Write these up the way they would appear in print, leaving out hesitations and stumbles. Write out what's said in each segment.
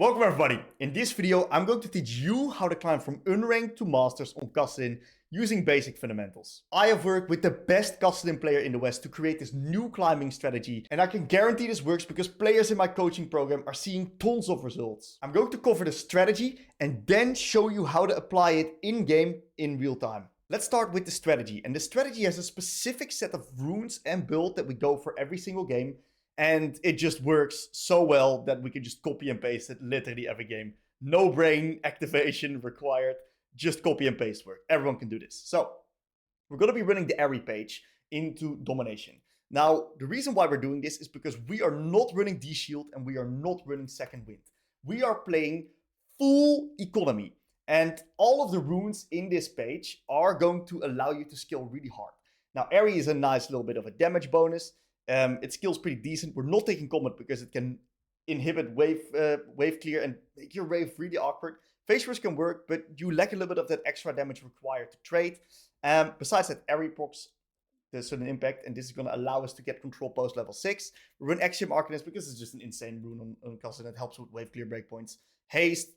Welcome everybody. In this video, I'm going to teach you how to climb from Unranked to Masters on Kassadin using basic fundamentals. I have worked with the best Kassadin player in the West to create this new climbing strategy, and I can guarantee this works because players in my coaching program are seeing tons of results. I'm going to cover the strategy and then show you how to apply it in-game in real time. Let's start with the strategy, and the strategy has a specific set of runes and build that we go for every single game. And it just works so well that we can just copy and paste it literally every game. No brain activation required. Just copy and paste work. Everyone can do this. So we're going to be running the Airy page into Domination. Now, the reason why we're doing this is because we are not running D-Shield and we are not running Second Wind. We are playing full economy. And all of the runes in this page are going to allow you to scale really hard. Now, Airy is a nice little bit of a damage bonus. It skills pretty decent. We're not taking combat because it can inhibit wave clear and make your wave really awkward. Phase rush can work, but you lack a little bit of that extra damage required to trade. Besides that, Airy procs the sudden impact, and this is going to allow us to get control post level 6. We run Axiom Arcanist because it's just an insane rune on Kassadin that helps with wave clear breakpoints. Haste,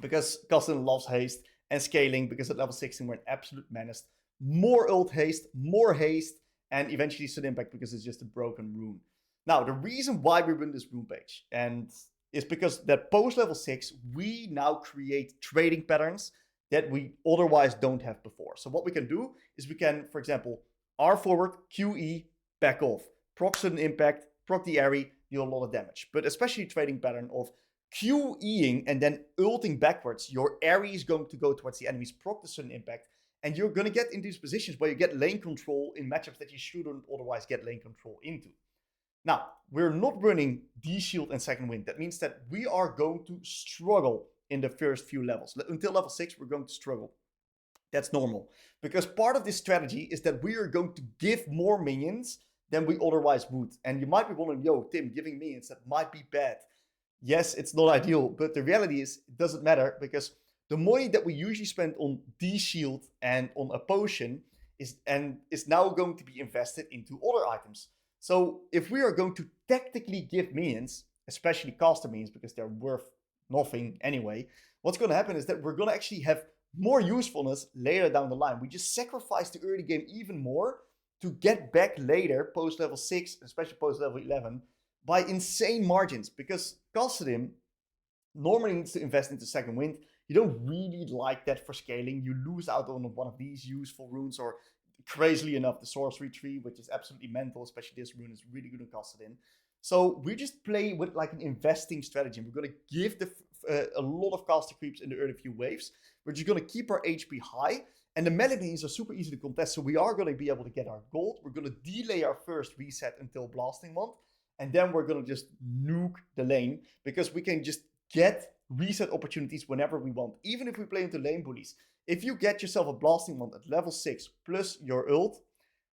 because Kassadin loves haste. And scaling, because at level 16 we're an absolute menace. More ult haste, more haste. And eventually sudden impact because it's just a broken rune. Now, the reason why we run this rune page and is because that post level 6, we now create trading patterns that we otherwise don't have before. So what we can do is we can, for example, R forward, QE, back off. Proc sudden impact, proc the Airy, deal a lot of damage. But especially trading pattern of QEing and then ulting backwards, your Airy is going to go towards the enemies, proc the sudden impact. And you're going to get into these positions where you get lane control in matchups that you shouldn't otherwise get lane control into. Now, we're not running D-Shield and Second Wind. That means that we are going to struggle in the first few levels. Until level 6, we're going to struggle. That's normal. Because part of this strategy is that we are going to give more minions than we otherwise would. And you might be wondering, yo, Tim, giving minions, that might be bad. Yes, it's not ideal. But the reality is, it doesn't matter because the money that we usually spend on D-Shield and on a potion is now going to be invested into other items. So if we are going to tactically give minions, especially caster minions, because they're worth nothing anyway, what's going to happen is that we're going to actually have more usefulness later down the line. We just sacrifice the early game even more to get back later, post level 6, especially post level 11, by insane margins. Because Kassadin normally needs to invest into Second Wind. You don't really like that for scaling. You lose out on one of these useful runes, or crazily enough, the sorcery tree, which is absolutely mental, especially this rune is really good on Kassadin. So we just play with like an investing strategy. We're going to give a lot of caster creeps in the early few waves. We're just going to keep our HP high. And the melee minions are super easy to contest, so we are going to be able to get our gold. We're going to delay our first reset until Blasting Wand. And then we're going to just nuke the lane, because we can just get reset opportunities whenever we want, even if we play into lane bullies. If you get yourself a Blasting Wand at level 6 plus your ult,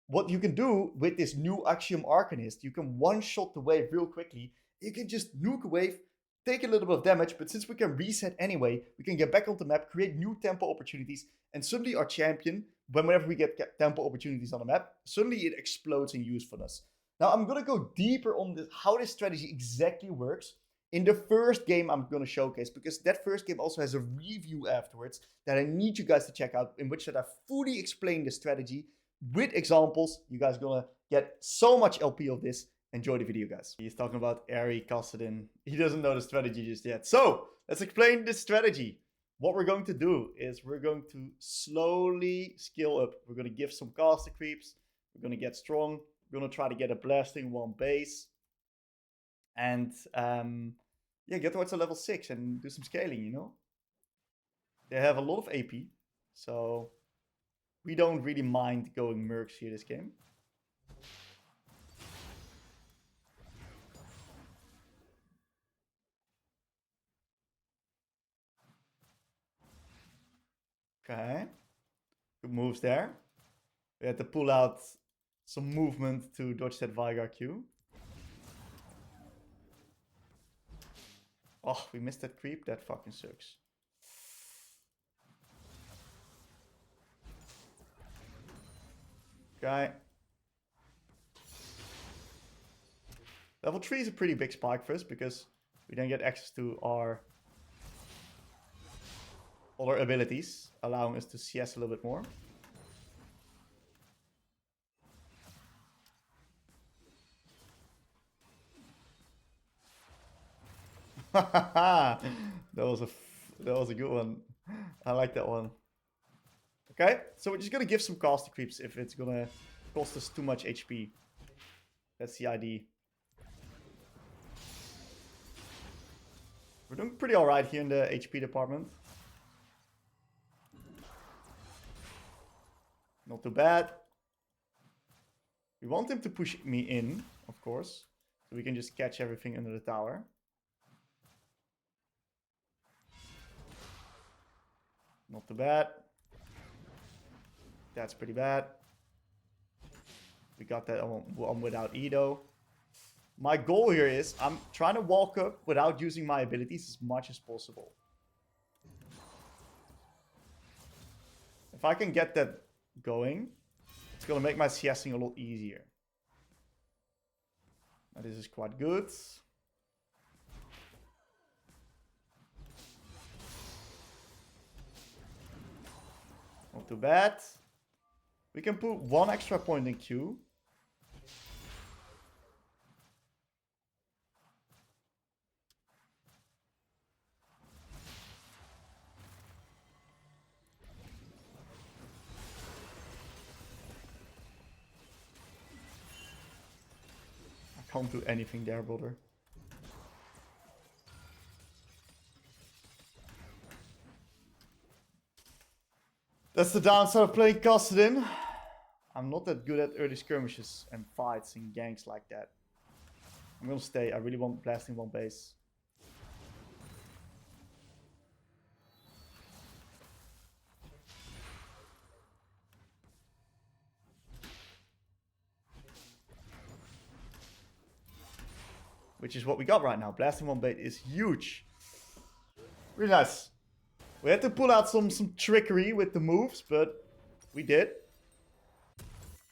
what you can do with this new Axiom Arcanist, you can one-shot the wave real quickly. You can just nuke a wave, take a little bit of damage, but since we can reset anyway, we can get back on the map, create new tempo opportunities, and suddenly our champion, whenever we get tempo opportunities on the map, suddenly it explodes in usefulness. Now I'm going to go deeper on this, how this strategy exactly works, in the first game I'm going to showcase, because that first game also has a review afterwards that I need you guys to check out, in which that I fully explain the strategy with examples. You guys are going to get so much LP of this. Enjoy the video, guys. He's talking about Airy Kassadin. He doesn't know the strategy just yet. So let's explain this strategy. What we're going to do is we're going to slowly scale up. We're going to give some caster creeps. We're going to get strong. We're going to try to get a Blasting Wand base. And yeah, get towards a level 6 and do some scaling, you know. They have a lot of AP, so we don't really mind going mercs here this game. Okay, good moves there. We had to pull out some movement to dodge that Veigar Q. Oh, we missed that creep. That fucking sucks. Okay. Level 3 is a pretty big spike for us because We then get access to our other abilities, allowing us to CS a little bit more. that was a good one. I like that one. Okay, so we're just gonna give some caster creeps if it's gonna cost us too much HP. That's the idea. We're doing pretty alright here in the HP department. Not too bad. We want him to push me in, of course. So we can just catch everything under the tower. Not too bad. That's pretty bad. We got that one without Edo. My goal here is I'm trying to walk up without using my abilities as much as possible. If I can get that going, it's going to make my CSing a lot easier. Now this is quite good. Not too bad. We can put one extra point in Q. I can't do anything there, brother. That's the downside of playing Kassadin. I'm not that good at early skirmishes and fights and ganks like that. I'm gonna stay. I really want blasting one base. Which is what we got right now. Blasting one bait is huge. Really nice. We had to pull out some trickery with the moves, but we did.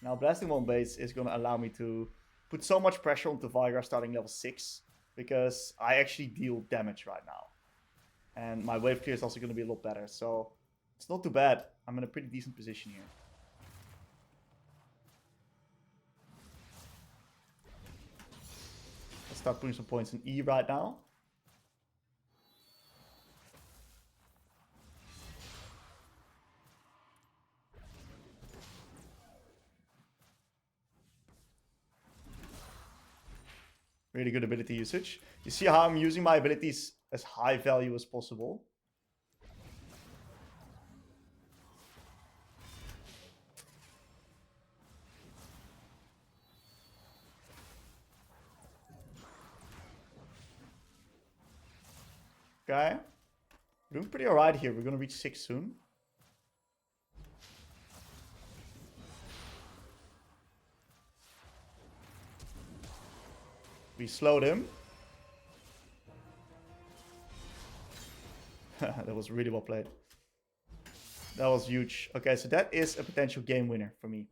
Now Blasting one base is going to allow me to put so much pressure onto Veigar starting level 6. Because I actually deal damage right now. And my wave clear is also going to be a lot better. So it's not too bad. I'm in a pretty decent position here. Let's start putting some points in E right now. Really good ability usage. You see how I'm using my abilities as high value as possible. Okay. We're doing pretty alright here. We're going to reach 6 soon. We slowed him. That was really well played. That was huge. Okay, so that is a potential game winner for me.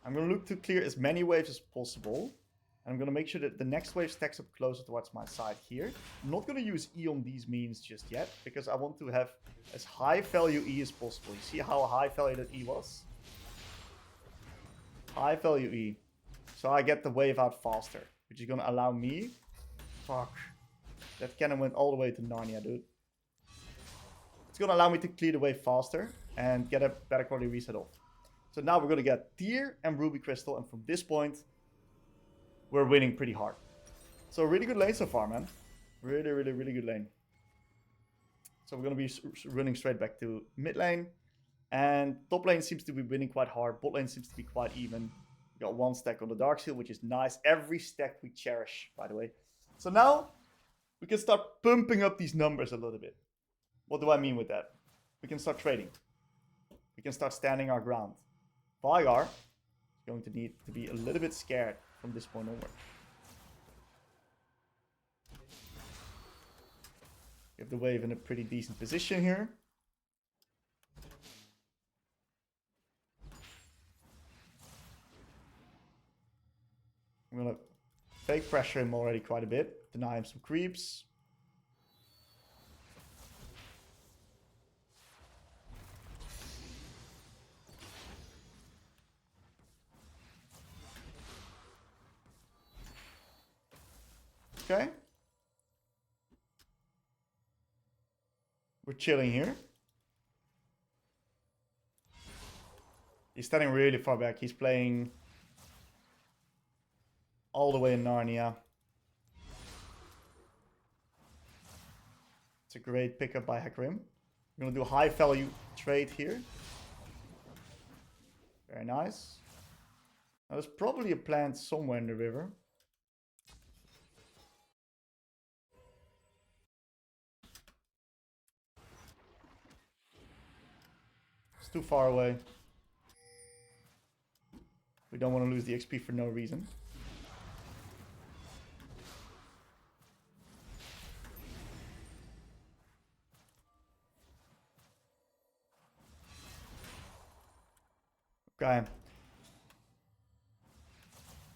I'm going to look to clear as many waves as possible. I'm going to make sure that the next wave stacks up closer towards my side here. I'm not going to use E on these means just yet, because I want to have as high value E as possible. You see how high value that E was? High value E. So I get the wave out faster, which is going to allow me... Fuck. That cannon went all the way to Narnia, dude. It's going to allow me to clear the wave faster and get a better quality reset off. So now we're going to get Tier and Ruby Crystal, and from this point, we're winning pretty hard. So really good lane so far, man. Really, really, really good lane. So we're going to be running straight back to mid lane. And top lane seems to be winning quite hard. Bot lane seems to be quite even. We got one stack on the Dark Seal, which is nice. Every stack we cherish, by the way. So now, we can start pumping up these numbers a little bit. What do I mean with that? We can start trading. We can start standing our ground. Veigar is going to need to be a little bit scared from this point onward. We have the wave in a pretty decent position here. I'm gonna fake did pressure him already quite a bit. Deny him some creeps. Okay. We're chilling here. He's standing really far back. He's playing all the way in Narnia. It's a great pickup by Hakrim. We're going to do a high value trade here. Very nice. Now, there's probably a plant somewhere in the river. It's too far away. We don't want to lose the XP for no reason. Okay.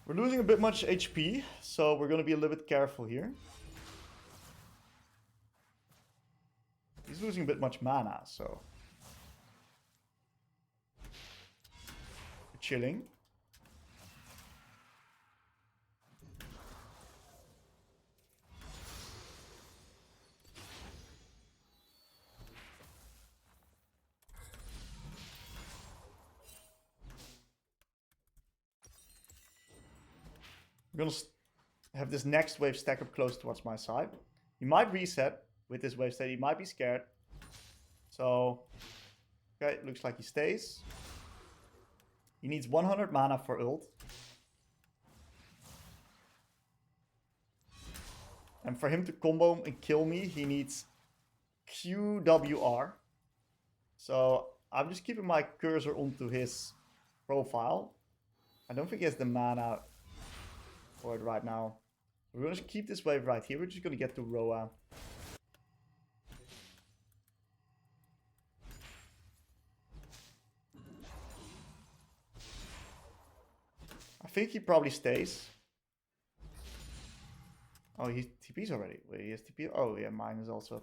We're losing a bit much HP, so we're going to be a little bit careful here. He's losing a bit much mana, so... We're chilling. I'm going to have this next wave stack up close towards my side. He might reset with this wave state. He might be scared. So, okay, looks like he stays. He needs 100 mana for ult. And for him to combo and kill me, he needs QWR. So, I'm just keeping my cursor onto his profile. I don't think he has the mana for it right now. We're going to keep this wave right here. We're just going to get to Roa. I think he probably stays. Oh, he TP's already. Wait, he has TP. Oh, yeah, mine is also.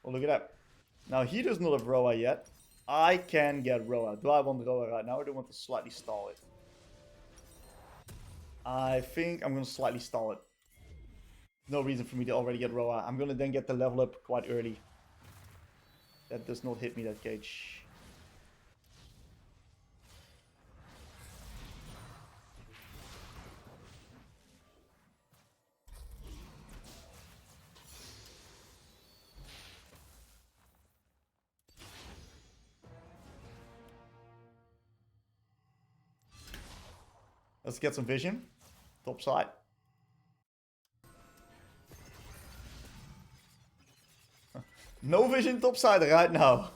Oh, look at that. Now, he does not have Roa yet. I can get Roa. Do I want Roa right now, or do I want to slightly stall it? I think I'm going to slightly stall it. No reason for me to already get Roa. I'm going to then get the level up quite early. That does not hit me, that cage. Let's get some vision. Top side. No vision top side right now.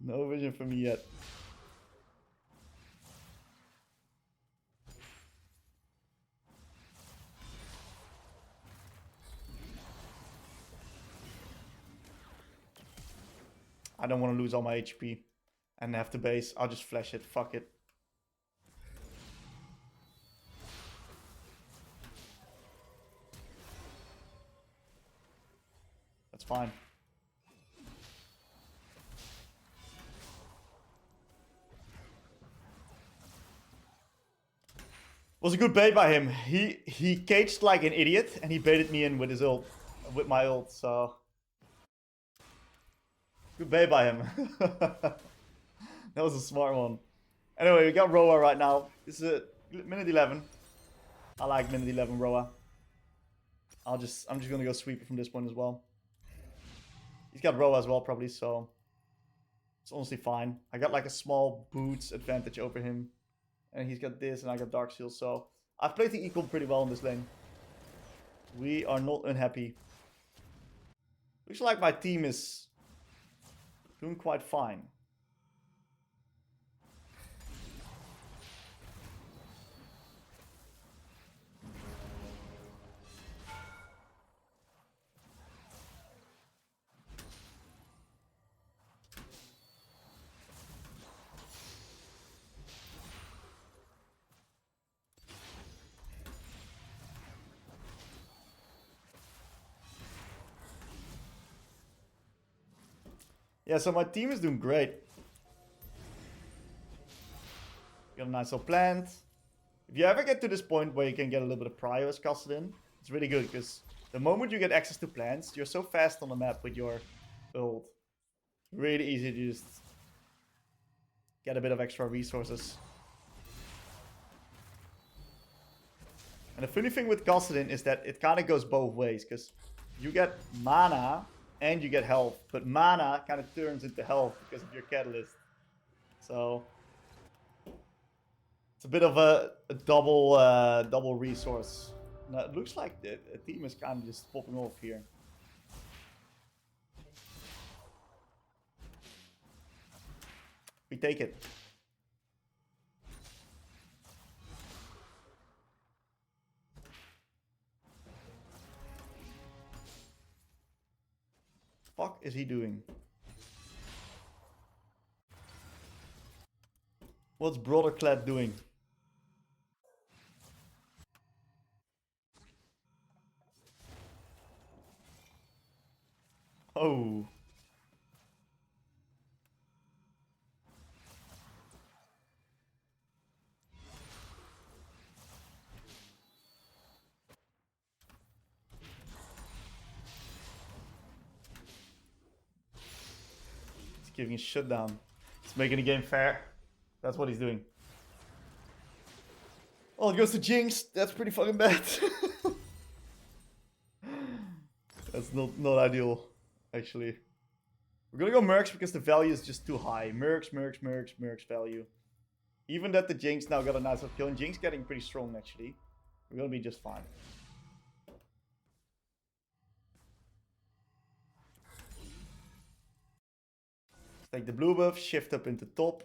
No vision for me yet. I don't want to lose all my HP and have to base. I'll just flash it. Fuck it. That's fine. Was a good bait by him. He caged like an idiot and he baited me in with his ult, with my ult. So good bait by him. That was a smart one. Anyway, we got Roa right now. This is minute 11. I like minute 11 Roa. I'm just gonna go sweep it from this point as well. He's got Roa as well, probably, so it's honestly fine. I got like a small boots advantage over him. And he's got this, and I got Dark Seal, so I've played the equal pretty well in this lane. We are not unhappy. Looks like my team is doing quite fine. Yeah, so my team is doing great. Got a nice little plant. If you ever get to this point where you can get a little bit of prio as Kassadin, it's really good because the moment you get access to plants, you're so fast on the map with your ult. Really easy to just get a bit of extra resources. And the funny thing with Kassadin is that it kind of goes both ways because you get mana and you get health, but mana kind of turns into health because of your catalyst. So it's a bit of a double resource. Now it looks like the team is kind of just popping off here. We take it. Fuck is he doing? What's Brotherclad doing? Oh. He's giving a shutdown. He's making the game fair. That's what he's doing. Oh, it goes to Jinx. That's pretty fucking bad. That's not ideal, actually. We're gonna go Mercs because the value is just too high. Mercs value. Even that the Jinx now got a nice kill, and Jinx getting pretty strong, actually. We're gonna be just fine. Let's take the blue buff, shift up into top.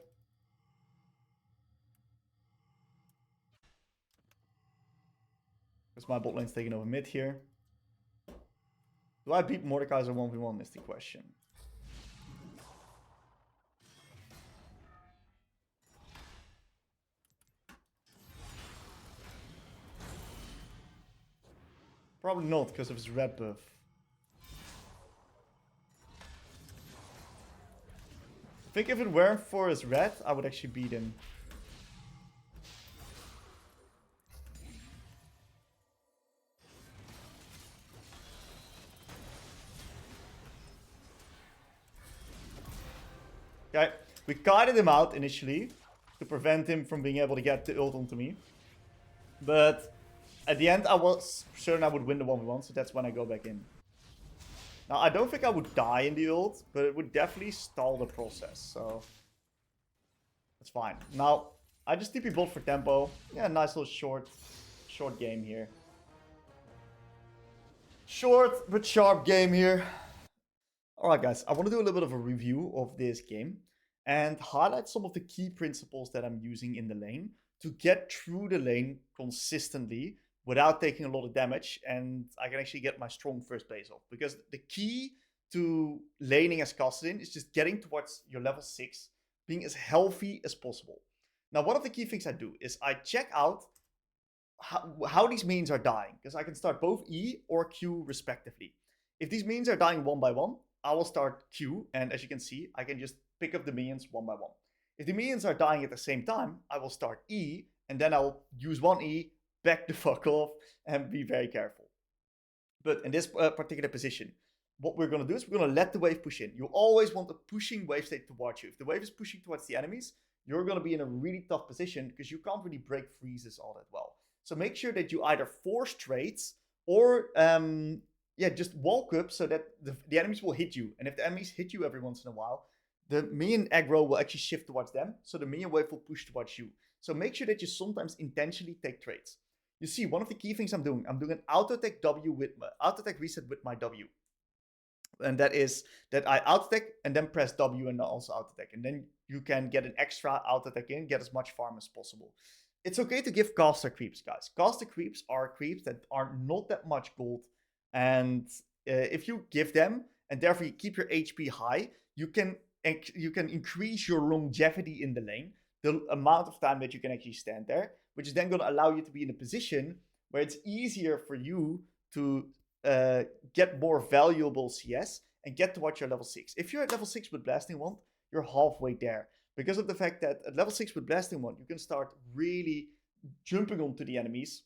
Because my bot lane's taking over mid here. Do I beat Mordekaiser 1v1 is the question. Probably not because of his red buff. I think if it weren't for his red, I would actually beat him. Okay, we kited him out initially to prevent him from being able to get the ult onto me. But at the end, I was certain I would win the 1v1, so that's when I go back in. Now, I don't think I would die in the ult, but it would definitely stall the process, so that's fine. Now, I just TP bot for tempo. Yeah, nice little short game here. Short but sharp game here. Alright guys, I want to do a little bit of a review of this game and highlight some of the key principles that I'm using in the lane to get through the lane consistently without taking a lot of damage, and I can actually get my strong first base off. Because the key to laning as Kassadin is just getting towards your level 6, being as healthy as possible. Now, one of the key things I do is I check out how these minions are dying, because I can start both E or Q respectively. If these minions are dying one by one, I will start Q, and as you can see, I can just pick up the minions one by one. If the minions are dying at the same time, I will start E, and then I'll use one E, back the fuck off, and be very careful. But in this particular position, what we're going to do is we're going to let the wave push in. You always want a pushing wave state towards you. If the wave is pushing towards the enemies, you're going to be in a really tough position because you can't really break freezes all that well. So make sure that you either force trades or just walk up so that the enemies will hit you. And if the enemies hit you every once in a while, the minion aggro will actually shift towards them. So the minion wave will push towards you. So make sure that you sometimes intentionally take trades. You see, one of the key things I'm doing an auto attack W with my auto attack reset with my W. And that is that I auto attack and then press W and also auto attack. And then you can get an extra auto attack in, get as much farm as possible. It's okay to give caster creeps, guys. Caster creeps are creeps that are not that much gold. And if you give them, and therefore you keep your HP high, you can increase your longevity in the lane, the amount of time that you can actually stand there, which is then going to allow you to be in a position where it's easier for you to get more valuable CS and get towards your level 6. If you're at level 6 with Blasting Wand, you're halfway there. Because of the fact that at level 6 with Blasting Wand, you can start really jumping onto the enemies.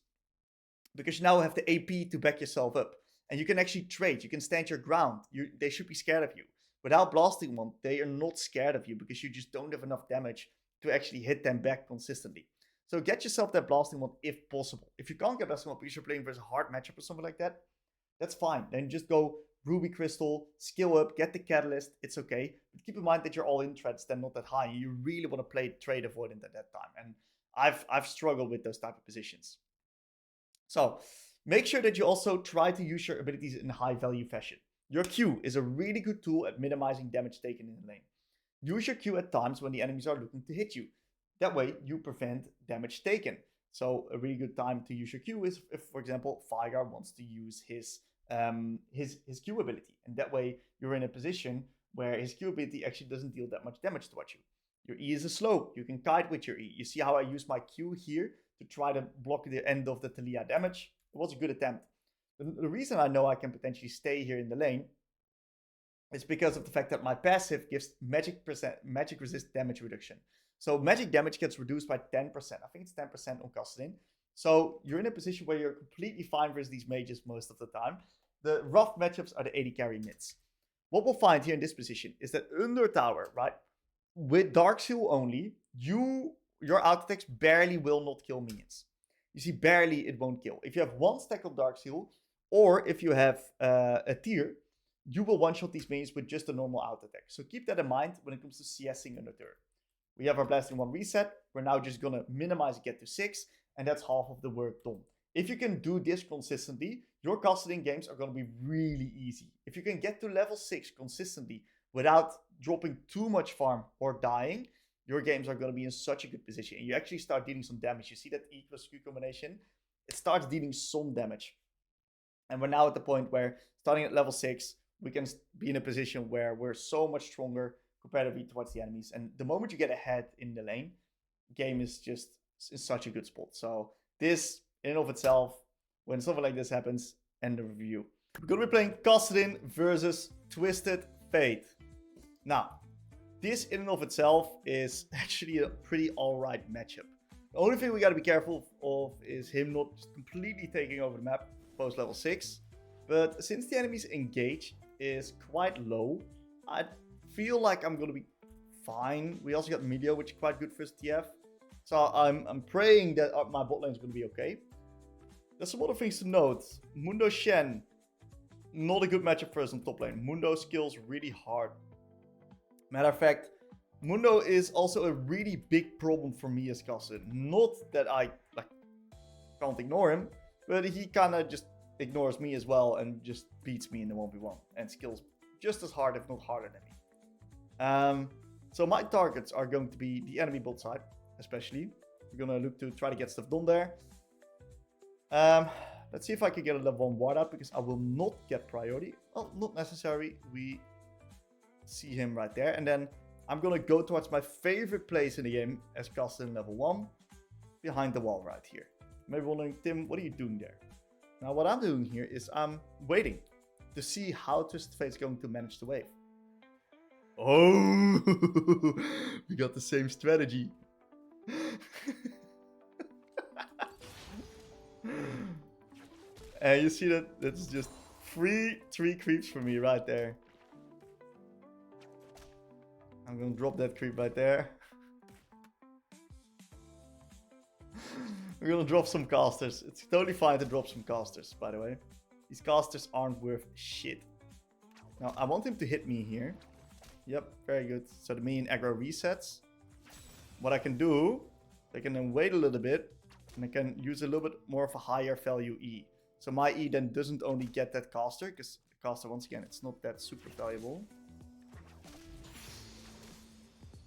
Because you now have the AP to back yourself up. And you can actually trade, you can stand your ground. They should be scared of you. Without Blasting Wand, they are not scared of you because you just don't have enough damage to actually hit them back consistently. So get yourself that Blasting Wand if possible. If you can't get Blasting Wand because you're playing versus a hard matchup or something like that, that's fine. Then just go Ruby Crystal, skill up, get the Catalyst, it's okay. But keep in mind that your all-in threats then not that high. And you really want to play trade avoidant at that time. And I've struggled with those type of positions. So make sure that you also try to use your abilities in a high value fashion. Your Q is a really good tool at minimizing damage taken in the lane. Use your Q at times when the enemies are looking to hit you. That way you prevent damage taken. So a really good time to use your Q is if, for example, Veigar wants to use his Q ability. And that way you're in a position where his Q ability actually doesn't deal that much damage towards you. Your E is a slope. You can kite with your E. You see how I use my Q here to try to block the end of the Talia damage? It was a good attempt. The reason I know I can potentially stay here in the lane is because of the fact that my passive gives magic resist damage reduction. So magic damage gets reduced by 10%. I think it's 10% on Kassadin. So you're in a position where you're completely fine versus these mages most of the time. The rough matchups are the 80 carry mids. What we'll find here in this position is that under tower, right, with Dark Seal only, your auto attacks barely will not kill minions. You see, barely it won't kill. If you have one stack of Dark Seal, or if you have a tier, you will one-shot these minions with just a normal auto attack. So keep that in mind when it comes to CSing under turret. We have our Blasting Wand reset. We're now just going to minimize it, get to 6, and that's half of the work done. If you can do this consistently, your Kassadin games are going to be really easy. If you can get to level 6 consistently without dropping too much farm or dying, your games are going to be in such a good position. And you actually start dealing some damage. You see that E plus Q combination? It starts dealing some damage. And we're now at the point where, starting at level 6, we can be in a position where we're so much stronger comparatively towards the enemies. And the moment you get ahead in the lane, game is just in such a good spot. So this, in and of itself, when something like this happens, end the review. We're going to be playing Kassadin versus Twisted Fate. Now, this in and of itself is actually a pretty alright matchup. The only thing we got to be careful of is him not completely taking over the map post level 6. But since the enemy's engage is quite low, I feel like I'm going to be fine. We also got Medio, which is quite good for his TF. So I'm praying that my bot lane is going to be okay. There's some other things to note. Mundo Shen, not a good matchup for us on top lane. Mundo skills really hard. Matter of fact, Mundo is also a really big problem for me as Kassadin. Not that I can't ignore him, but he kind of just ignores me as well and just beats me in the 1v1 and skills just as hard, if not harder than me. So my targets are going to be the enemy bot side, especially. We're going to look to try to get stuff done there. Let's see if I can get a level 1 ward out, because I will not get priority. Well, not necessary. We see him right there. And then I'm going to go towards my favorite place in the game as Kassadin level 1. Behind the wall right here. Maybe wondering, Tim, what are you doing there? Now what I'm doing here is I'm waiting to see how Twisted Fate is going to manage the wave. Oh, we got the same strategy. And you see that that's just three creeps for me right there. I'm gonna drop that creep right there. We're gonna drop some casters. It's totally fine to drop some casters, by the way. These casters aren't worth shit. Now, I want him to hit me here. Yep, very good. So the minion aggro resets. What I can do, I can then wait a little bit, and I can use a little bit more of a higher value E. So my E then doesn't only get that caster, because the caster, once again, it's not that super valuable.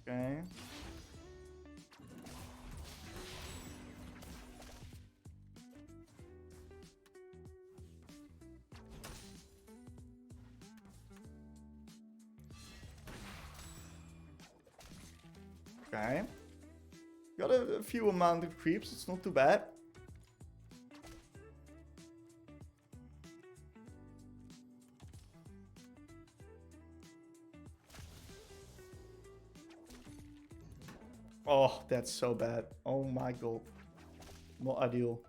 Okay. Okay. Got a few amount of creeps, it's not too bad. Oh, that's so bad. Oh my god. Not ideal.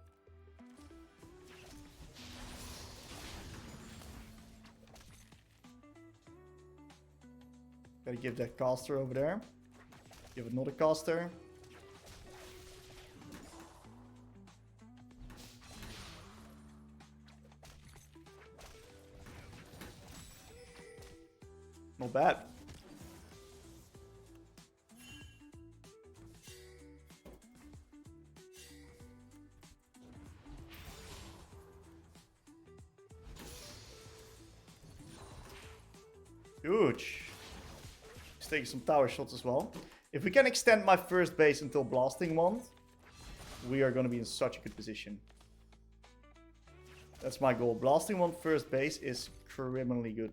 Gotta give that caster over there. Give another caster. Not bad. Huge. He's taking some tower shots as well. If we can extend my first base until Blasting Wand, we are going to be in such a good position. That's my goal. Blasting Wand first base is criminally good.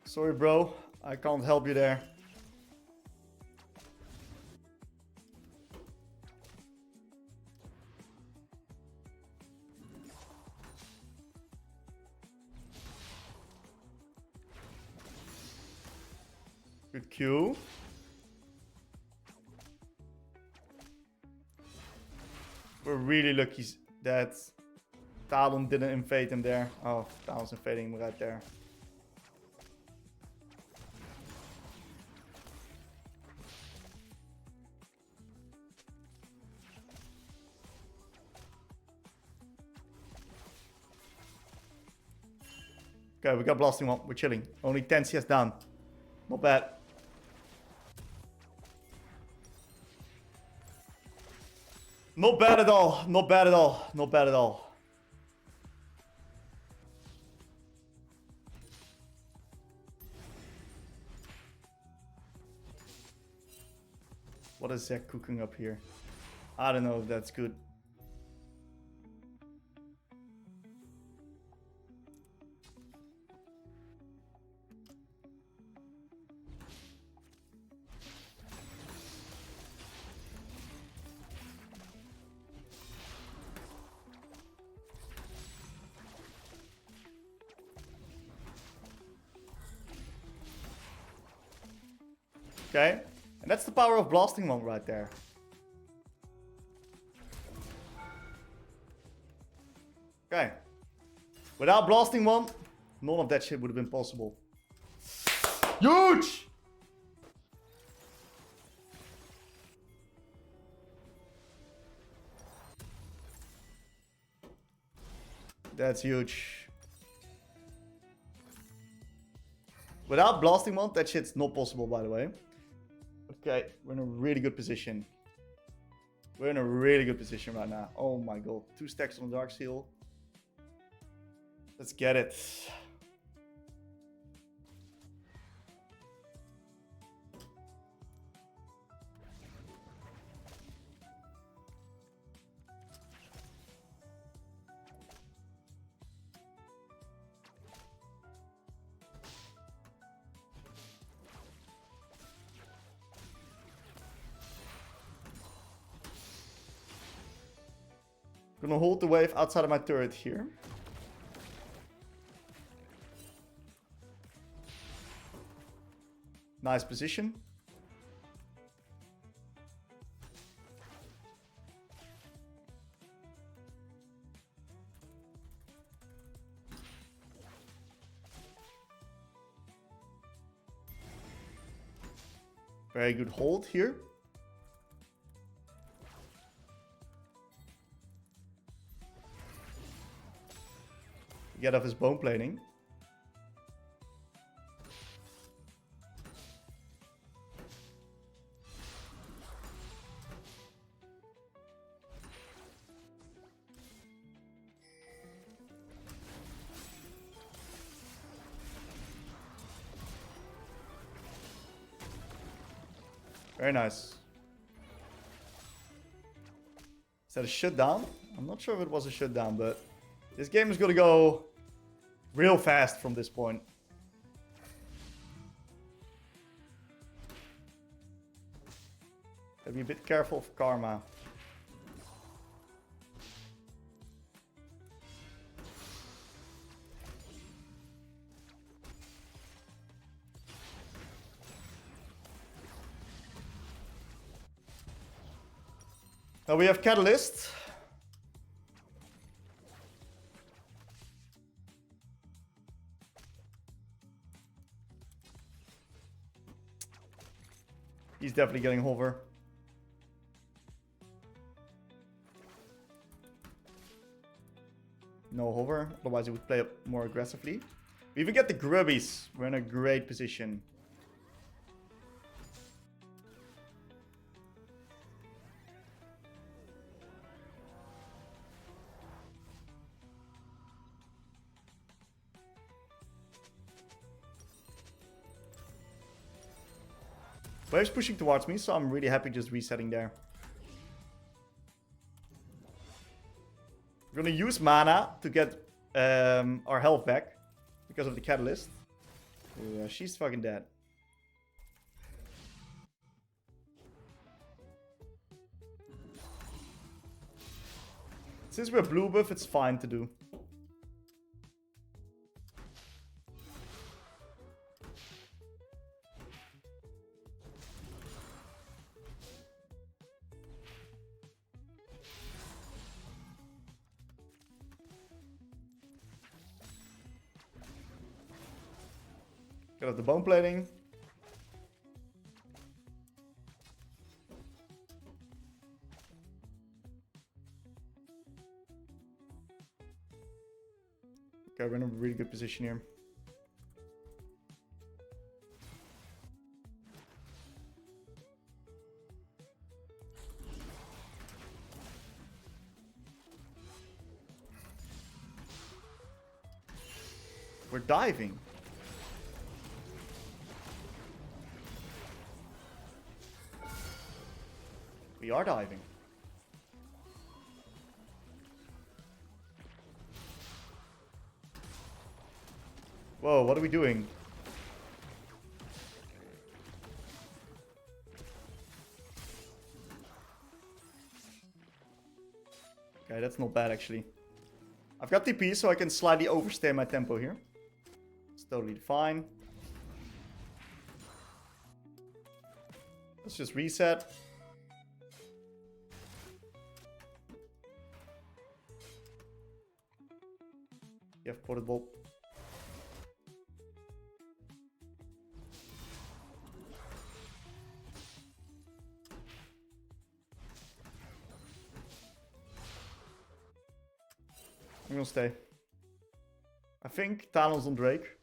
Sorry, bro. I can't help you there. Good Q. We're really lucky that Talon didn't invade him there. Oh, Talon's invading him right there. Okay, we got Blasting Wand. We're chilling. Only 10 CS down. Not bad. Not bad at all. Not bad at all. Not bad at all. What is Zach cooking up here? I don't know if that's good. Okay, and that's the power of Blasting Wand right there. Okay, without Blasting Wand, none of that shit would have been possible. Huge! That's huge. Without Blasting Wand, that shit's not possible, by the way. Okay, we're in a really good position. We're in a really good position right now. Oh my god. 2 stacks on Dark Seal. Let's get it. Gonna hold the wave outside of my turret here. Nice position. Very good hold here. Get off his bone plating. Very nice. Is that a shutdown? I'm not sure if it was a shutdown, but this game is gonna go real fast from this point. Gotta be a bit careful of karma. Now we have Catalyst. He's definitely getting hover. No hover, otherwise he would play more aggressively. We even get the grubbies. We're in a great position. Wave's pushing towards me, so I'm really happy just resetting there. We're gonna use mana to get our health back because of the catalyst. Yeah, she's fucking dead. Since we're blue buff, it's fine to do. Get out the bone plating. Okay, we're in a really good position here. We're diving. We are diving. Whoa, what are we doing? Okay, that's not bad actually. I've got TP, so I can slightly overstay my tempo here. It's totally fine. Let's just reset. You have portable. I'm gonna stay. I think Talon's on Drake.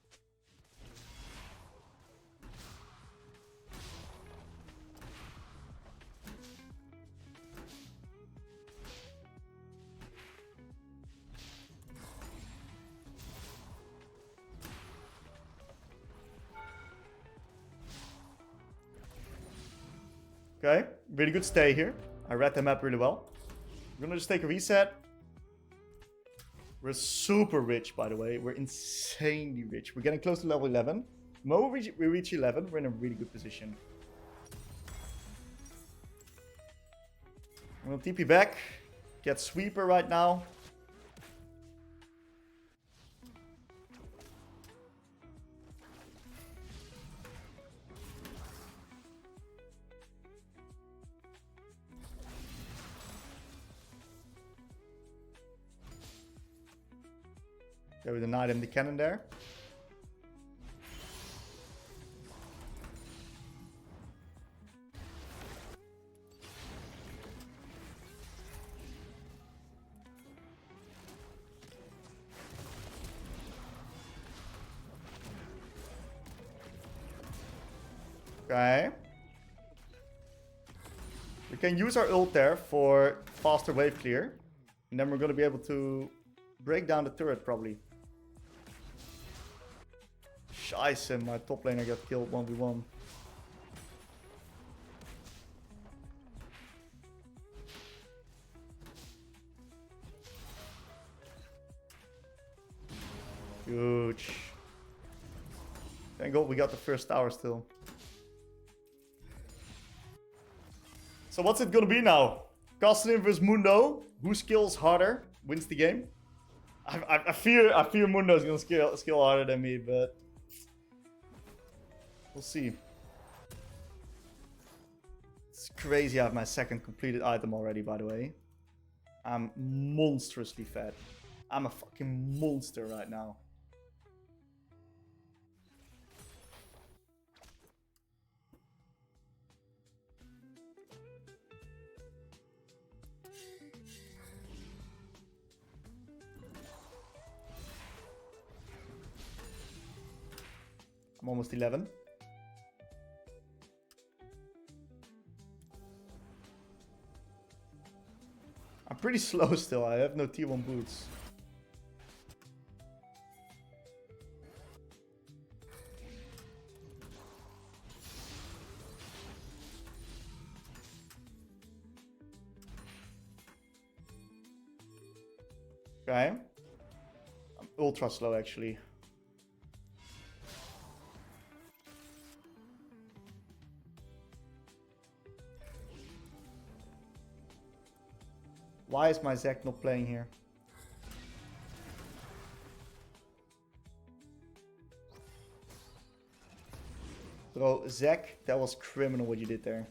Okay, really good stay here. I read the map really well. We're gonna just take a reset. We're super rich, by the way. We're insanely rich. We're getting close to level 11. The moment we reach 11, we're in a really good position. I'm gonna TP back. Get Sweeper right now. Okay, we denied him the cannon there. Okay. We can use our ult there for faster wave clear. And then we're going to be able to break down the turret probably. Scheiße, my top laner got killed 1v1. Huge. Thank God we got the first tower still. So what's it gonna be now? Kassadin versus Mundo. Who skills harder wins the game. I fear Mundo's gonna skill harder than me, but we'll see. It's crazy I have my second completed item already, by the way. I'm monstrously fat. I'm a fucking monster right now. I'm almost 11. I'm pretty slow still. I have no T1 boots. Okay. I'm ultra slow actually. Why is my Zek not playing here? Bro, Zek, that was criminal what you did there.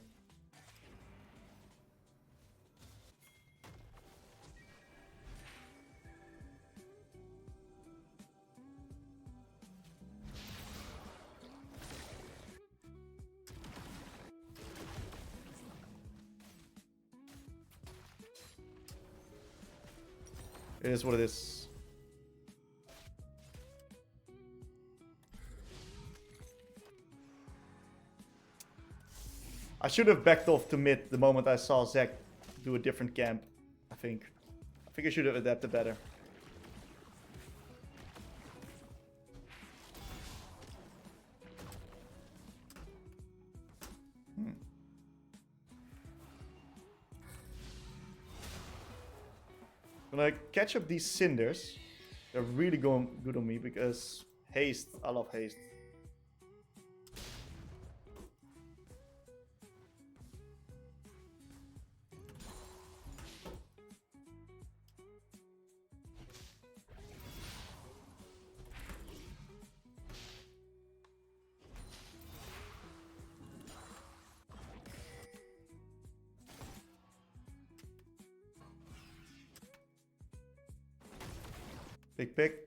It is what it is. I should have backed off to mid the moment I saw Zek do a different camp, I think. I think I should have adapted better. When I catch up these cinders, they're really going good on me because haste, I love haste. Big pick.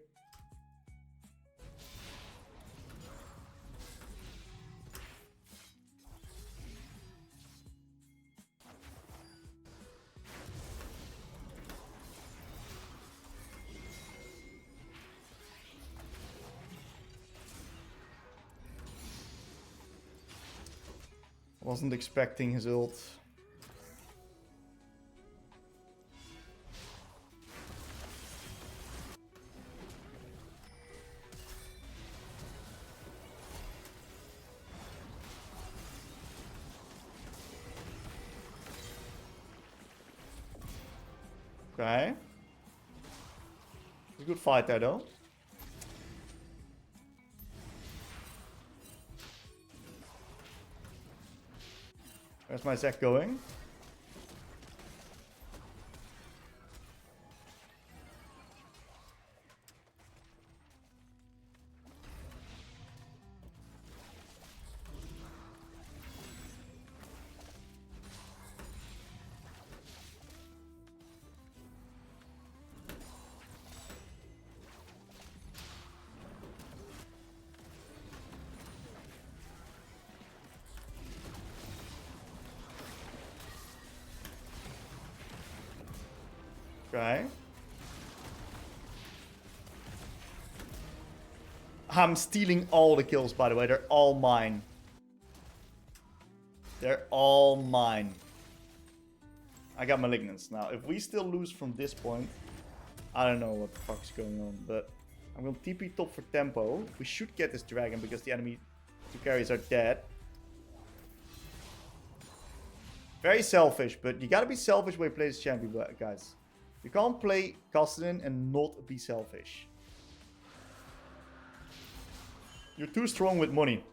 Wasn't expecting his ult. Okay. It's a good fight there though. Where's my Zek going? Okay. I'm stealing all the kills, by the way. They're all mine. They're all mine. I got Malignance. Now, if we still lose from this point, I don't know what the fuck is going on, but I'm going to TP top for tempo. We should get this dragon because the enemy two carries are dead. Very selfish, but you gotta be selfish when you play this champion, guys. You can't play Kassadin and not be selfish. You're too strong with money.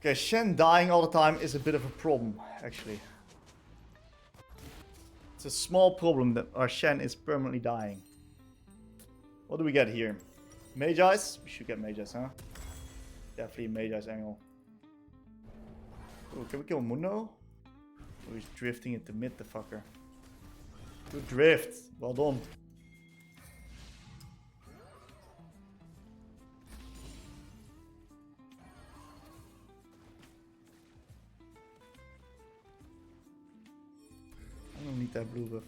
Okay, Shen dying all the time is a bit of a problem, actually. It's a small problem that our Shen is permanently dying. What do we get here? Mage Eyes? We should get Mage Eyes, huh? Definitely Mage Eyes angle. Ooh, can we kill Mundo? Oh, he's drifting into mid, the fucker. Good drift. Well done. I don't need that blue buff.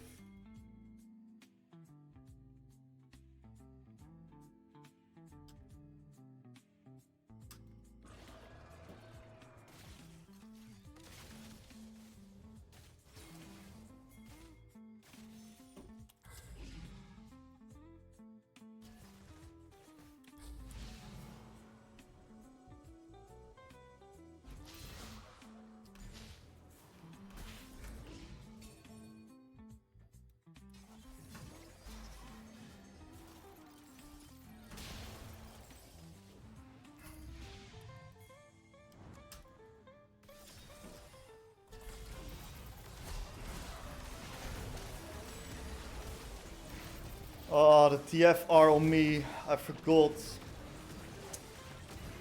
Oh, the TFR on me. I forgot.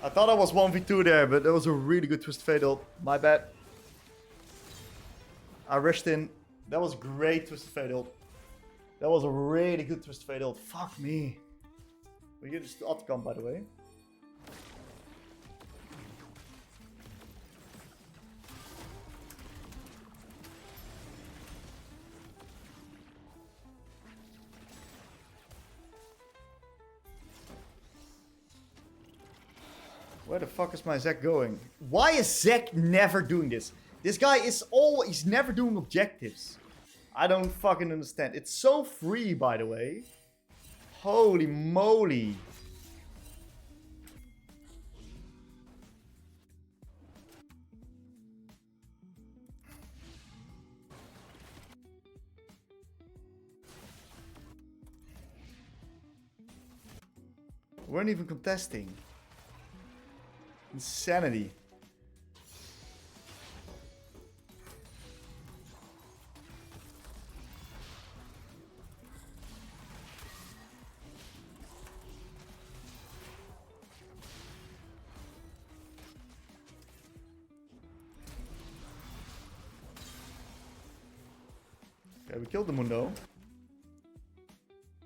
I thought I was 1v2 there, but that was a really good Twist Fatal. My bad. I rushed in. That was great Twist Fatal. That was a really good Twist Fatal. Fuck me. We get this outcome, by the way. Where the fuck is my Zek going? Why is Zek never doing this? This guy is he's never doing objectives. I don't fucking understand. It's so free, by the way. Holy moly. We weren't even contesting. Insanity. Okay, we killed the Mundo.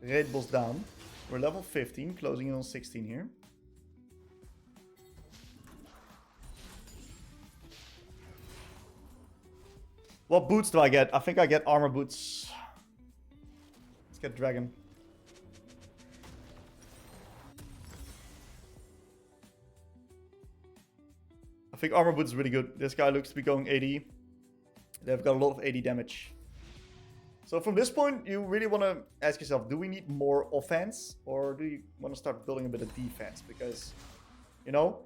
Raid boss down. We're level 15, closing in on 16 here. What boots do I get? I think I get armor boots. Let's get dragon. I think armor boots is really good. This guy looks to be going 80. They've got a lot of 80 damage. So from this point, you really want to ask yourself, do we need more offense? Or do you want to start building a bit of defense? Because, you know,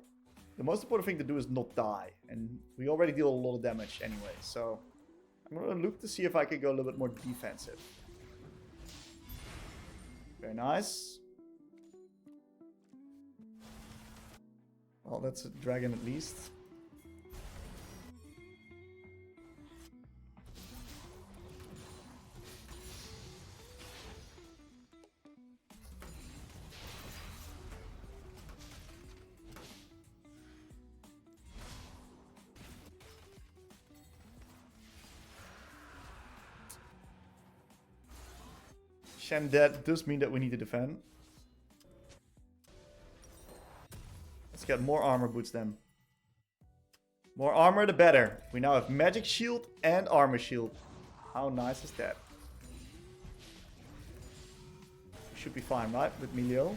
the most important thing to do is not die. And we already deal a lot of damage anyway. So I'm going to look to see if I can go a little bit more defensive. Very nice. Well, that's a dragon at least. Shen dead does mean that we need to defend. Let's get more armor boots then. More armor the better. We now have magic shield and armor shield. How nice is that? We should be fine, right? With Melio.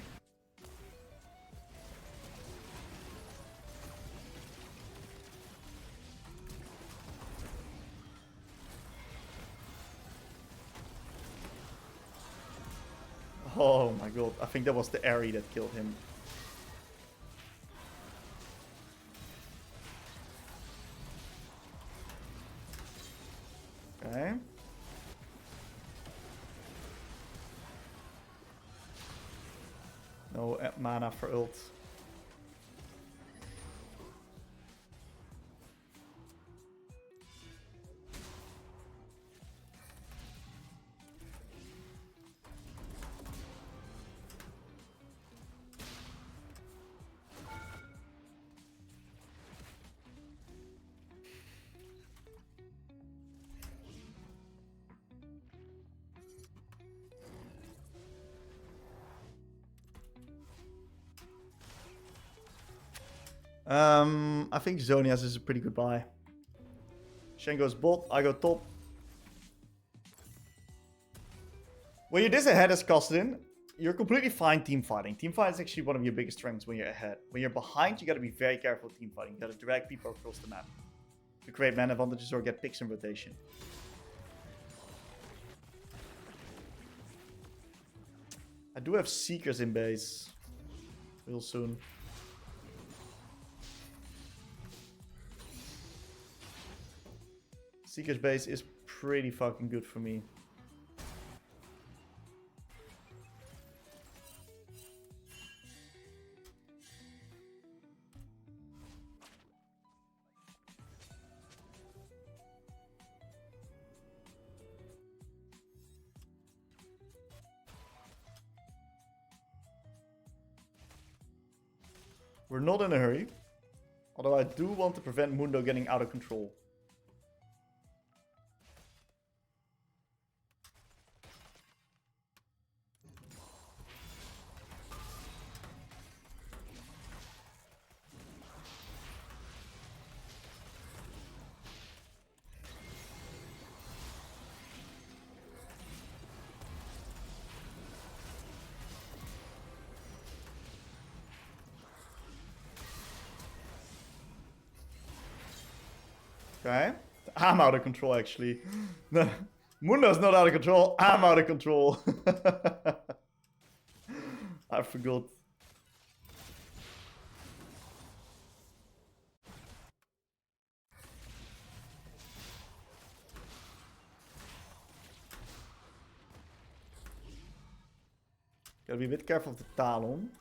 Oh my god, I think that was the Aerie that killed him. Okay. No mana for ult. I think Zonias is a pretty good buy. Shen goes bot, I go top. When you're this ahead as Kassadin, you're completely fine team fighting. Team fighting is actually one of your biggest strengths when you're ahead. When you're behind, you gotta be very careful team fighting. You gotta drag people across the map to create man advantages or get picks in rotation. I do have Seekers in base real soon. Seeker's base is pretty fucking good for me. We're not in a hurry. Although I do want to prevent Mundo getting out of control. Okay. I'm out of control, actually. No, Mundo's not out of control. I'm out of control. I forgot. Gotta be a bit careful of the Talon.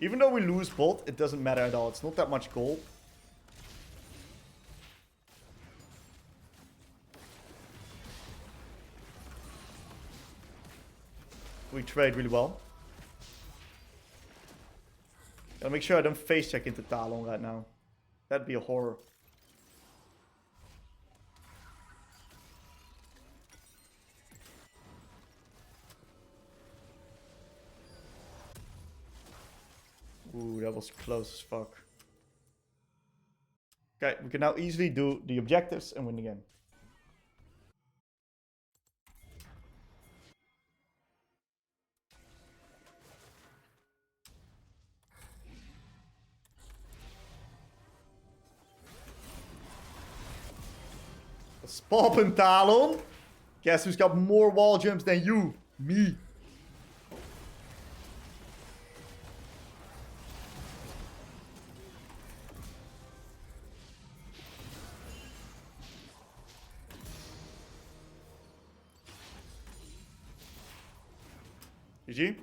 Even though we lose bot, it doesn't matter at all. It's not that much gold. We trade really well. Gotta make sure I don't face check into Talon right now. That'd be a horror. Ooh, that was close as fuck. Okay, we can now easily do the objectives and win the game. Let's pop and Talon. Guess who's got more wall jumps than you? Me. GG.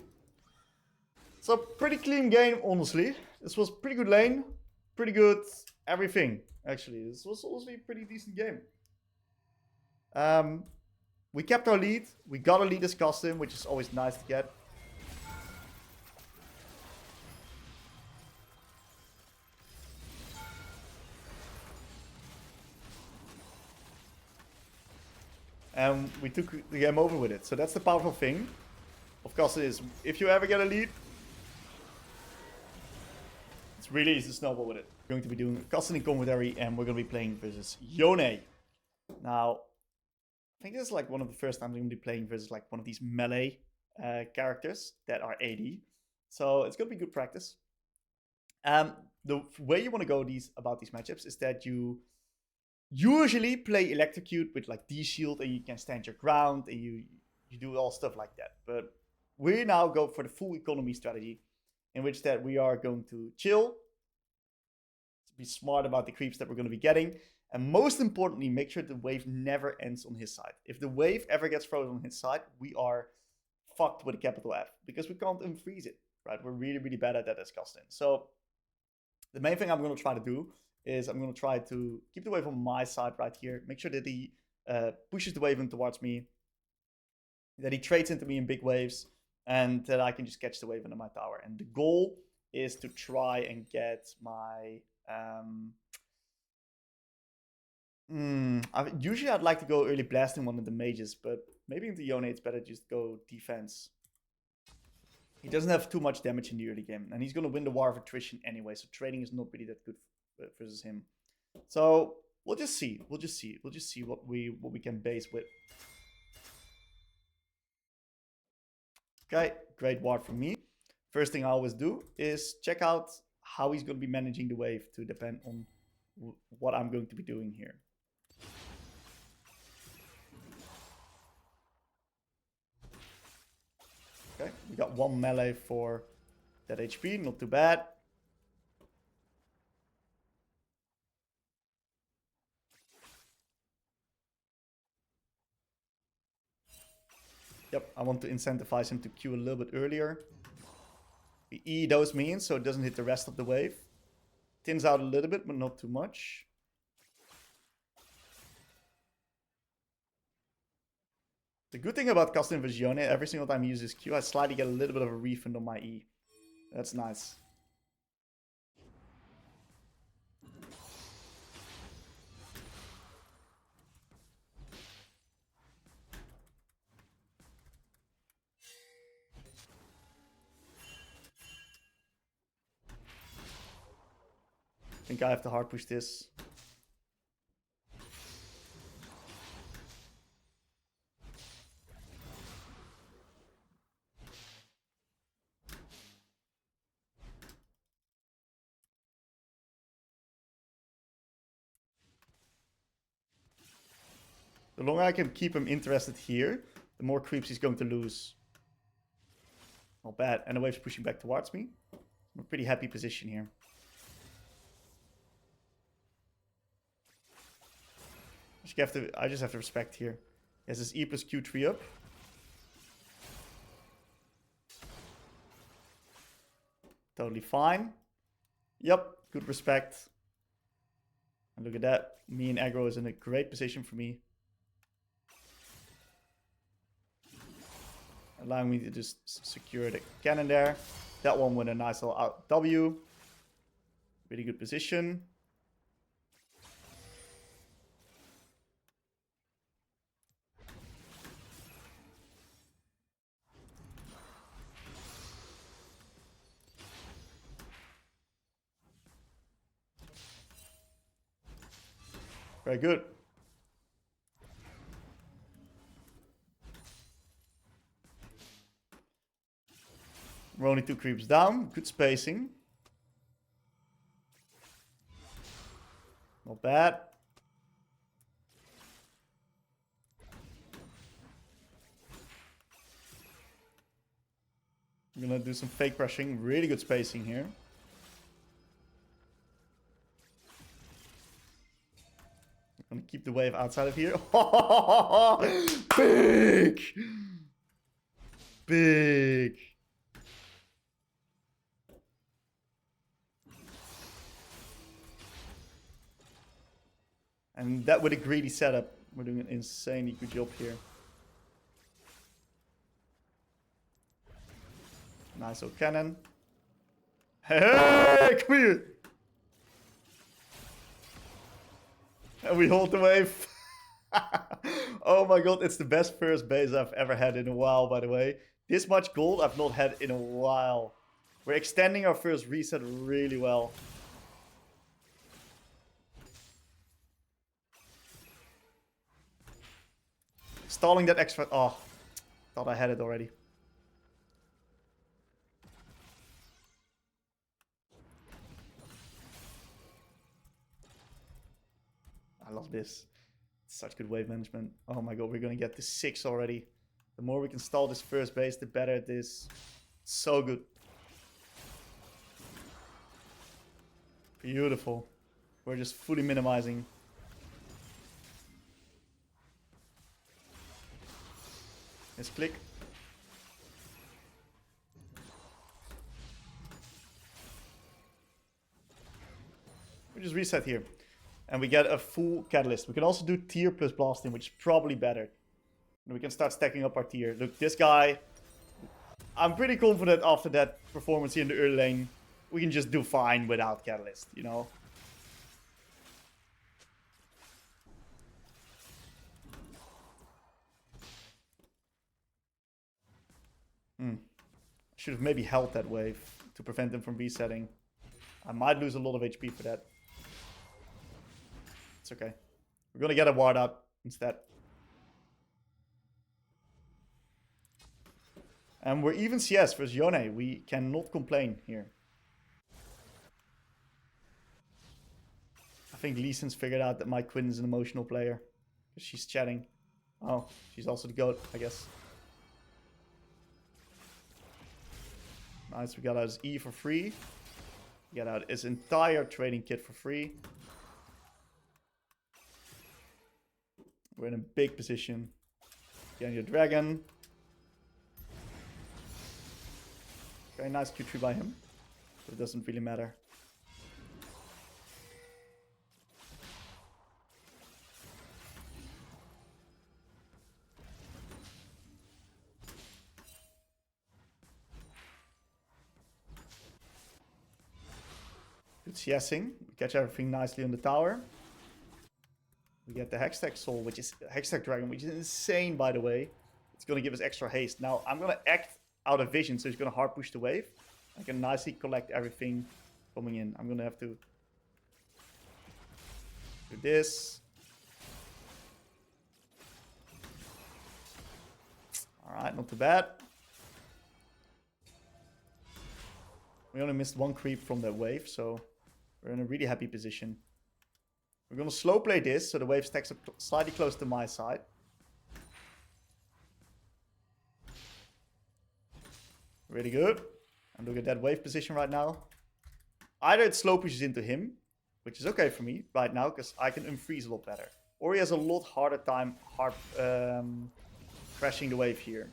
It's a pretty clean game, honestly. This was pretty good lane. Pretty good everything, actually. This was honestly a pretty decent game. We kept our lead. We got a lead as Kassadin, which is always nice to get. And we took the game over with it. So that's the powerful thing of Kassadin is if you ever get a lead, it's really easy to snowball with it. We're going to be doing Kassadin commentary and we're going to be playing versus Yone. Now, I think this is like one of the first times I'm going to be playing versus like one of these melee characters that are AD. So it's going to be good practice. The way you want to go about these matchups is that you usually play Electrocute with like D-Shield and you can stand your ground and you do all stuff like that. But we now go for the full economy strategy in which that we are going to chill, be smart about the creeps that we're going to be getting, and most importantly, make sure the wave never ends on his side. If the wave ever gets frozen on his side, we are fucked with a capital F because we can't unfreeze it, right? We're really, really bad at that as Kassadin. So the main thing I'm going to try to do is I'm going to try to keep the wave on my side right here, make sure that he pushes the wave in towards me, that he trades into me in big waves, and that I can just catch the wave into my tower. And the goal is to try and get my... usually I'd like to go early blasting one of the mages, but maybe into Yone it's better just go defense. He doesn't have too much damage in the early game, and he's going to win the War of Attrition anyway, so trading is not really that good versus him. So we'll just see. We'll just see what we can base with. Okay, great ward from me. First thing I always do is check out how he's going to be managing the wave to depend on what I'm going to be doing here. Okay, we got one melee for that HP, not too bad. Yep, I want to incentivize him to Q a little bit earlier. We E those minions so it doesn't hit the rest of the wave. Thins out a little bit, but not too much. The good thing about Kassadin vs Yone, every single time he uses Q, I slightly get a little bit of a refund on my E. That's nice. I think I have to hard push this. The longer I can keep him interested here, the more creeps he's going to lose. Not bad. And the wave's pushing back towards me. I'm in a pretty happy position here. I just have to respect here. He has his E plus Q3 up. Totally fine. Yep, good respect. And look at that. Me and aggro is in a great position for me. Allowing me to just secure the cannon there. That one with a nice little out W. Really good position. Very good. We're only 2 creeps down. Good spacing. Not bad. I'm gonna do some fake rushing. Really good spacing here. I'm gonna keep the wave outside of here. Big! Big! And that with a greedy setup, we're doing an insanely good job here. Nice old cannon. Hey, come here! And we hold the wave. Oh my god, it's the best first base I've ever had in a while, by the way. This much gold I've not had in a while. We're extending our first reset really well. Stalling that extra... Oh, thought I had it already. I love this. Such good wave management. Oh my god, we're gonna get to 6 already. The more we can stall this first base, the better it is. So good. Beautiful. We're just fully minimizing. Let's click. We just reset here. And we get a full catalyst. We can also do tier plus blasting, which is probably better. And we can start stacking up our tier. Look, this guy... I'm pretty confident after that performance here in the early lane, we can just do fine without catalyst, you know? Should have maybe held that wave to prevent him from resetting. I might lose a lot of HP for that. It's okay. We're gonna get a ward out instead. And we're even CS versus Yone. We cannot complain here. I think Lee Sin's figured out that my Quinn is an emotional player. Because she's chatting. Oh, she's also the GOAT, I guess. Nice, we got out his E for free. We got out his entire trading kit for free. We're in a big position. Getting your dragon. Very nice Q3 by him. But it doesn't really matter. Good CSing. We catch everything nicely on the tower. We get the Hextech Soul, which is Hextech Dragon, which is insane, by the way. It's going to give us extra haste. Now, I'm going to act out of vision, so he's going to hard push the wave. I can nicely collect everything coming in. I'm going to have to do this. Alright, not too bad. We only missed one creep from that wave, so we're in a really happy position. We're going to slow play this, so the wave stacks up slightly close to my side. Really good. And look at that wave position right now. Either it slow pushes into him, which is okay for me right now, because I can unfreeze a lot better. Or he has a lot harder time crashing the wave here.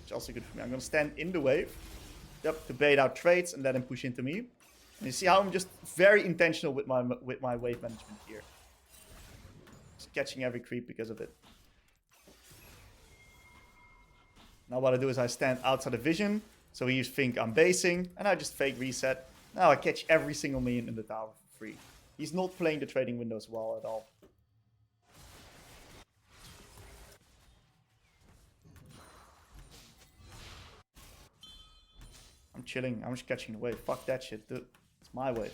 Which is also good for me. I'm going to stand in the wave. Yep, to bait out trades and let him push into me. And you see how I'm just very intentional with my wave management here. Just catching every creep because of it. Now what I do is I stand outside of vision. So he think I'm basing. And I just fake reset. Now I catch every single minion in the tower for free. He's not playing the trading windows well at all. I'm chilling. I'm just catching the wave. Fuck that shit, dude. It's my wave.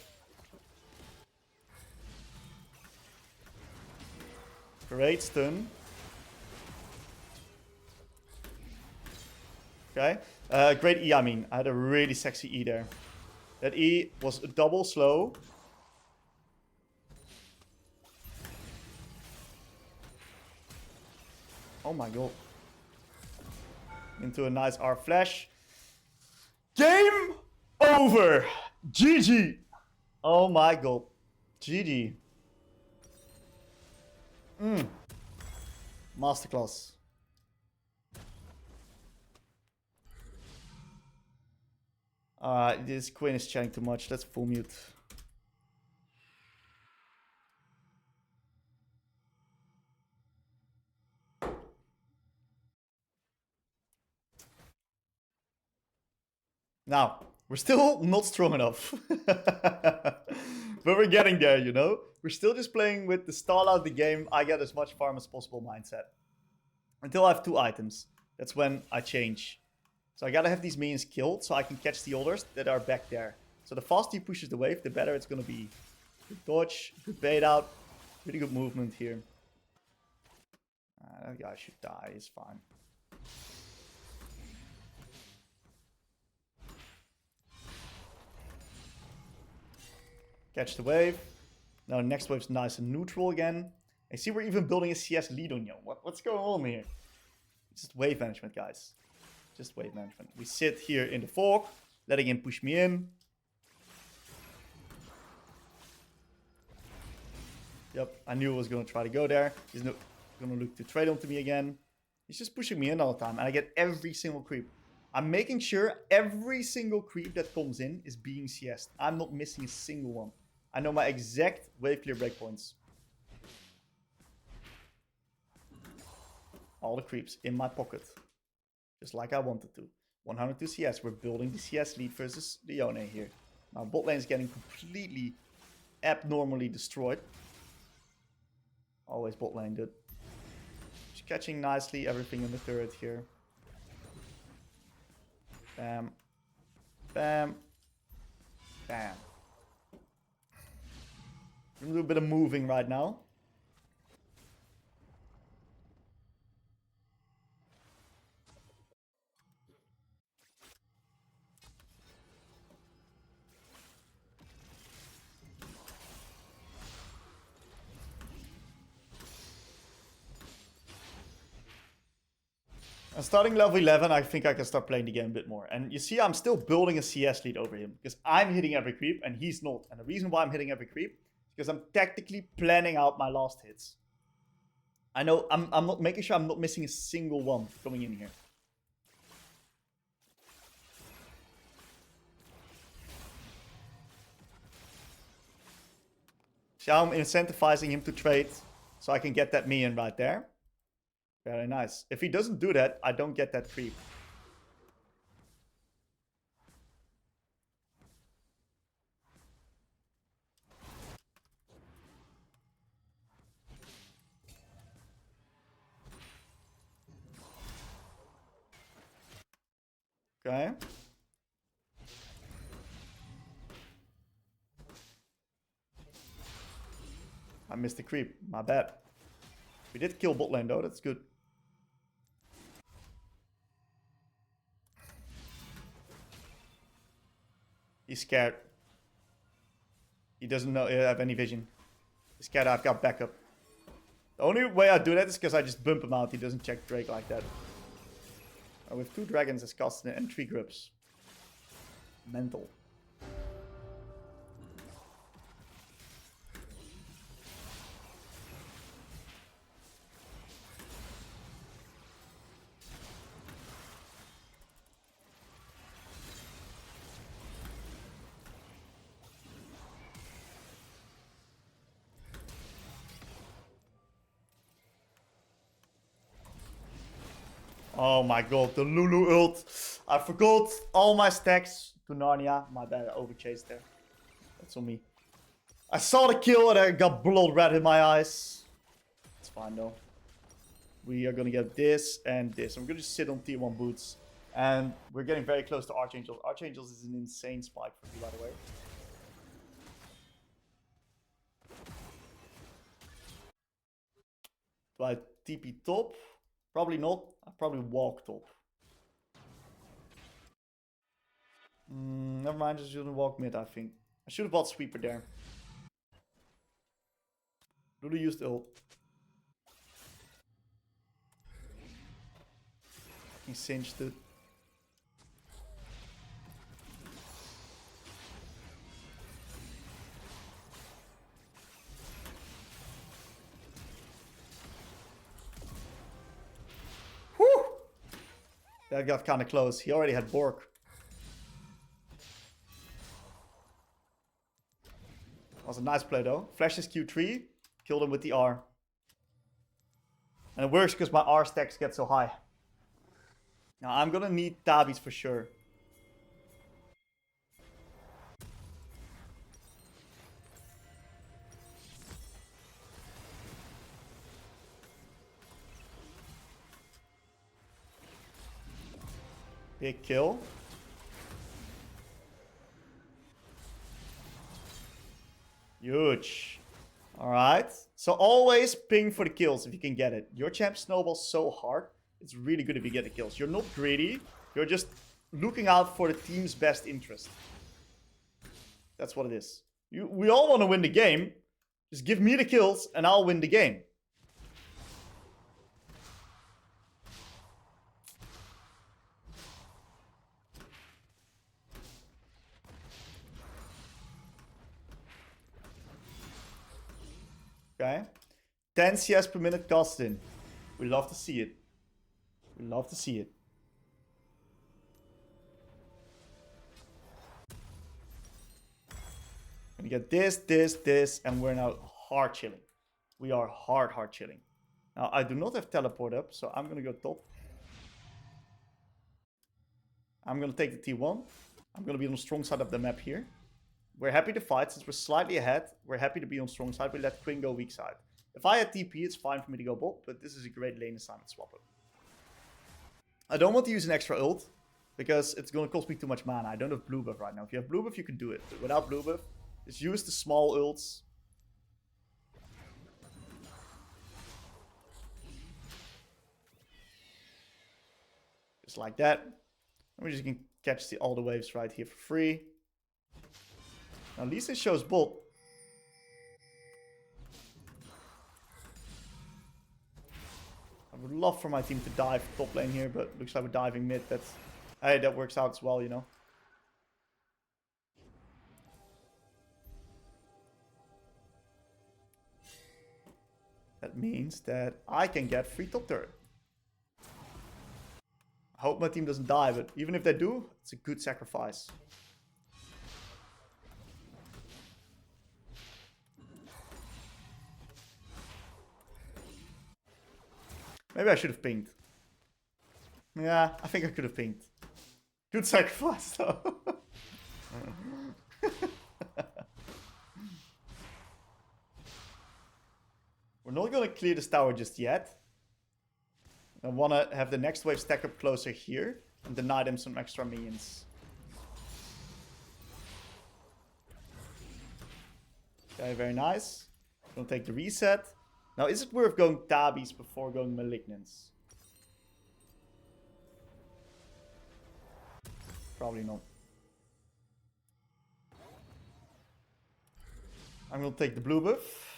Great stun. Okay. Great E, I mean. I had a really sexy E there. That E was a double slow. Oh my god. Into a nice R flash. Game over. GG. Oh my god. GG. Masterclass. This Queen is chatting too much. Let's full mute. Now, we're still not strong enough. But we're getting there, you know? We're still just playing with the stall out the game, I get as much farm as possible mindset. Until I have 2 items. That's when I change. So I gotta have these minions killed so I can catch the others that are back there. So the faster he pushes the wave, the better it's gonna be. Good dodge, good bait out. Pretty good movement here. That guy should die, he's fine. Catch the wave. Now the next wave's nice and neutral again. I see we're even building a CS lead on Yone. What's going on here? It's just wave management, guys. Just wave management. We sit here in the fork, letting him push me in. Yep, I knew I was going to try to go there. He's going to look to trade onto me again. He's just pushing me in all the time, and I get every single creep. I'm making sure every single creep that comes in is being CS'd. I'm not missing a single one. I know my exact wave clear breakpoints. All the creeps in my pocket. Just like I wanted to. 102 CS. We're building the CS lead versus the Yone here. Now bot lane is getting completely abnormally destroyed. Always bot lane, dude. Just catching nicely everything in the turret here. Bam. Bam. Bam. I'm gonna do a bit of moving right now. And starting level 11, I think I can start playing the game a bit more. And you see, I'm still building a CS lead over him. Because I'm hitting every creep and he's not. And the reason why I'm hitting every creep is because I'm tactically planning out my last hits. I know I'm not making sure I'm not missing a single one coming in here. See how I'm incentivizing him to trade so I can get that minion right there. Very nice. If he doesn't do that, I don't get that creep. Okay. I missed the creep. My bad. We did kill bot lane though. That's good. He's scared. He doesn't know have any vision. He's scared I've got backup. The only way I do that is because I just bump him out. He doesn't check Drake like that. With 2 dragons as Kassadin and 3 grips. Mental. Oh my god, the Lulu ult. I forgot all my stacks to Narnia. My bad, I overchased there. That's on me. I saw the kill and I got blood red in my eyes. It's fine though. We are gonna get this and this. I'm gonna just sit on tier 1 boots. And we're getting very close to Archangels. Archangels is an insane spike for me, by the way. Do I TP top? Probably not. I probably walk top. Never mind, I shouldn't walk mid, I think. I should have bought Sweeper there. Lulu used ult. He cinched it. Whew! That got kind of close. He already had Bork. That was a nice play though. Flashes Q3. Killed him with the R. And it works because my R stacks get so high. Now I'm gonna need Tabis for sure. Big kill. Huge. Alright. So always ping for the kills if you can get it. Your champ snowballs so hard. It's really good if you get the kills. You're not greedy. You're just looking out for the team's best interest. That's what it is. We all want to win the game. Just give me the kills and I'll win the game. Okay. 10 CS per minute Kassadin. We love to see it. We love to see it. We get this, and we're now hard chilling. We are hard chilling. Now, I do not have teleport up, so I'm gonna go top. I'm gonna take the T1. I'm gonna be on the strong side of the map here. We're happy to fight. Since we're slightly ahead, we're happy to be on strong side. We let Queen go weak side. If I had TP, it's fine for me to go bot, but this is a great lane assignment swap up. I don't want to use an extra ult, because it's gonna cost me too much mana. I don't have blue buff right now. If you have blue buff, you can do it. But without blue buff, just use the small ults. Just like that. And we just can catch all the waves right here for free. Now, at least it shows bot. I would love for my team to dive top lane here, but looks like we're diving mid. That's, hey, that works out as well, you know. That means that I can get free top turret. I hope my team doesn't die, but even if they do, it's a good sacrifice. Maybe I should have pinged. Yeah, I think I could have pinged. Good sacrifice, though. We're not going to clear this tower just yet. I want to have the next wave stack up closer here and deny them some extra minions. Okay, very nice. Gonna take the reset. Now, is it worth going Tabis before going Malignants? Probably not. I'm gonna take the blue buff.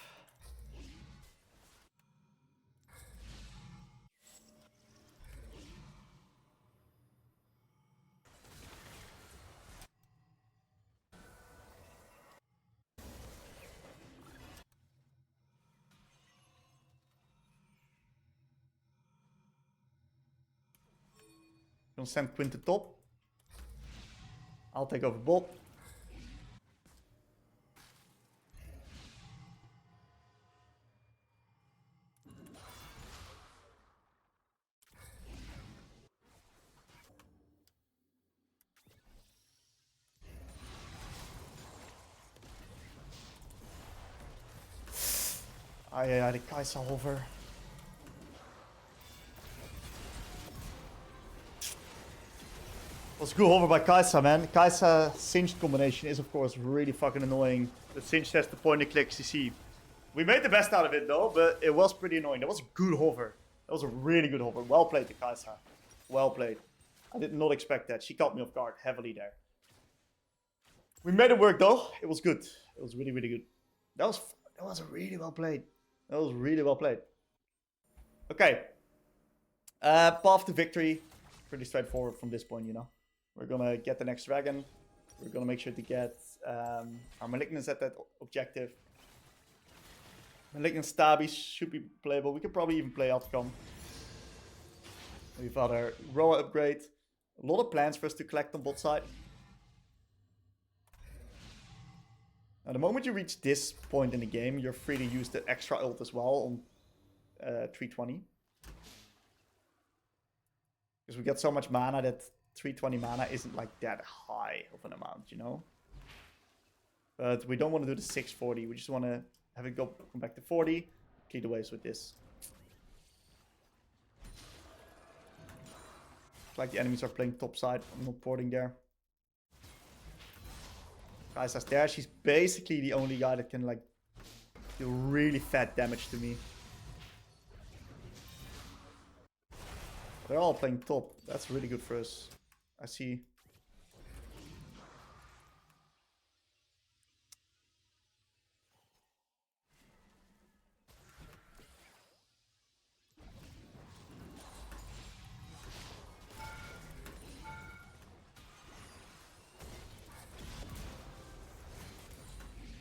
Gonna send Quinn to top. I'll take over bot. Ja, die Kai'Sa hover. Was good hover by Kai'Sa, man. Kai'Sa Singed combination is, of course, really fucking annoying. The Singed has the point and click CC. We made the best out of it, though, but it was pretty annoying. That was a good hover. That was a really good hover. Well played to Kai'Sa. Well played. I did not expect that. She caught me off guard heavily there. We made it work, though. It was good. It was really, really good. That was really well played. That was really well played. Okay. Path to victory. Pretty straightforward from this point, you know. We're gonna get the next dragon. We're gonna make sure to get our Malignants at that objective. Malignant Stabbies should be playable. We could probably even play Outcome. We've got our Roa upgrade. A lot of plans for us to collect on bot side. Now, the moment you reach this point in the game, you're free to use the extra ult as well on 320. Because we get so much mana that 320 mana isn't like that high of an amount, you know? But we don't want to do the 640. We just want to have it come back to 40. Clear the waves with this. Looks like the enemies are playing top side. I'm not porting there. Kai'Sa's there. She's basically the only guy that can like do really fat damage to me. They're all playing top. That's really good for us. I see.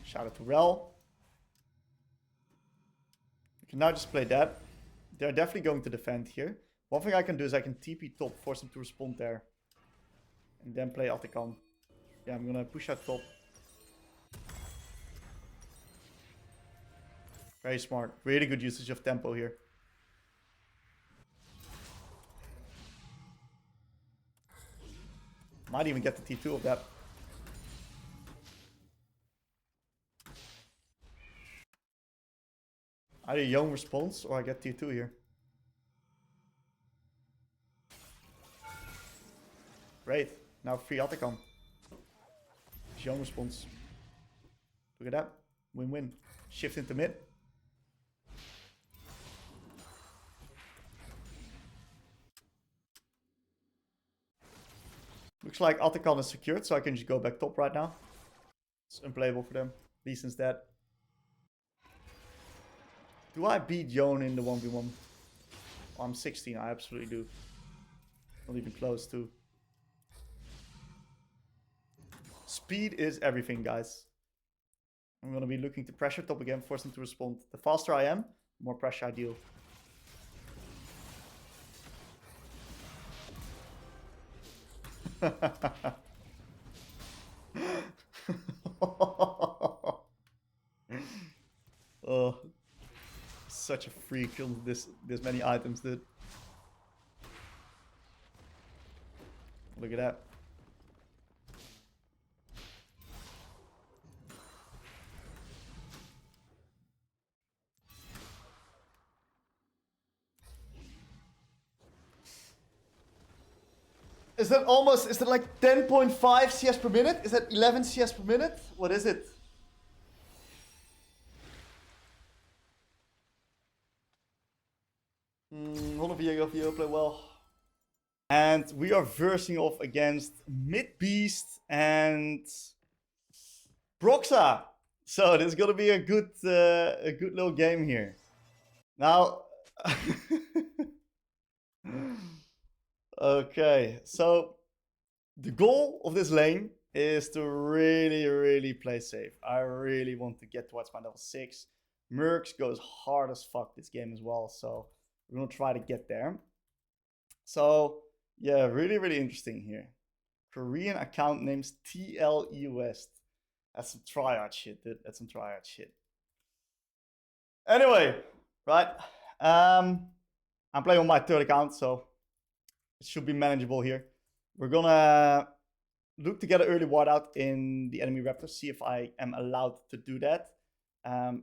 Shout out to Rel. We can now just play that. They're definitely going to defend here. One thing I can do is I can TP top, force them to respond there. And then play Atacam. Yeah, I'm gonna push out top. Very smart. Really good usage of tempo here. Might even get the T2 of that. Either Yone response or I get T2 here. Great. Now free Atacam. Yone response. Look at that. Win-win. Shift into mid. Looks like Atacam is secured, so I can just go back top right now. It's unplayable for them. Lee Sin's dead. Do I beat Yone in the 1v1? Oh, I'm 16, I absolutely do. Not even close to. Speed is everything, guys. I'm going to be looking to pressure top again, force them to respond. The faster I am, the more pressure I deal. Oh, such a freak on this many items, dude. Look at that. Is that almost, is that like 10.5 CS per minute? Is that 11 CS per minute? What is it? Veigar play well. And we are versing off against midbeast and Broxa. So this is gonna be a good little game here. Now, okay, so the goal of this lane is to really play safe. I really want to get towards my level 6. Mercs goes hard as fuck this game as well, so we're gonna try to get there. So yeah, really interesting here. Korean account names TLE West. That's some tryhard shit, dude. That's some tryhard shit. Anyway, right. I'm playing on my third account, so it should be manageable here. We're gonna look to get an early ward out in the enemy raptor, see if I am allowed to do that.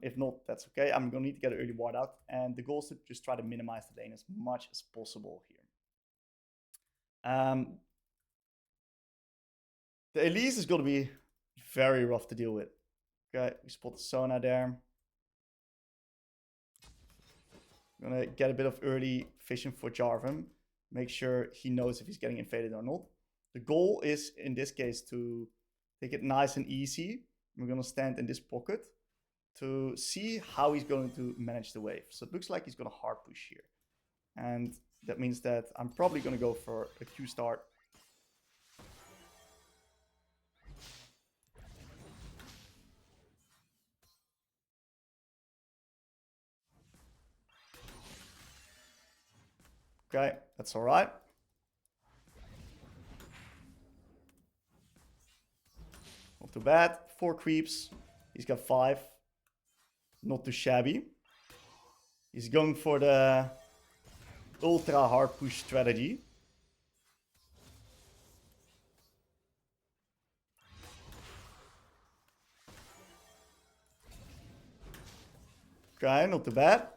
If not, that's okay. I'm gonna need to get an early ward out, and the goal is to just try to minimize the lane as much as possible here. The Elise is gonna be very rough to deal with. Okay, we spot the Sona there. I'm gonna get a bit of early vision for Jarvan. Make sure he knows if he's getting invaded or not. The goal is, in this case, to take it nice and easy. We're gonna stand in this pocket to see how he's going to manage the wave. So it looks like he's gonna hard push here. And that means that I'm probably gonna go for a Q start. Okay, that's all right. Not too bad. 4 creeps. He's got 5. Not too shabby. He's going for the ultra hard push strategy. Okay, not too bad.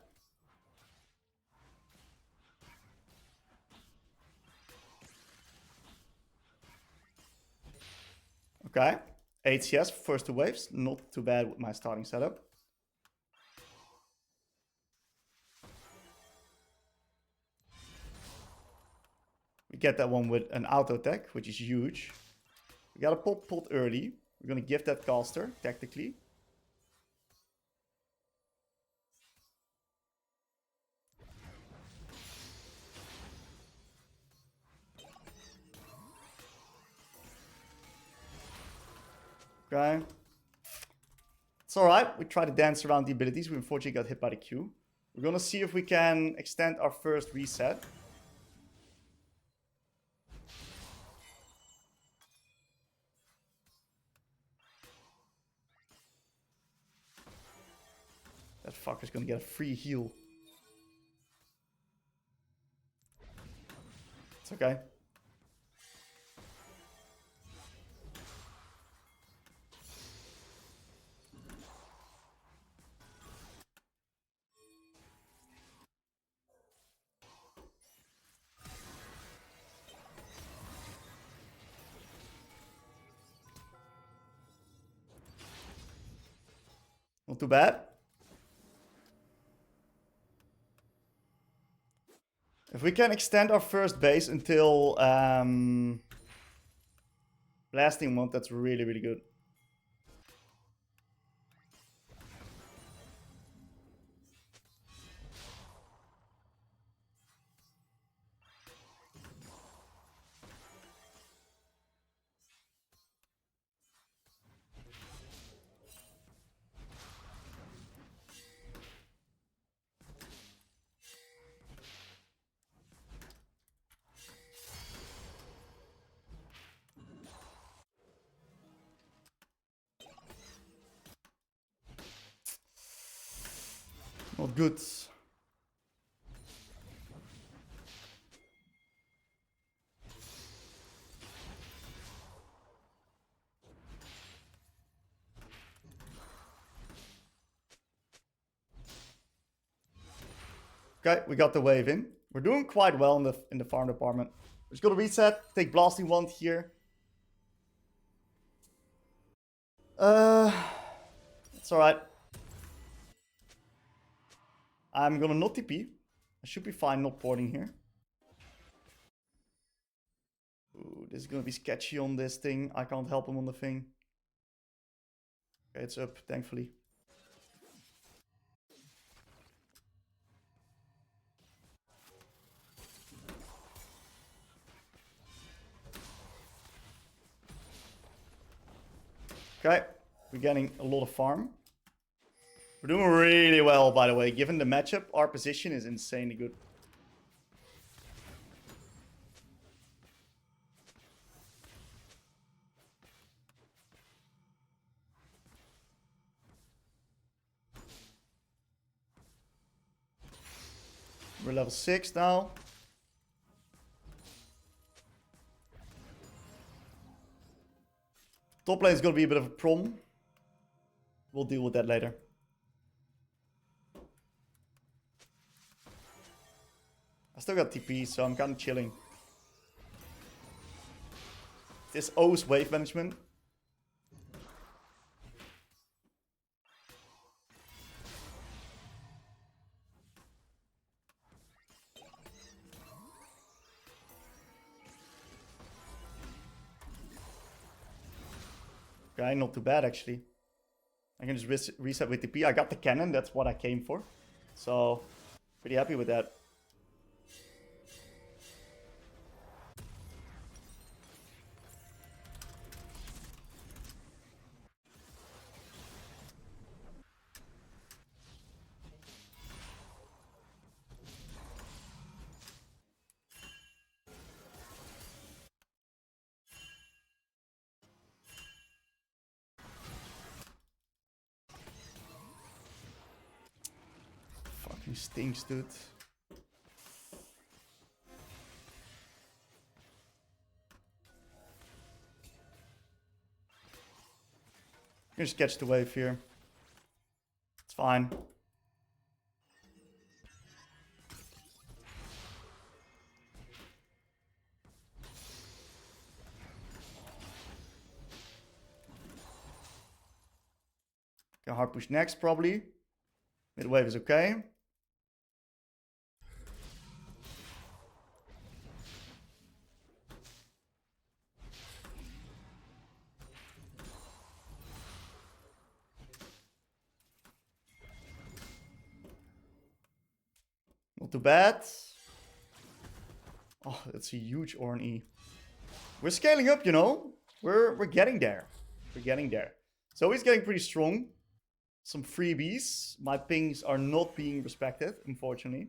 Okay. 8 CS for first 2 waves. Not too bad with my starting setup. We get that one with an auto attack, which is huge. We gotta pop pot early. We're gonna give that caster, tactically. Okay. It's alright. We try to dance around the abilities. We unfortunately got hit by the Q. We're gonna see if we can extend our first reset. That fucker's gonna get a free heal. It's okay. Not too bad. If we can extend our first base until blasting mode, that's really, really good. Not good. Okay, we got the wave in. We're doing quite well in the farm department. We're just gonna reset, take blasting wand here. It's alright. I'm gonna not TP. I should be fine not porting here. Ooh, this is gonna be sketchy on this thing. I can't help him on the thing. Okay, it's up, thankfully. Okay, we're getting a lot of farm. We're doing really well, by the way. Given the matchup, our position is insanely good. We're level 6 now. Top lane is going to be a bit of a problem. We'll deal with that later. I still got TP, so I'm kind of chilling. This O's wave management. Okay, not too bad actually. I can just reset with TP. I got the cannon, that's what I came for. So, pretty happy with that. Fucking stinks, dude. You can just catch the wave here. It's fine. Can hard push next, probably. Mid wave is okay. Not too bad. Oh, that's a huge Orn E. We're scaling up, you know. We're getting there. We're getting there. So he's getting pretty strong. Some freebies. My pings are not being respected, unfortunately.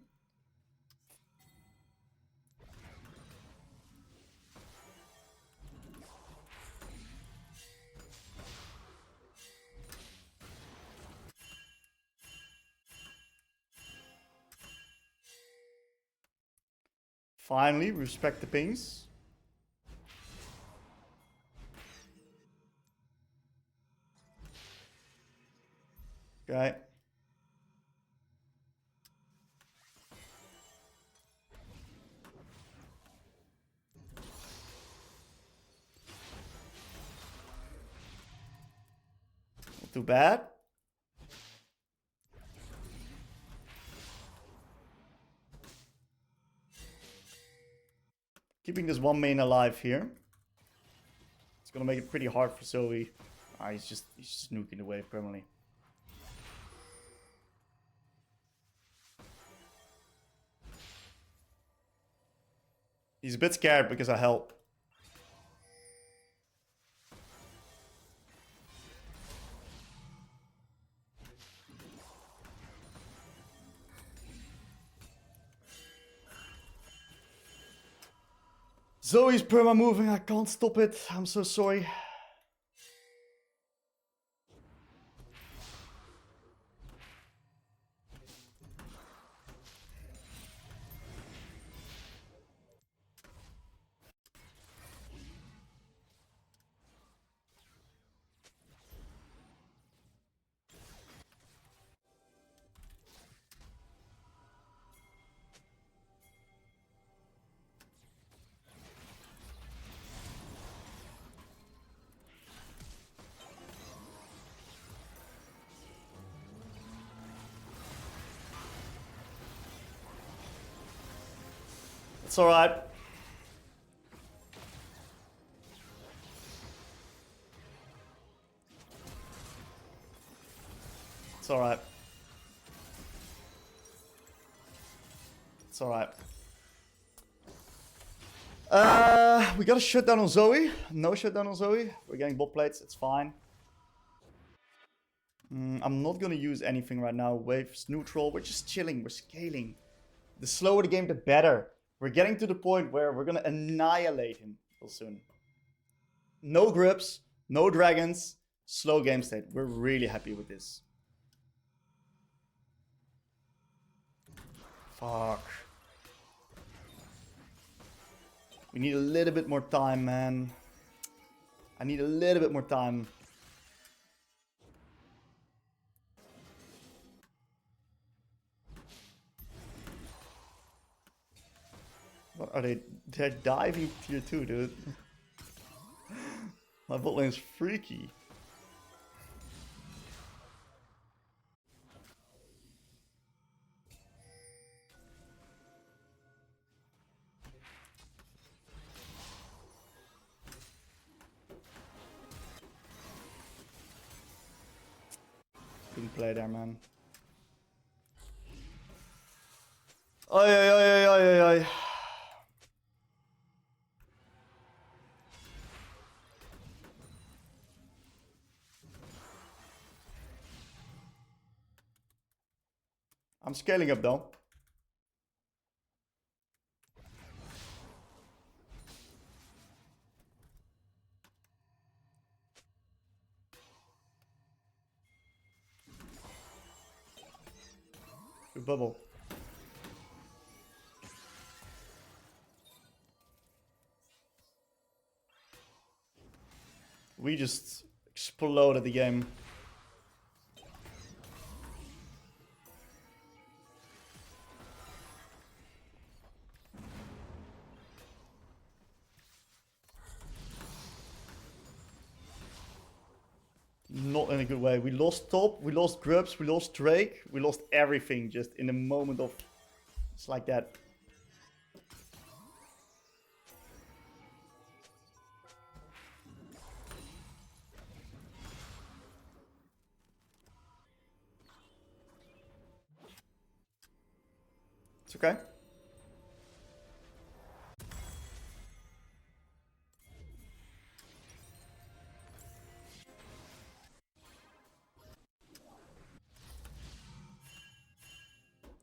Finally, respect the pings. Okay. Not too bad. Keeping this one main alive here. It's gonna make it pretty hard for Zoe. Ah, he's just snooping away permanently. He's a bit scared because I help. Zoe's perma moving, I can't stop it. I'm so sorry. It's alright. It's alright. It's alright. We got a shutdown on Zoe. No shutdown on Zoe. We're getting bot plates. It's fine. I'm not gonna use anything right now. Wave's neutral. We're just chilling. We're scaling. The slower the game, the better. We're getting to the point where we're gonna annihilate him real soon. No grips, no dragons, slow game state. We're really happy with this. Fuck. We need a little bit more time, man. I need a little bit more time. What are they? They're diving tier 2, dude. My bot lane is freaky. Didn't play there, man. Oi, oi, oi, oi, oi, oi. I'm scaling up though. Good bubble. We just exploded the game. Not not in a good way. We lost top, we lost Grubs, we lost Drake, we lost everything just in a moment of... It's like that. It's okay.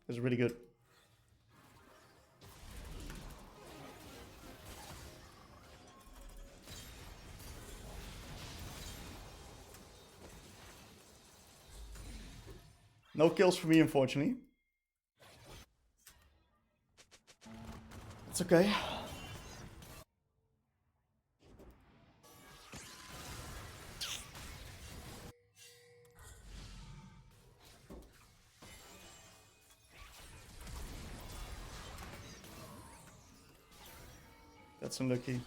It's really good. No kills for me, unfortunately. It's okay. That's unlucky.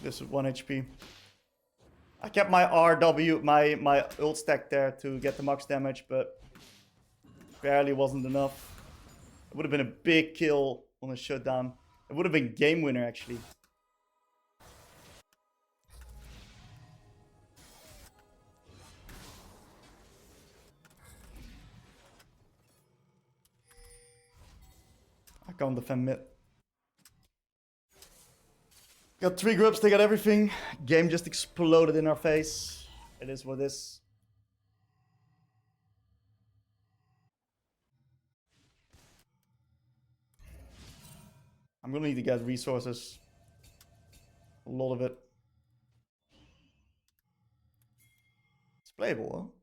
This is 1 HP. I kept my RW, my ult stack there to get the max damage, but barely wasn't enough. It would have been a big kill on a shutdown. It would have been game winner, actually. I can't defend mid. Got 3 groups, they got everything. Game just exploded in our face. It is what it is. I'm gonna need to get resources. A lot of it. It's playable, huh?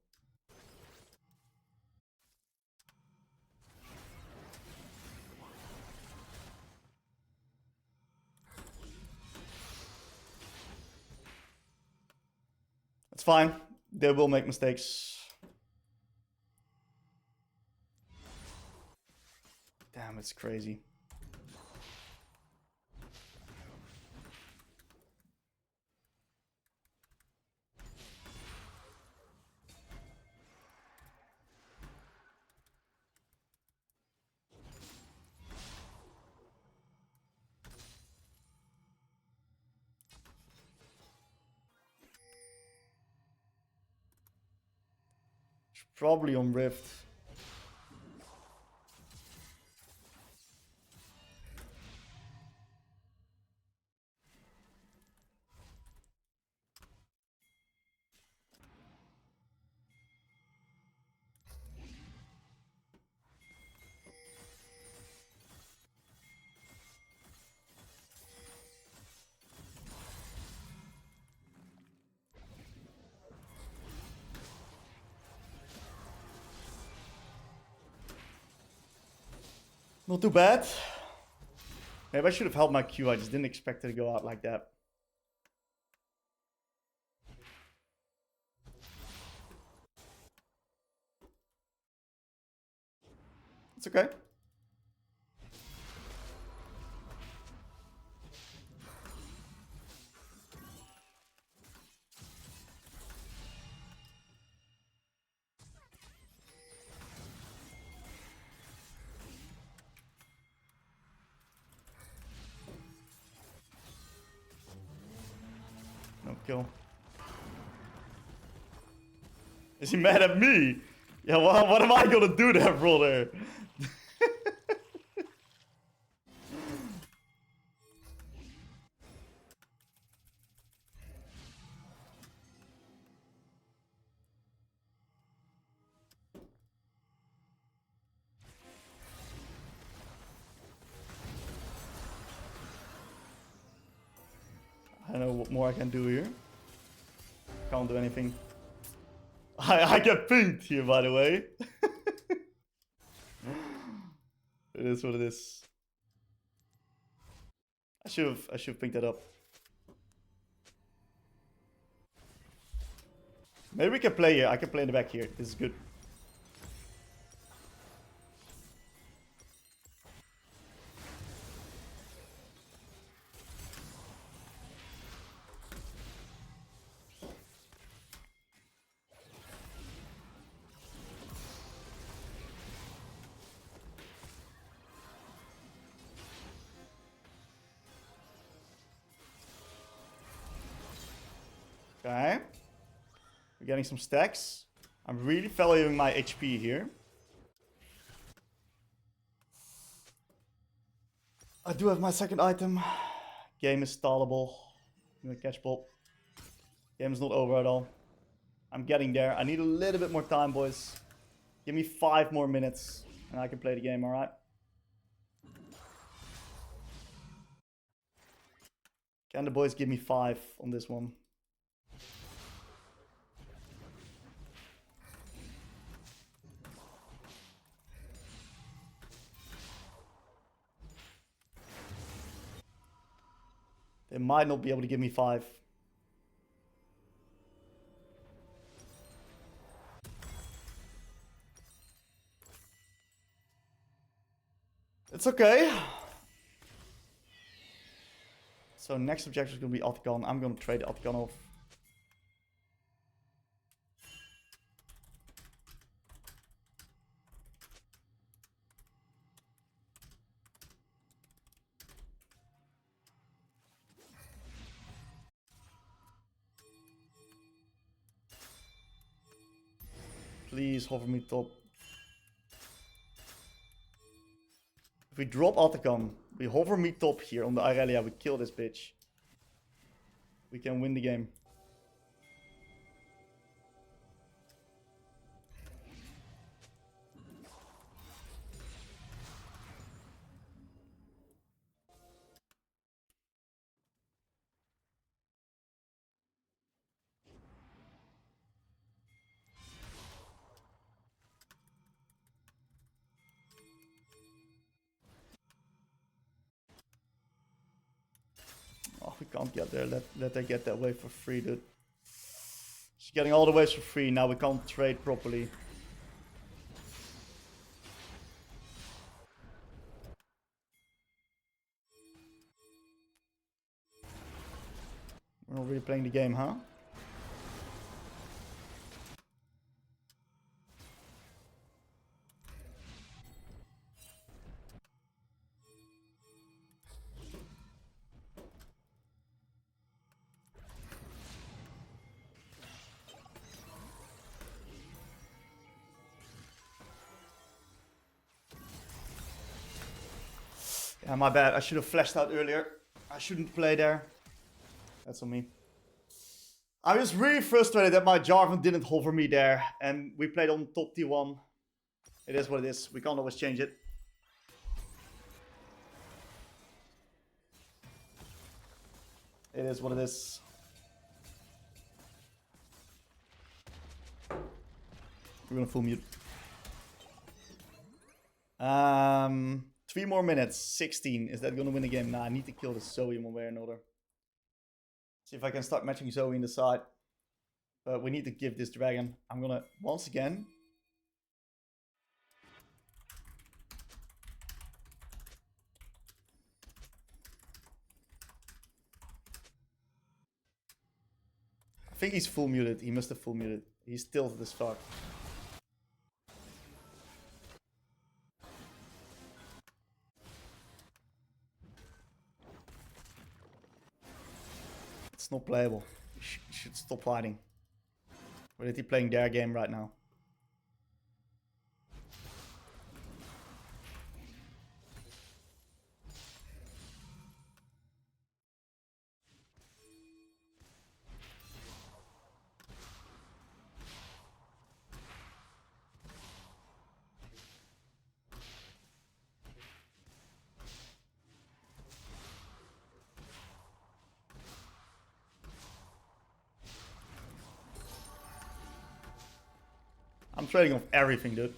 It's fine. They will make mistakes. Damn, it's crazy. Probably on Rift. Not too bad. Maybe I should have held my Q. I just didn't expect it to go out like that. It's okay. No kill. Is he mad at me? Yeah, what am I gonna do there, brother? I don't know what more I can do here. Can't do anything. I get pinged here, by the way. It is what it is. I should have picked that up. Maybe we can play here. I can play in the back here. This is good. Okay. We're getting some stacks. I'm really valuing my HP here. I do have my second item. Game is stallable. I'm gonna catch ball. Game is not over at all. I'm getting there. I need a little bit more time, boys. Give me 5 more minutes and I can play the game, alright? Can the boys give me 5 on this one? They might not be able to give me 5. It's okay. So next objective is going to be Otacon. I'm going to trade Otacon off. Please hover me top. If we drop Otacon, we hover me top here on the Irelia, we kill this bitch. We can win the game. Oh, we can't get there. Let her get that wave for free, dude. She's getting all the waves for free. Now we can't trade properly. We're not really playing the game, huh? Yeah, my bad. I should have flashed out earlier. I shouldn't play there. That's on me. I was really frustrated that my Jarvan didn't hover me there. And we played on top T1. It is what it is. We can't always change it. It is what it is. We're gonna full mute. 3 more minutes. 16. Is that gonna win the game? Nah, I need to kill the Zoe one way or another. See if I can start matching Zoe in the side. But we need to give this dragon. I'm gonna once again. I think he's full muted. He must have full muted. He's tilted as fuck. It's not playable. You should stop hiding. Or is he playing their game right now? I'm trading off everything, dude.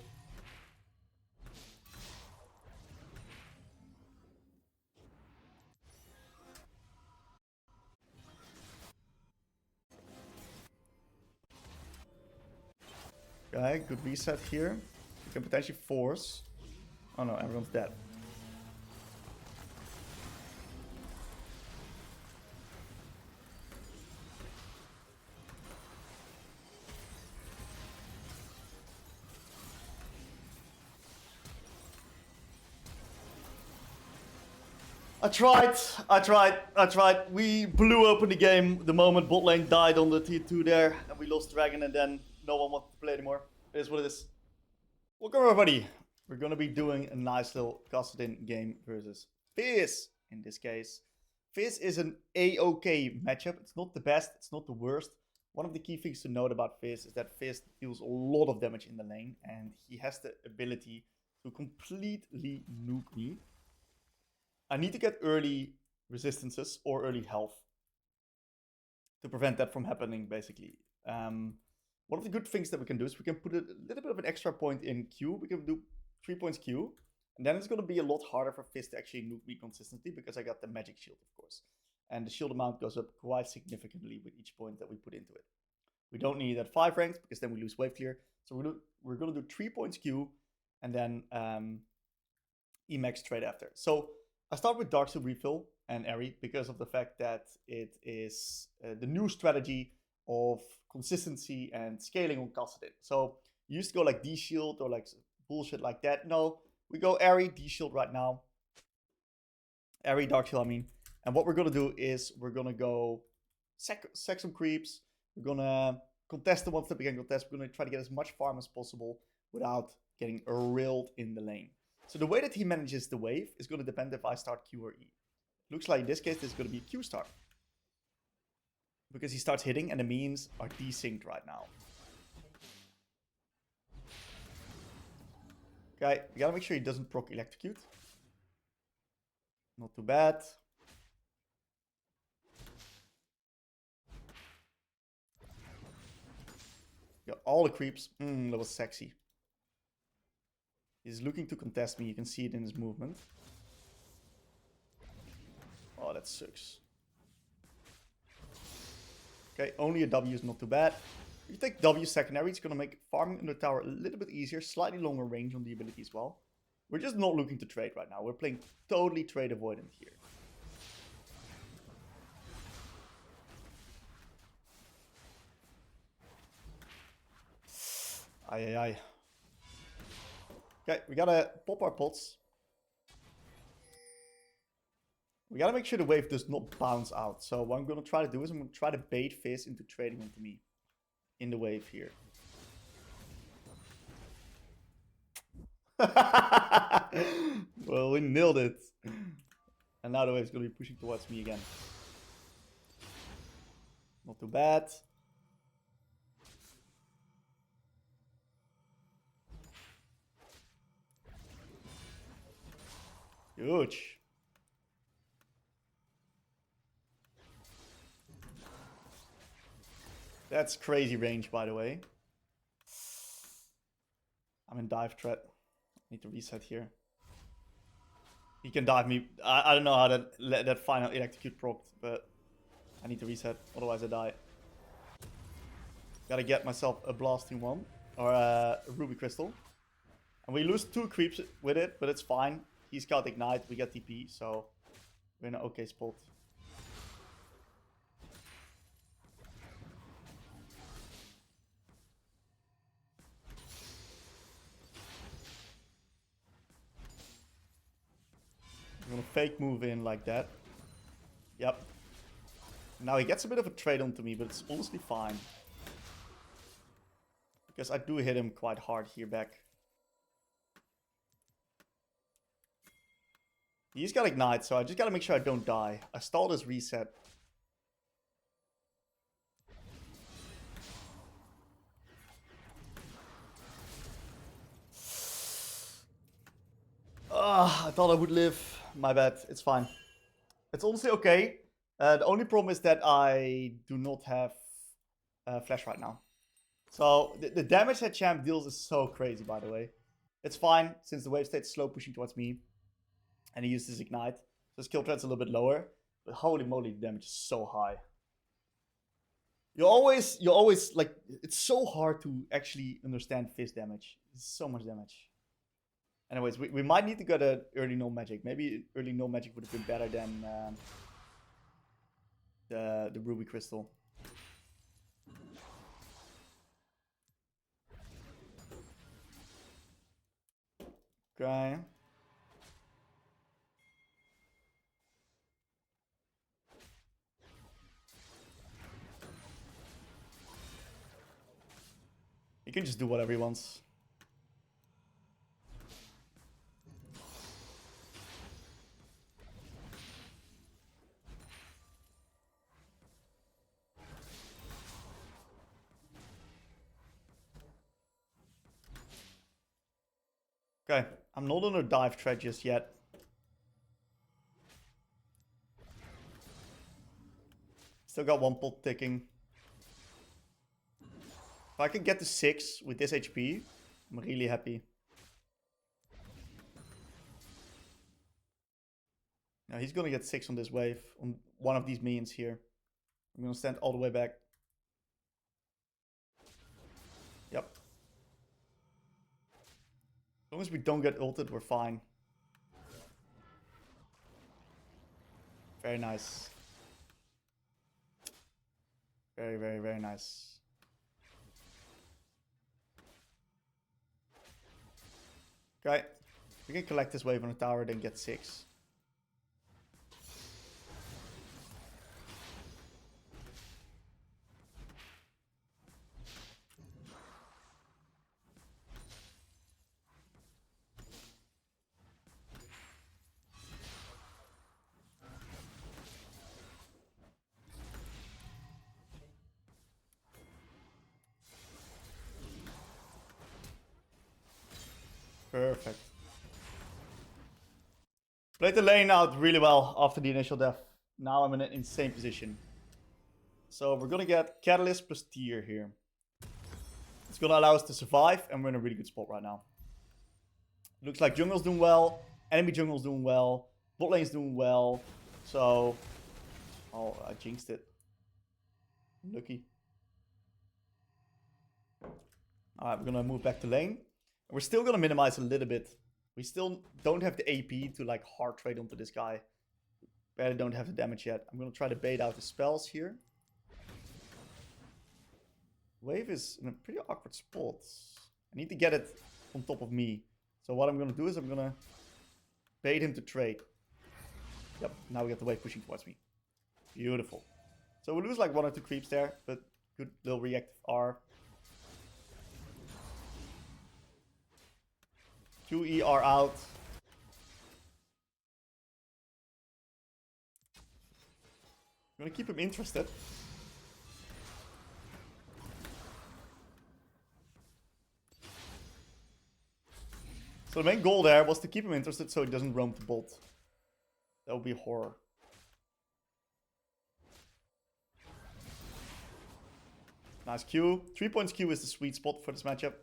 Okay, good reset here. We can potentially force. Oh no, everyone's dead. I tried. We blew open the game the moment bot lane died on the tier 2 there, and we lost Dragon, and then no one wanted to play anymore. It is what it is. Welcome everybody. We're gonna be doing a nice little Kassadin game versus Fizz in this case. Fizz is an A-OK matchup. It's not the best, it's not the worst. One of the key things to note about Fizz is that Fizz deals a lot of damage in the lane, and he has the ability to completely nuke me. I need to get early resistances or early health to prevent that from happening, basically. One of the good things that we can do is we can put a little bit of an extra point in Q. We can do 3 points Q. And then it's going to be a lot harder for Fizz to actually nuke me consistently because I got the magic shield, of course. And the shield amount goes up quite significantly with each point that we put into it. We don't need it at 5 ranks because then we lose wave clear. So we're going to do 3 points Q and then Emax straight after. So I start with Dark Shield Refill and Airy because of the fact that it is the new strategy of consistency and scaling on Kassadin. So you used to go like D-Shield or like bullshit like that. No, we go Airy, D-Shield right now. Airy, Dark Shield, I mean. And what we're going to do is we're going to go sack some creeps. We're going to contest the ones that we can contest. We're going to try to get as much farm as possible without getting railed in the lane. So the way that he manages the wave is going to depend if I start Q or E. Looks like in this case, this is going to be a Q start. Because he starts hitting and the minions are desynced right now. Okay, we gotta make sure he doesn't proc electrocute. Not too bad. Got all the creeps. That was sexy. He's looking to contest me. You can see it in his movement. Oh, that sucks. Okay, only a W is not too bad. If you take W secondary, it's going to make farming in the tower a little bit easier. Slightly longer range on the ability as well. We're just not looking to trade right now. We're playing totally trade avoidant here. Aye. Okay, we gotta pop our pots. We gotta make sure the wave does not bounce out. So what I'm gonna try to do is I'm gonna try to bait Fizz into trading onto me in the wave here. Well, we nailed it. And now the wave's gonna be pushing towards me again. Not too bad. Huge. That's crazy range, by the way. I'm in dive threat. Need to reset here. He can dive me. I don't know how that final electrocute procced, but I need to reset, otherwise I die. Gotta get myself a blasting one or a ruby crystal. And we lose 2 creeps with it, but it's fine. He's got ignite, we get TP, so we're in an okay spot. I'm gonna fake move in like that. Yep. Now he gets a bit of a trade onto me, but it's honestly fine. Because I do hit him quite hard here back. He's got ignite, so I just gotta make sure I don't die. I stalled his reset. I thought I would live. My bad. It's fine. It's honestly okay. The only problem is that I do not have flash right now. So the damage that champ deals is so crazy, by the way. It's fine, since the wave state's slow pushing towards me. And he used his ignite. So his kill threat's a little bit lower. But holy moly, the damage is so high. You always like, it's so hard to actually understand Fizz damage. It's so much damage. Anyways, we might need to get an early no magic. Maybe early no magic would have been better than the ruby crystal. Okay. He can just do whatever he wants. Okay, I'm not on a dive threat just yet. Still got one pot ticking. If I can get to 6 with this HP, I'm really happy. Now he's gonna get 6 on this wave, on one of these minions here. I'm gonna stand all the way back. Yep. As long as we don't get ulted, we're fine. Very nice. Very, very, very nice. Okay. We can collect this wave on the tower, then get 6. Perfect. Played the lane out really well after the initial death. Now I'm in an insane position. So we're gonna get Catalyst plus tier here. It's gonna allow us to survive, and we're in a really good spot right now. Looks like jungle's doing well, enemy jungle's doing well, bot lane's doing well. So, oh, I jinxed it. Lucky. Alright, we're gonna move back to lane. And we're still gonna minimize a little bit. We still don't have the AP to like hard trade onto this guy. Barely don't have the damage yet. I'm gonna try to bait out the spells here. Wave is in a pretty awkward spot. I need to get it on top of me. So what I'm gonna do is I'm gonna bait him to trade. Yep, now we get the wave pushing towards me. Beautiful. So we lose like 1 or 2 creeps there, but good little reactive R. QER out. I'm gonna keep him interested. So the main goal there was to keep him interested so he doesn't roam to bot. That would be horror. Nice Q. 3 points Q is the sweet spot for this matchup.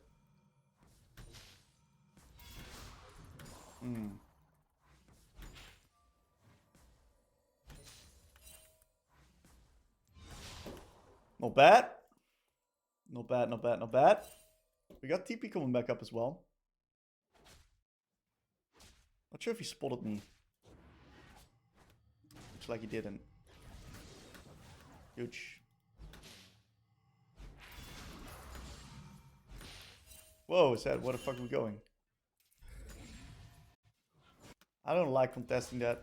Not bad. Not bad, not bad, not bad. We got TP coming back up as well. Not sure if he spotted me. Looks like he didn't. Huge. Whoa, is that where the fuck are we going? I don't like contesting that.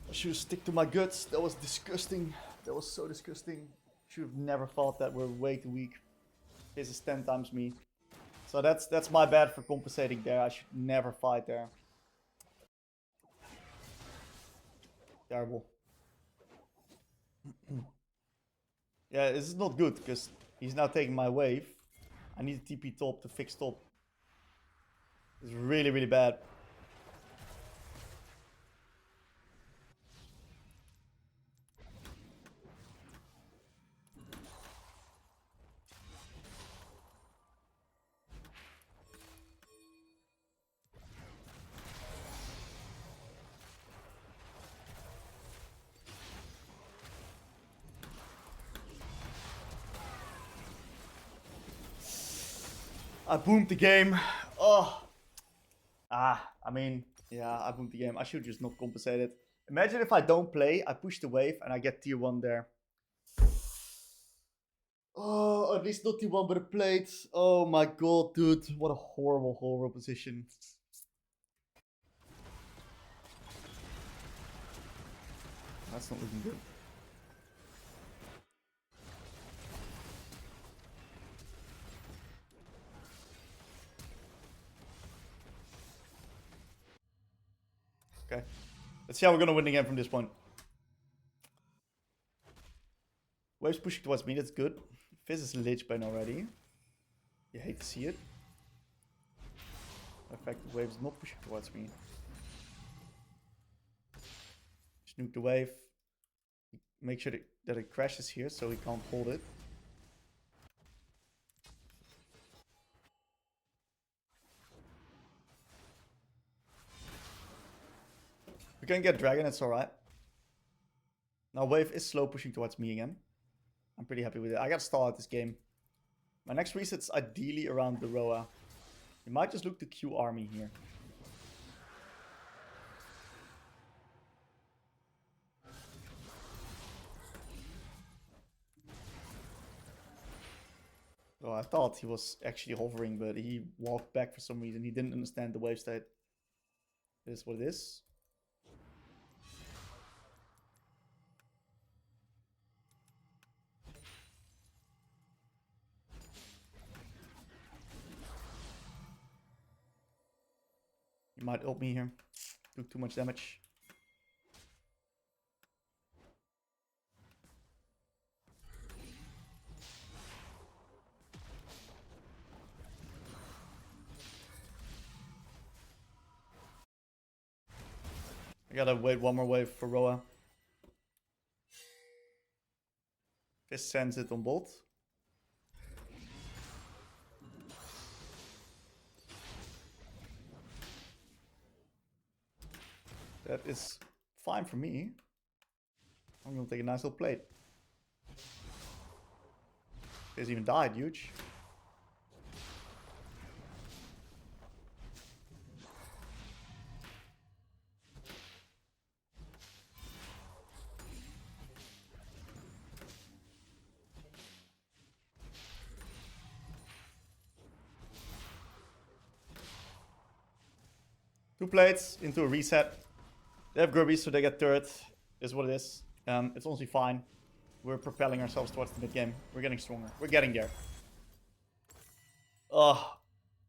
I should stick to my guts. That was disgusting. That was so disgusting. Should have never thought that. We're way too weak. This is 10 times me. So that's my bad for compensating there. I should never fight there. Terrible. Yeah, this is not good because he's now taking my wave. I need a TP top to fix top. It's really, really bad. I boomed the game. Oh. I mean, yeah, I boomed the game. I should just not compensate it. Imagine if I don't play, I push the wave and I get tier 1 there. Oh, at least not tier 1 but a plate. Oh my god, dude. What a horrible, horrible position. That's not looking good. Okay. Let's see how we're gonna win again from this point. Wave's pushing towards me, that's good. Fizz is lich ban already. You hate to see it. In fact, the wave's not pushing towards me. Just nuke the wave. Make sure that it crashes here so we can't hold it. We can get dragon, it's alright. Now wave is slow pushing towards me again. I'm pretty happy with it. I got stall at this game. My next reset's ideally around the Roa. You might just look to Q army here. Oh, I thought he was actually hovering, but he walked back for some reason. He didn't understand the wave state. It is what it is. He might ult me here. Took too much damage. I gotta wait one more wave for Roa. Fizz sends it on bolt. That is fine for me. I'm gonna take a nice little plate. Fizz even died, huge. Two plates into a reset. They have Grubbies, so they get turret. Is what it is. It's honestly fine. We're propelling ourselves towards the mid game. We're getting stronger. We're getting there. Ugh.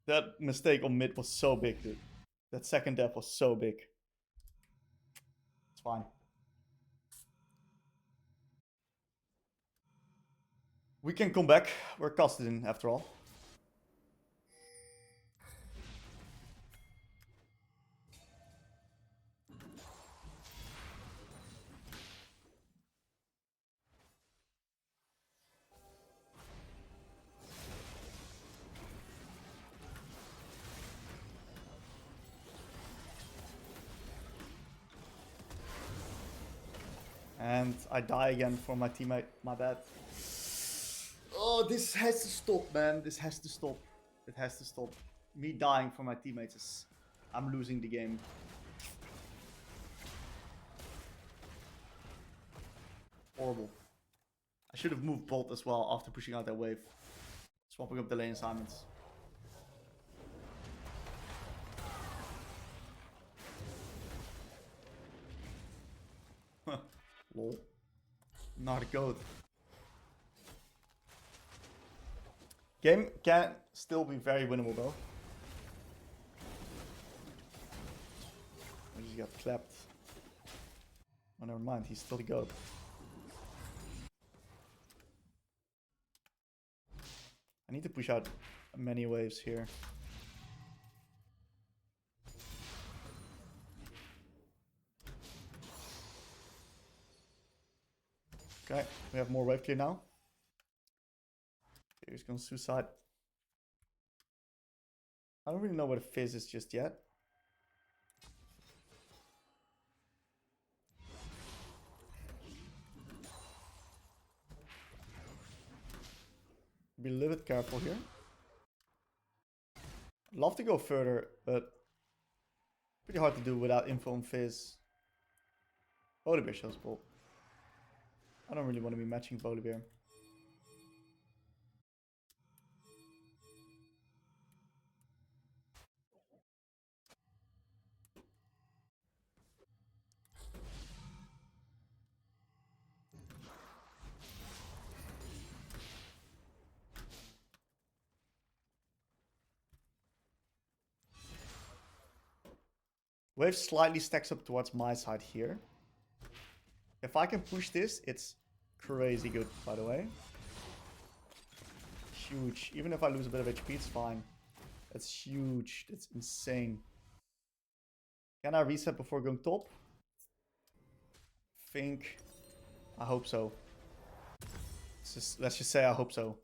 That mistake on mid was so big, dude. That second death was so big. It's fine. We can come back. We're Kassadin after all. And I die again for my teammate. My bad. Oh, this has to stop, man. This has to stop. It has to stop. Me dying for my teammates is... I'm losing the game. Horrible. I should have moved bolt as well after pushing out that wave. Swapping up the lane assignments. Lol. Not a goat. Game can still be very winnable though. I just got clapped. Oh, never mind, he's still the goat. I need to push out many waves here. Okay, we have more wave clear now. Okay, he's gonna suicide. I don't really know where the Fizz is just yet. Be a little bit careful here. I'd love to go further, but pretty hard to do without info on Fizz. Volibear shows bolt. I don't really want to be matching Volibear. Wave slightly stacks up towards my side here. If I can push this, it's crazy good, by the way. Huge. Even if I lose a bit of HP, it's fine. That's huge. That's insane. Can I reset before going top? I hope so. Let's just say I hope so.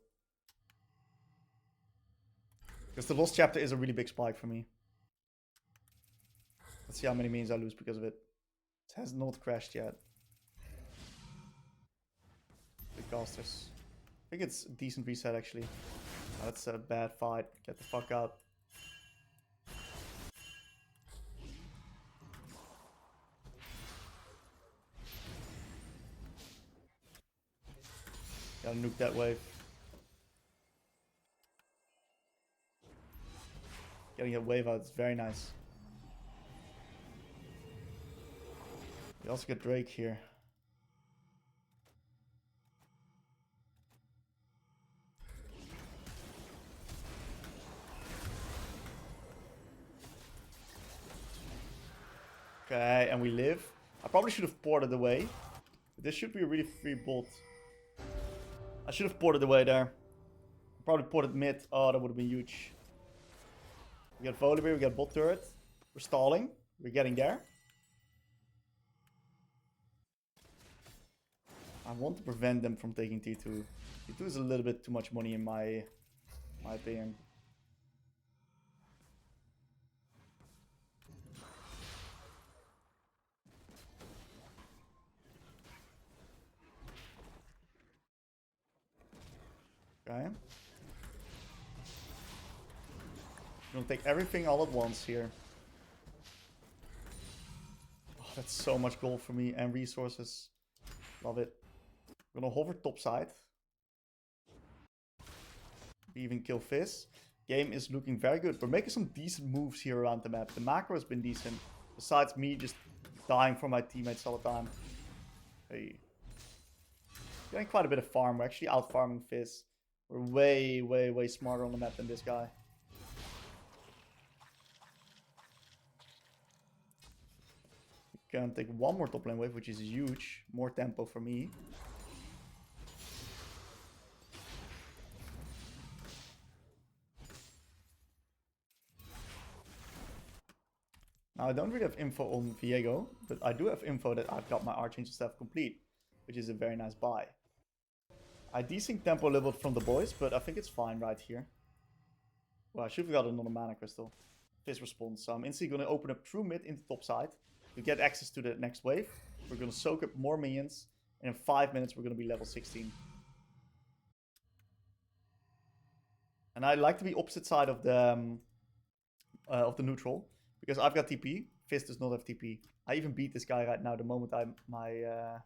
Because the Lost Chapter is a really big spike for me. Let's see how many minions I lose because of it. It has not crashed yet. Big casters. I think it's a decent reset actually. Oh, that's a bad fight. Get the fuck out. Gotta nuke that wave. Getting a wave out is very nice. We also get Drake here. Okay, and we live. I probably should have ported away. This should be a really free bolt. I should have ported away there. Probably ported mid. Oh, that would have been huge. We got Volibear, we got bot turret. We're stalling. We're getting there. I want to prevent them from taking T2. T2 is a little bit too much money in my opinion. Okay. We're gonna take everything all at once here. Oh, that's so much gold for me and resources. Love it. We're gonna hover top side. We even kill Fizz. Game is looking very good. We're making some decent moves here around the map. The macro has been decent. Besides me just dying for my teammates all the time. Hey. Getting quite a bit of farm. We're actually out farming Fizz. We're way smarter on the map than this guy. We can take one more top lane wave, which is huge. More tempo for me. Now, I don't really have info on Veigar, but I do have info that I've got my Archangel staff complete, which is a very nice buy. I desync tempo a little bit from the boys, but I think it's fine right here. Well, I should have got another mana crystal. Fizz response. So I'm instantly going to open up true mid into top side to get access to the next wave. We're going to soak up more minions, and in 5 minutes we're going to be level 16. And I like to be opposite side of the neutral, because I've got TP. Fizz does not have TP. I even beat this guy right now the moment my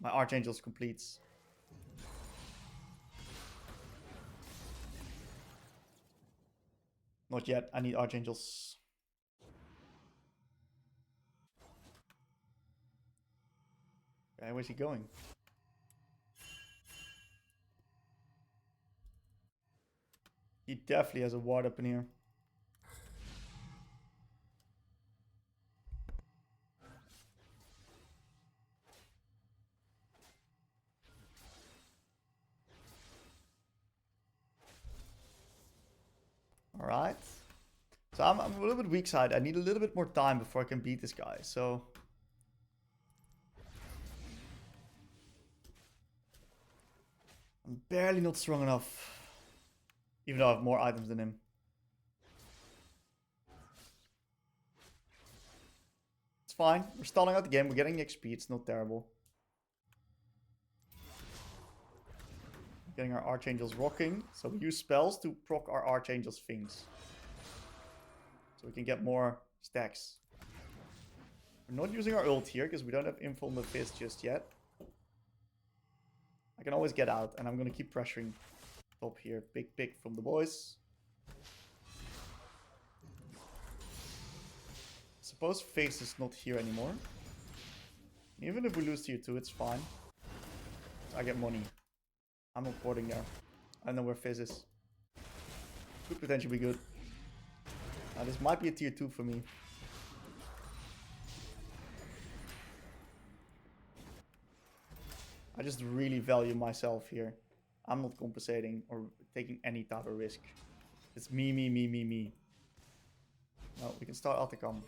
Archangels completes. Not yet. I need Archangels. Okay, where's he going? He definitely has a ward up in here. Alright. So I'm a little bit weak side. I need a little bit more time before I can beat this guy. So I'm barely not strong enough. Even though I have more items than him. It's fine. We're stalling out the game. We're getting XP. It's not terrible. Getting our Archangels rocking. So we use spells to proc our Archangels things. So we can get more stacks. We're not using our ult here because we don't have info on the Fizz just yet. I can always get out, and I'm going to keep pressuring top here. Big pick from the boys. Suppose Fizz is not here anymore. Even if we lose tier 2, it's fine. I get money. I'm not porting there. I don't know where Fizz is. Could potentially be good. This might be a tier 2 for me. I just really value myself here. I'm not compensating or taking any type of risk. It's me. No, we can start Atacam.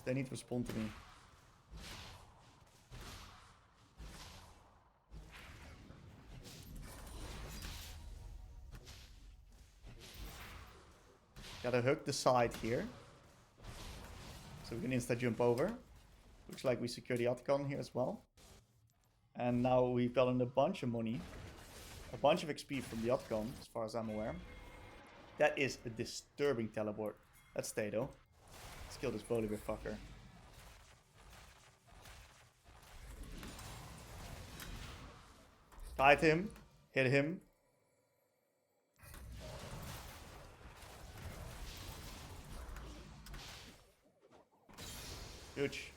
They need to respond to me. Gotta hook the side here. So we can insta jump over. Looks like we secure the Atacon here as well. And now we've gotten a bunch of money. A bunch of XP from the Atacon, as far as I'm aware. That is a disturbing teleport. Let's stay though. Let's kill this Volibear fucker. Kite him. Hit him. Huge.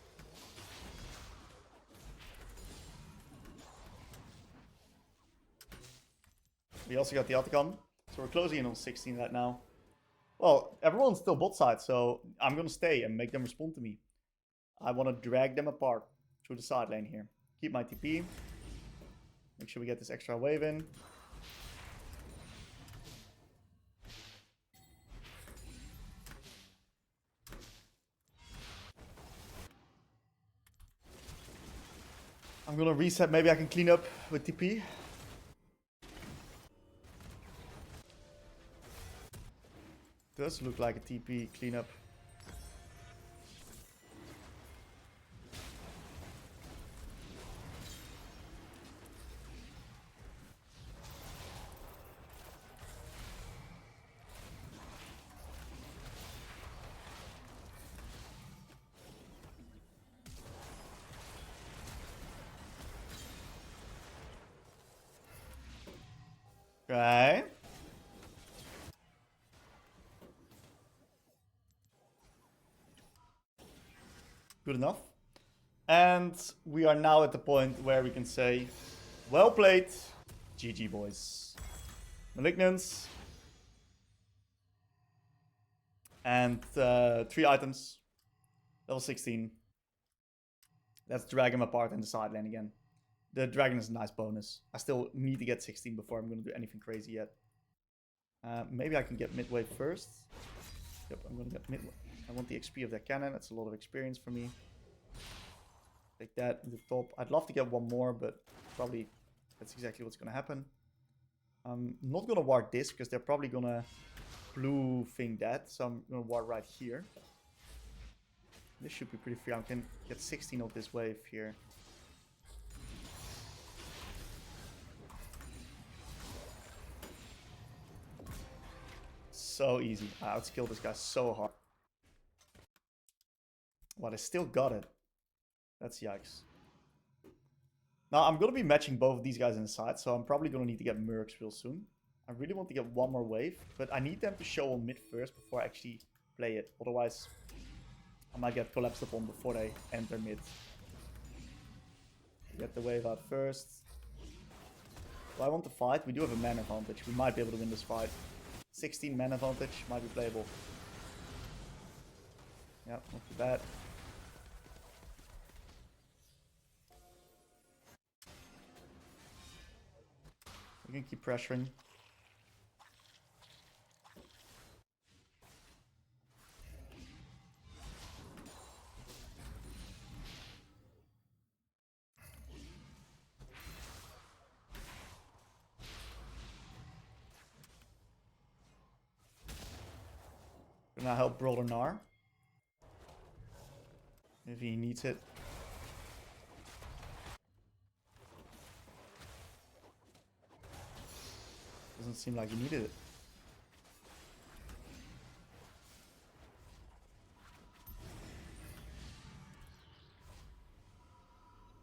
We also got the Atacon. So we're closing in on 16 right now. Well, everyone's still bot side, so I'm going to stay and make them respond to me. I want to drag them apart through the side lane here. Keep my TP. Make sure we get this extra wave in. I'm going to reset. Maybe I can clean up with TP. Does look like a TP cleanup. Okay. Good enough. And we are now at the point where we can say, well played, GG boys. Malignants. And 3 items. Level 16. Let's drag him apart in the side lane again. The dragon is a nice bonus. I still need to get 16 before I'm going to do anything crazy yet. Maybe I can get midway first. Yep, I'm going to get midway. I want the XP of that cannon. That's a lot of experience for me. Take that in the top. I'd love to get one more, but probably that's exactly what's going to happen. I'm not going to ward this because they're probably going to blue thing that. So I'm going to ward right here. This should be pretty free. I can get 16 of this wave here. So easy. I outskilled this guy so hard. Well, I still got it. That's yikes. Now, I'm going to be matching both of these guys in the side, so I'm probably going to need to get Mercs real soon. I really want to get one more wave, but I need them to show on mid first before I actually play it. Otherwise, I might get collapsed upon before they enter mid. Get the wave out first. Do I want to fight? We do have a mana advantage. We might be able to win this fight. 16 mana advantage might be playable. Yeah, not too bad. We can keep pressuring. Gonna help Brother Gnar. If he needs it. Doesn't seem like he needed it.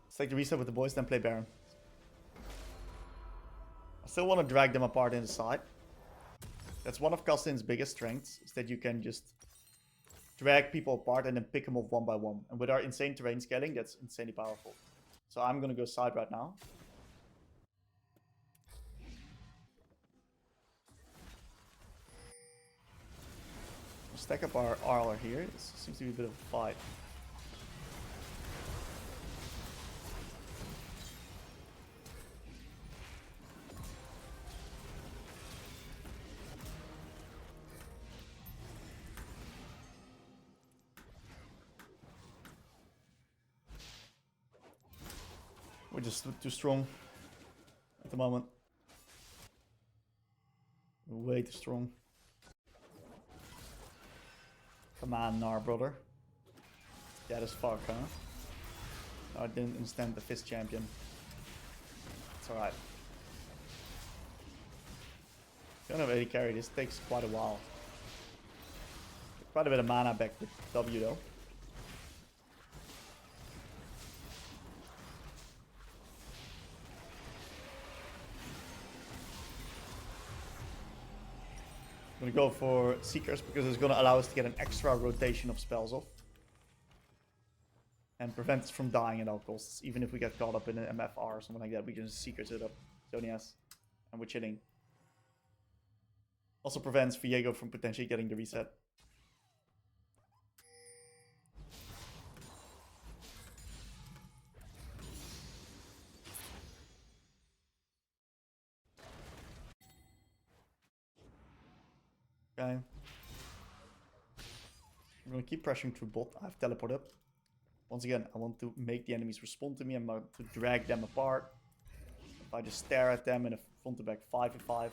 Let's take the reset with the boys, then play Baron. I still want to drag them apart in the side. That's one of Kassadin's biggest strengths, is that you can just drag people apart and then pick them off one by one. And with our insane terrain scaling, that's insanely powerful. So I'm going to go side right now. stack up our armor here. This seems to be a bit of a fight. We're just too strong at the moment. We're way too strong. Come on, Nar, brother. Dead as fuck, huh? I didn't instant the Fizz champion. It's alright. Don't have AD carry, this takes quite a while. Quite a bit of mana back with W though. I'm gonna go for Seekers because it's gonna allow us to get an extra rotation of spells off. And prevent us from dying at all costs. Even if we get caught up in an MFR or something like that, we can just Seekers it up. Zonias. And we're chilling. Also prevents Veigar from potentially getting the reset. Okay. I'm gonna keep pressuring through bot. I have teleport up. Once again, I want to make the enemies respond to me. I'm about to drag them apart. If I just stare at them in a front to back 5v5,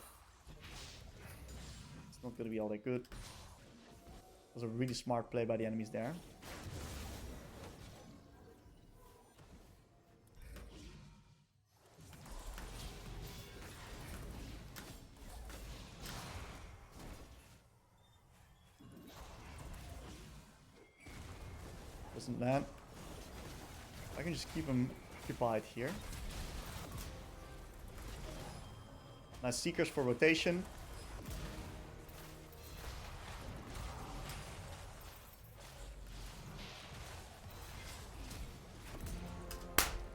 it's not gonna be all that good. It was a really smart play by the enemies there. Doesn't land. I can just keep him occupied here. Nice Seekers for rotation.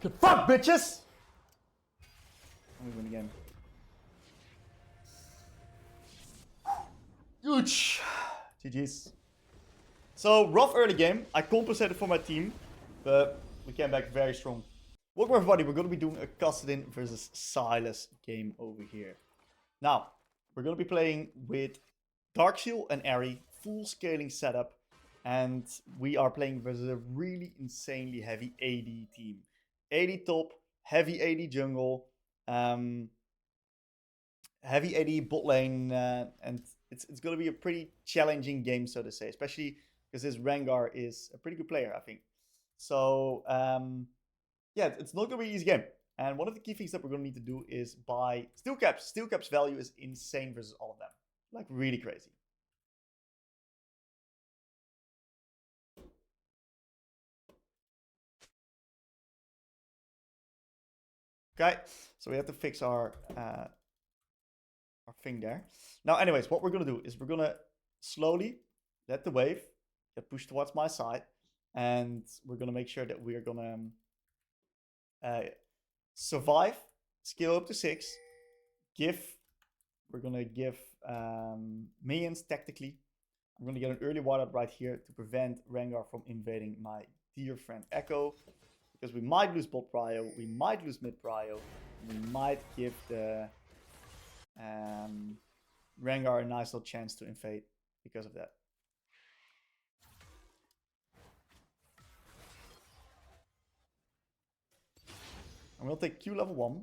Good fuck, bitches! And we win again. Huge! GG's. So, rough early game. I compensated for my team, but we came back very strong. Welcome everybody, we're going to be doing a Kassadin versus Sylas game over here. Now, we're going to be playing with Darkseal and Airy, full scaling setup. And we are playing versus a really insanely heavy AD team. AD top, heavy AD jungle, heavy AD bot lane, and it's going to be a pretty challenging game, so to say, especially because this Veigar is a pretty good player, I think. So, yeah, it's not going to be an easy game. And one of the key things that we're going to need to do is buy steel caps. Steel caps value is insane versus all of them. Like, really crazy. Okay, so we have to fix our thing there. Now, anyways, what we're going to do is we're going to slowly let the wave get pushed towards my side. And we're going to make sure that we are going to survive, scale up to 6, we're going to give minions tactically. I'm going to get an early ward out right here to prevent Veigar from invading my dear friend Echo. Because we might lose bot prio, we might lose mid prio, we might give the Veigar a nice little chance to invade because of that. And we'll take Q level 1.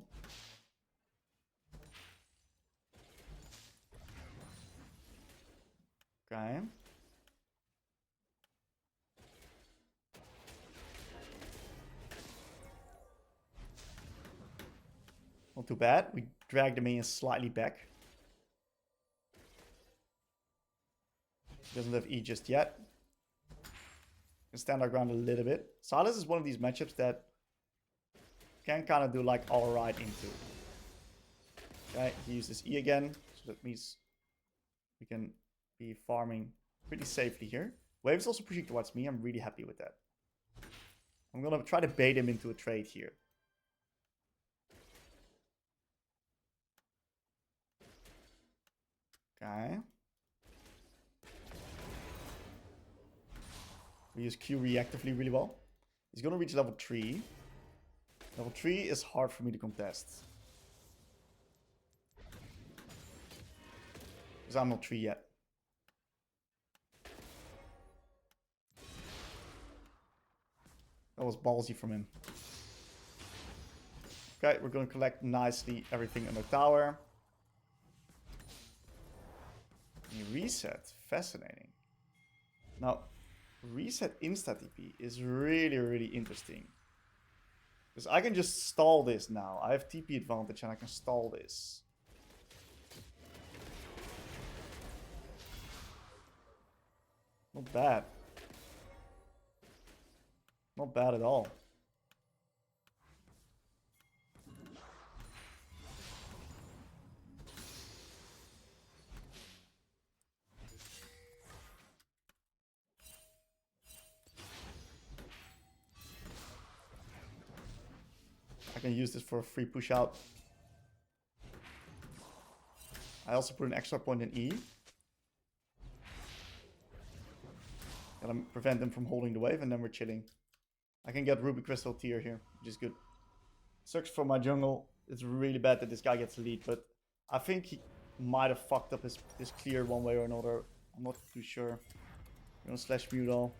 Okay. Not too bad. We drag the minions slightly back. Doesn't have E just yet. Can stand our ground a little bit. Sylas is one of these matchups that can kind of do like alright into. Okay, he uses E again. So that means we can be farming pretty safely here. Wave is also pushing towards me. I'm really happy with that. I'm going to try to bait him into a trade here. Okay. We use Q reactively really well. He's gonna reach level 3. Level 3 is hard for me to contest. Because I'm not 3 yet. That was ballsy from him. Okay, we're going to collect nicely everything under tower. And reset. Fascinating. Now, reset insta-TP is really, really interesting. Because I can just stall this now. I have TP advantage and I can stall this. Not bad. Not bad at all. I can use this for a free push out. I also put an extra point in E. Gotta prevent them from holding the wave, and then we're chilling. I can get Ruby Crystal tier here, which is good. Sucks for my jungle. It's really bad that this guy gets the lead, but I think he might have fucked up his clear one way or another. I'm not too sure. We're gonna slash mute all.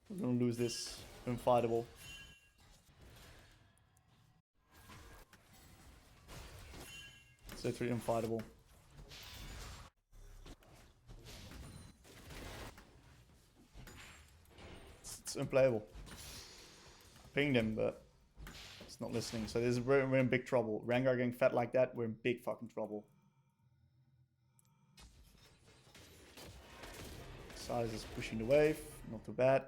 We're gonna lose this. Unfightable. It's literally unfightable. It's unplayable. I pinged him, but it's not listening. So this is, we're in big trouble. Veigar getting fed like that, we're in big fucking trouble. Sylas is pushing the wave, not too bad.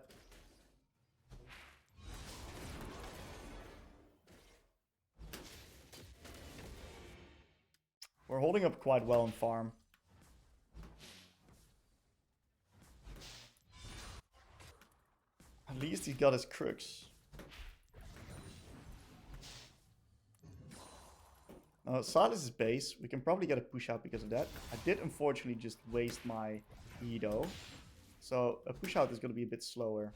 We're holding up quite well in farm. At least he got his crux. Now, Sylas is base. We can probably get a push out because of that. I did unfortunately just waste my E though. So a push out is going to be a bit slower.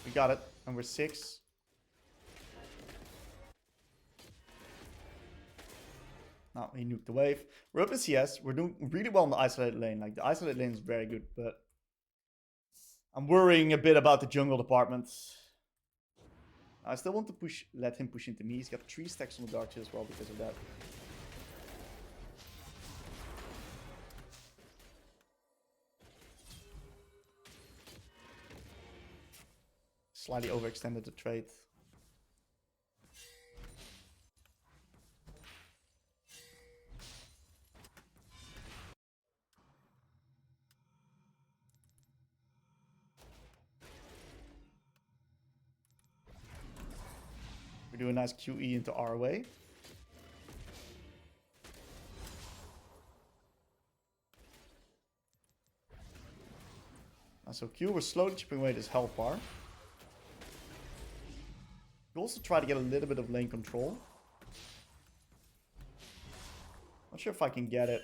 We got it. And we're 6. Now he nuked the wave. We're up in CS. We're doing really well in the isolated lane. Like the isolated lane is very good, but I'm worrying a bit about the jungle department. I still want to push, let him push into me. He's got 3 stacks on the dark as well because of that. Slightly overextended the trade. We do a nice QE into our way. So Q, we're slowly chipping away this health bar. We also try to get a little bit of lane control. Not sure if I can get it.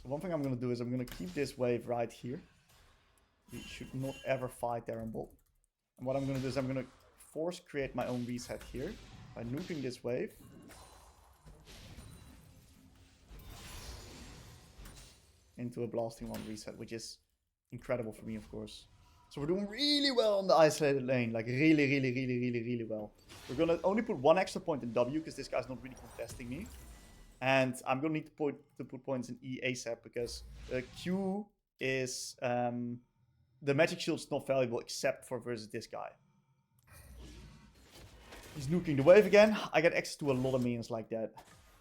So one thing I'm going to do is I'm going to keep this wave right here. We should not ever fight there in bot. And what I'm going to do is I'm going to force create my own reset here by nuking this wave. Into a blasting one reset, which is incredible for me, of course. So we're doing really well on the isolated lane, like really well. We're gonna only put 1 extra point in W because this guy's not really contesting me. And I'm gonna need to put points in E ASAP because Q is, the magic shield's not valuable except for versus this guy. He's nuking the wave again. I get access to a lot of minions like that.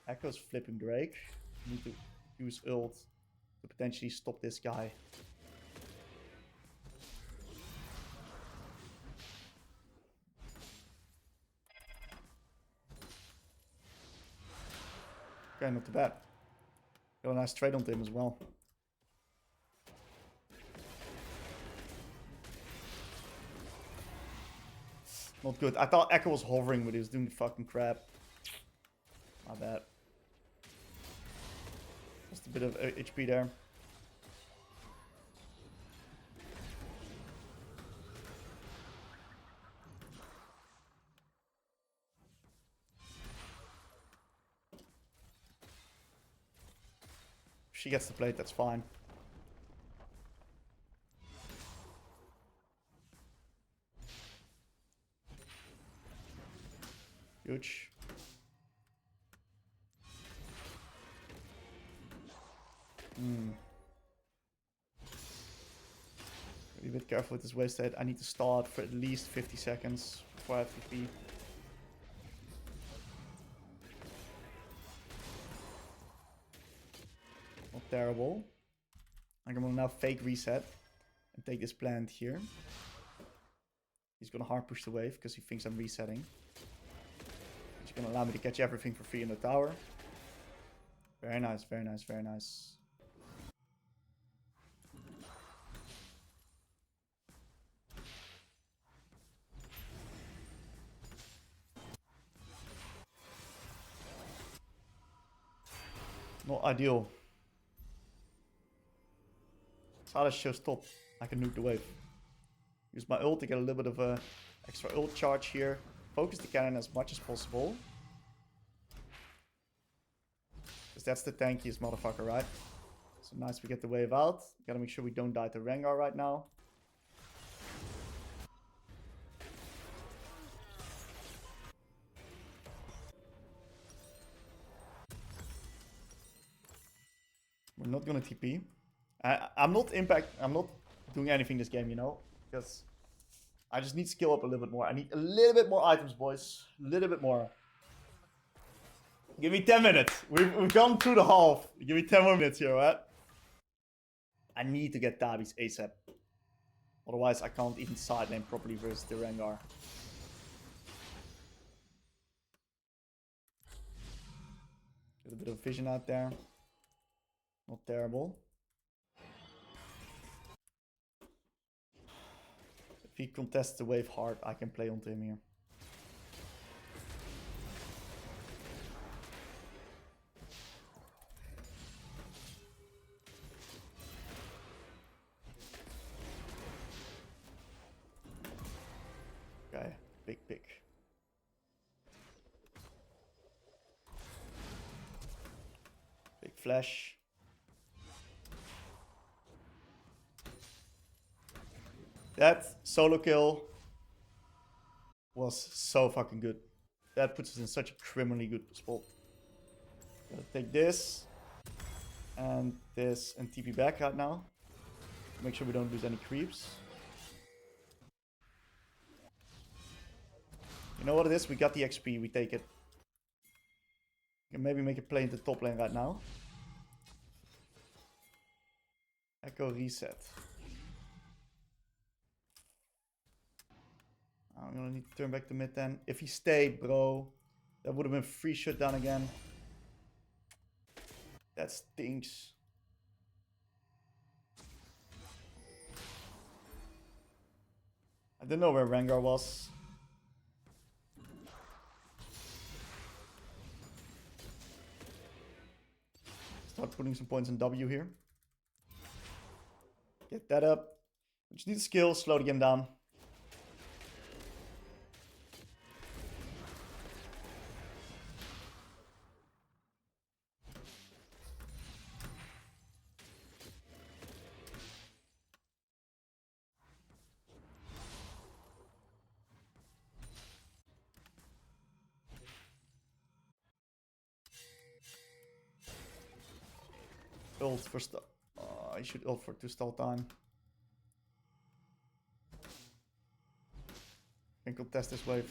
Echo's flipping Drake. Need to use ult to potentially stop this guy. Okay, not too bad. Got a nice trade on him as well. Not good. I thought Echo was hovering, but he was doing the fucking crap. My bad. Just a bit of HP there. If she gets the plate, that's fine. Huge. Be a bit careful with this waste state. I need to start for at least 50 seconds before I have TP. Not terrible. I'm gonna now fake reset and take this plant here. He's gonna hard push the wave because he thinks I'm resetting. He's gonna allow me to catch everything for free in the tower. Very nice, very nice, very nice. Not ideal. Sylas shows top. I can nuke the wave. Use my ult to get a little bit of a extra ult charge here. Focus the cannon as much as possible. Because that's the tankiest motherfucker, right? So nice we get the wave out. Gotta make sure we don't die to Veigar right now. We're not gonna TP. I'm not doing anything this game, you know? Because I just need skill up a little bit more. I need a little bit more items, boys. A little bit more. Give me 10 minutes. We've gone through the half. Give me 10 more minutes here, right? I need to get Tabis ASAP. Otherwise, I can't even side lane properly versus the Rengar. Get a bit of vision out there. Not terrible. If he contests the wave hard, I can play onto him here. Okay, big pick. Big flash. That solo kill was so fucking good. That puts us in such a criminally good spot. Gotta take this and TP back right now. Make sure we don't lose any creeps. You know what it is? We got the XP, we take it. Can maybe make a play into top lane right now. Echo reset. I'm gonna need to turn back to mid then. If he stayed, bro, that would have been free shutdown again. That stinks. I didn't know where Rengar was. Start putting some points in W here. Get that up. We just need skill, slow the game down. Ult for stall. I should ult for 2 stall time. Can contest this wave.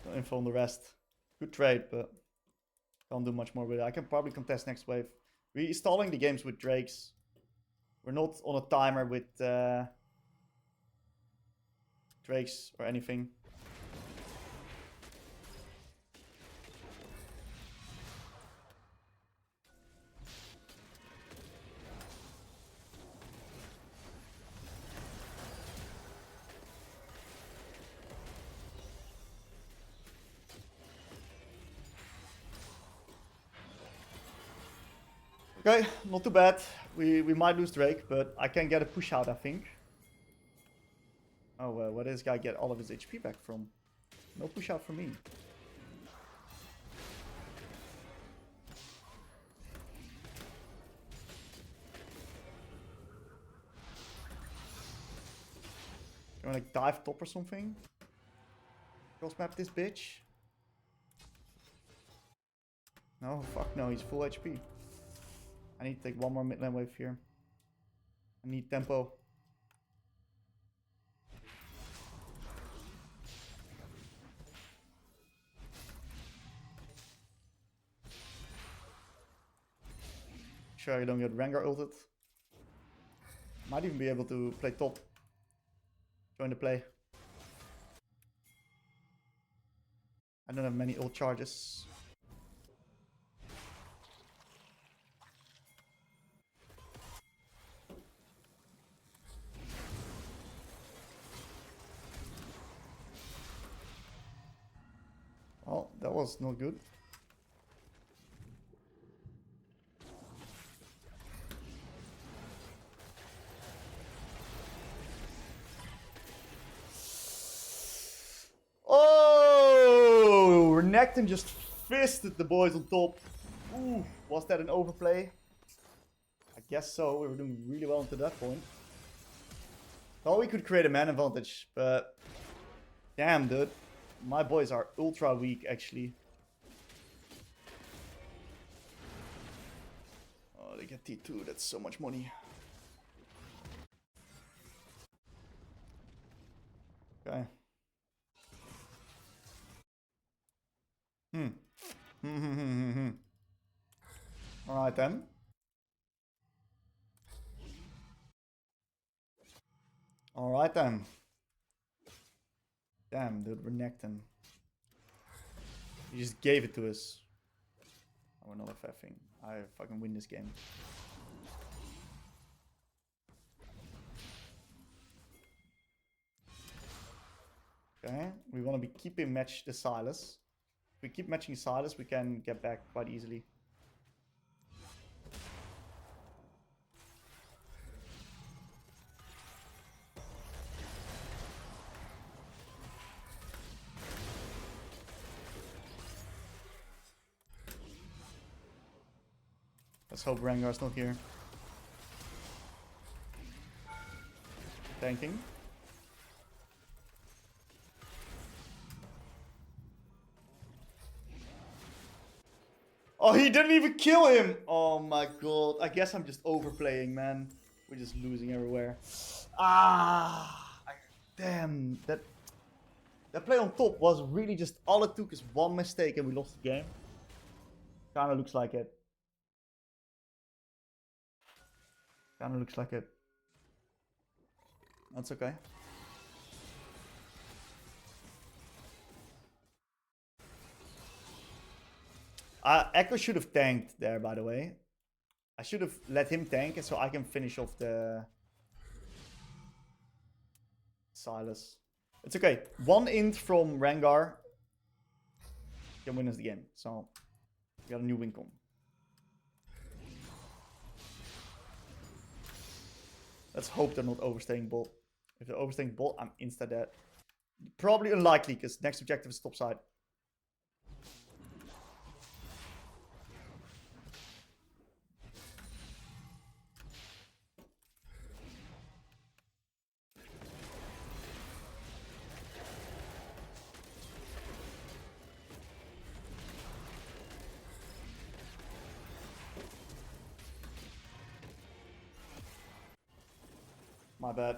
No info on the rest. Good trade, but can't do much more with it. I can probably contest next wave. We're stalling the games with Drakes. We're not on a timer with Drakes or anything. Okay, not too bad. We might lose Drake, but I can get a push out, I think. Oh, where does this guy get all of his HP back from? No push out for me. You wanna like dive top or something? Cross map this bitch? No, fuck no, he's full HP. I need to take one more mid lane wave here. I need tempo. Sure, you don't get Veigar ulted. Might even be able to play top. Join the play. I don't have many ult charges. Well, that was not good. Oh! Renekton just fisted the boys on top. Ooh, was that an overplay? I guess so. We were doing really well until that point. Thought we could create a man advantage, but damn, dude. My boys are ultra weak, actually. Oh, they get T2. That's so much money. Okay. Alright then. Alright then. Damn, dude, Renekton. He just gave it to us. Oh, we're not FFing. I fucking win this game. Okay, we want to be keeping match the Sylas. If we keep matching Sylas, we can get back quite easily. Let's hope Rengar's not here. Tanking. Oh, he didn't even kill him! Oh my god. I guess I'm just overplaying, man. We're just losing everywhere. Damn. That play on top was really just... All it took is one mistake and we lost the game. Kinda looks like it. Kinda looks like it. That's okay. Echo should have tanked there, by the way. I should have let him tank so I can finish off the Sylas. It's okay. One int from Rengar can win us the game. So we got a new win con. Let's hope they're not overstaying bot. If they're overstaying bot, I'm insta dead. Probably unlikely because next objective is top side. My bad.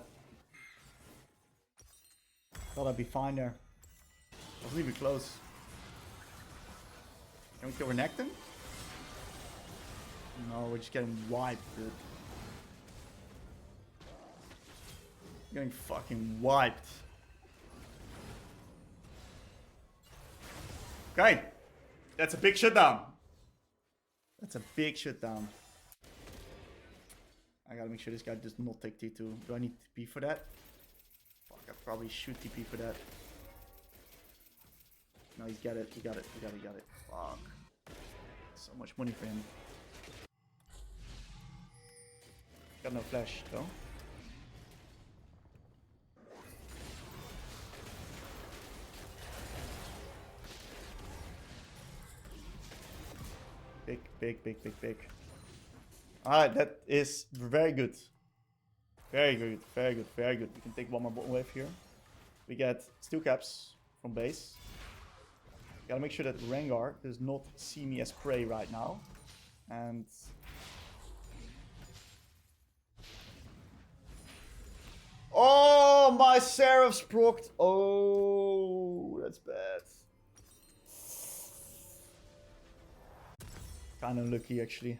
Thought I'd be fine there. Wasn't even close. Can we kill Renekton? No, we're just getting wiped, dude. Getting fucking wiped. Okay. That's a big shutdown. That's a big shutdown. I gotta make sure this guy does not take T2. Do I need TP for that? Fuck, I probably should TP for that. No, he's got it. He got it. He got it. He got it. Fuck. So much money for him. Got no flash though. Big. Alright, that is very good. Very good. We can take one more bottom wave here. We get steel caps from base. Gotta make sure that Veigar does not see me as prey right now. And... oh, my Seraph's procced. Oh, that's bad. Kinda unlucky, actually.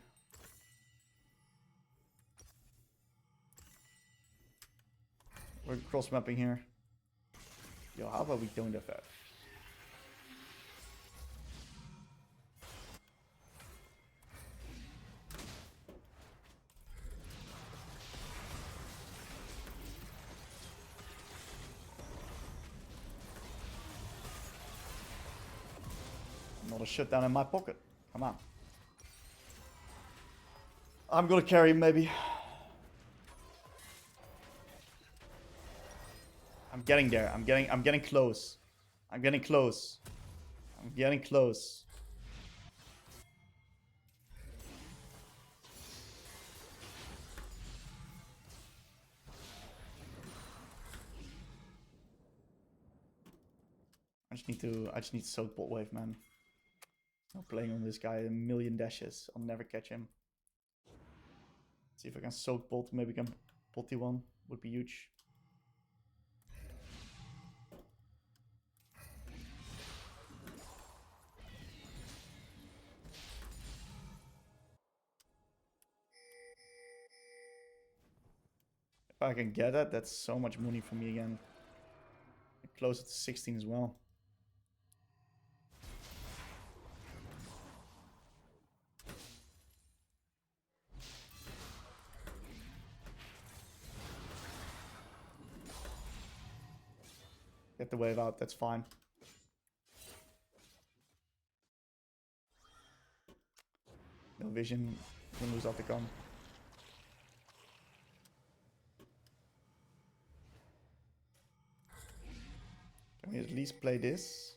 We're cross-mapping here. Yo, how about we don't have that? Not a shutdown in my pocket. Come on. I'm gonna carry him, maybe. I'm getting there. I'm getting close. I'm getting close. I'm getting close. I just need to soak bot wave, man. I'm playing on this guy a million dashes. I'll never catch him. See if I can soak bot. Maybe I can bot T1. Would be huge. If I can get that, that's so much money for me again. Close it to 16 as well. Get the wave out, that's fine. No vision, gonna lose out the gun. Can we at least play this?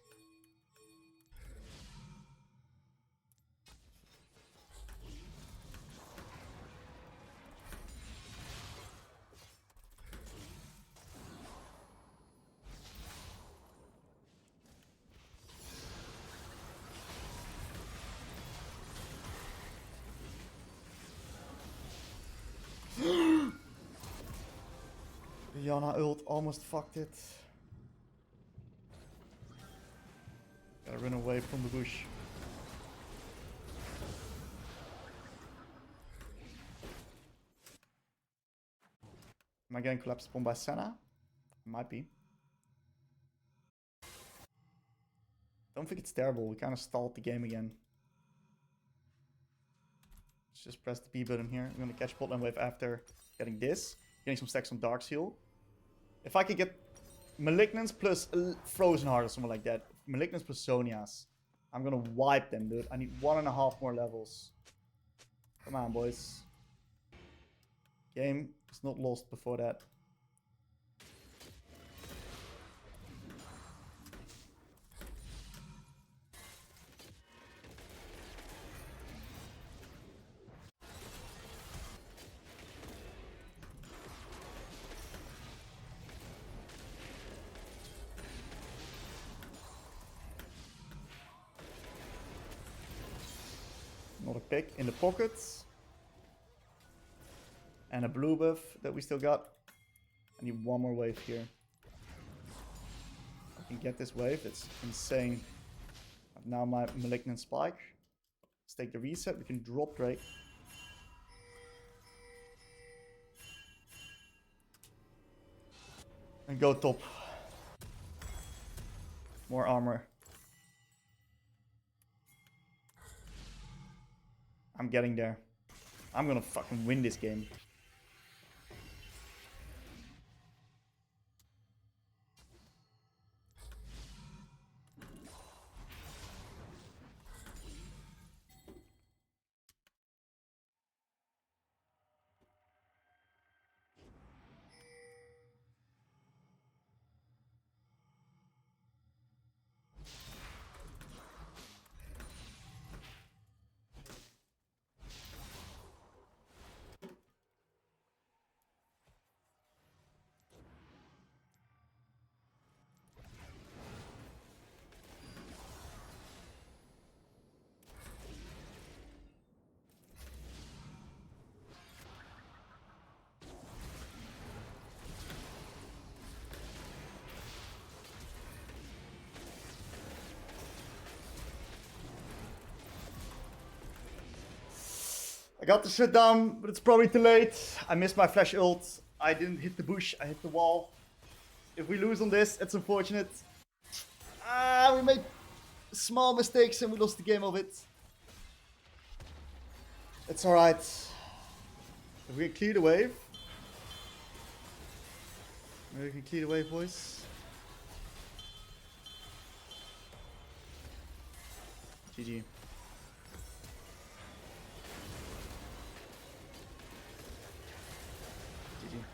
Yana ult almost fucked it. Gotta run away from the bush. Am I getting collapsed upon by Senna? Might be. Don't think it's terrible. We kind of stalled the game again. Let's just press the B button here. I'm gonna catch bottom wave after getting this. Getting some stacks on Dark Seal. If I could get Malignance plus Frozen Heart or something like that. Malignance plus Zonias. I'm gonna wipe them, dude. I need 1.5 more levels. Come on, boys. Game is not lost before that. Another pick in the pockets. And a blue buff that we still got. I need one more wave here. I can get this wave, it's insane. I've now my Malignant Spike. Let's take the reset, we can drop Drake. And go top. More armor. I'm getting there. I'm gonna fucking win this game. I got the shit down, but it's probably too late. I missed my flash ult. I didn't hit the bush, I hit the wall. If we lose on this, it's unfortunate. We made small mistakes and we lost the game of it. It's alright. If we can clear the wave. Maybe we can clear the wave, boys. GG.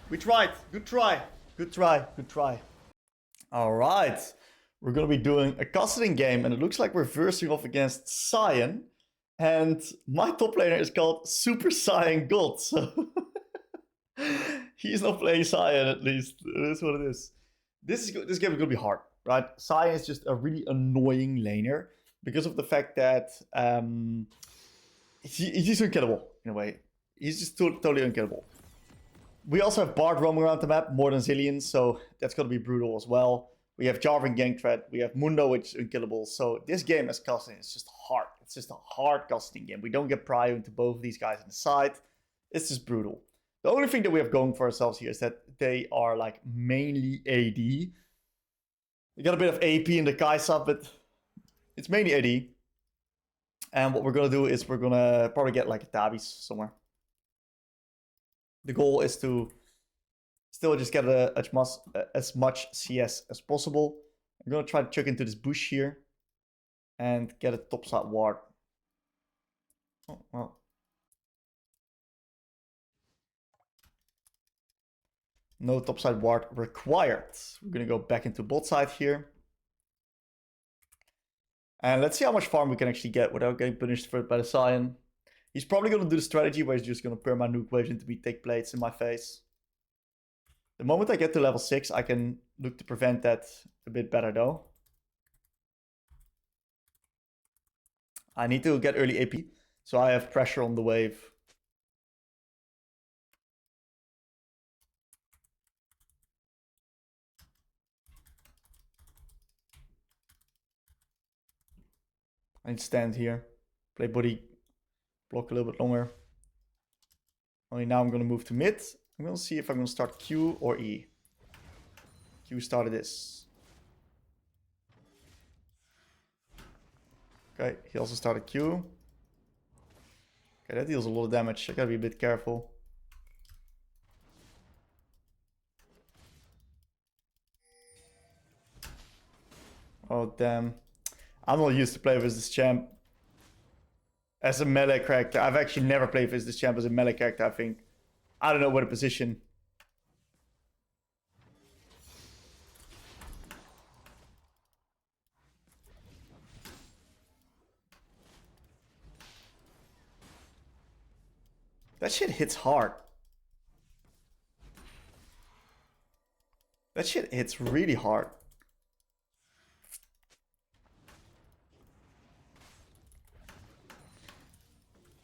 We tried. Good try. Good try. Good try. Alright. We're going to be doing a Kassadin game. And it looks like we're versing off against Sion. And my top laner is called Super Sion God. So he's not playing Sion at least. It is what it is. This game is going to be hard. Right? Sion is just a really annoying laner. Because of the fact that he's just unkillable in a way. He's just totally unkillable. We also have Bard roaming around the map, more than zillions, so that's going to be brutal as well. We have Jarvan gank threat, we have Mundo, which is unkillable. So this game as Kassadin is just hard. It's just a hard Kassadin game. We don't get prio into both of these guys on the side. It's just brutal. The only thing that we have going for ourselves here is that they are like mainly AD. We got a bit of AP in the Kaisa, but it's mainly AD. And what we're going to do is we're going to probably get like a Tabis somewhere. The goal is to still just get as much CS as possible. I'm going to try to chuck into this bush here. And get a topside ward. Oh, well. No topside ward required. We're going to go back into bot side here. And let's see how much farm we can actually get without getting punished for it by the Sion. He's probably going to do the strategy where he's just going to perma nuke waves into me, take plates in my face. The moment I get to level 6, I can look to prevent that a bit better though. I need to get early AP, so I have pressure on the wave. I need to stand here, play body, block a little bit longer. Only now I'm going to move to mid. I'm going to see if I'm going to start Q or E. Q started this. Okay, he also started Q. Okay, that deals a lot of damage. I gotta be a bit careful. Oh, damn. I'm not used to play with this champ as a melee character. I've actually never played with this champ as a melee character, I think. I don't know what a position. That shit hits hard. That shit hits really hard.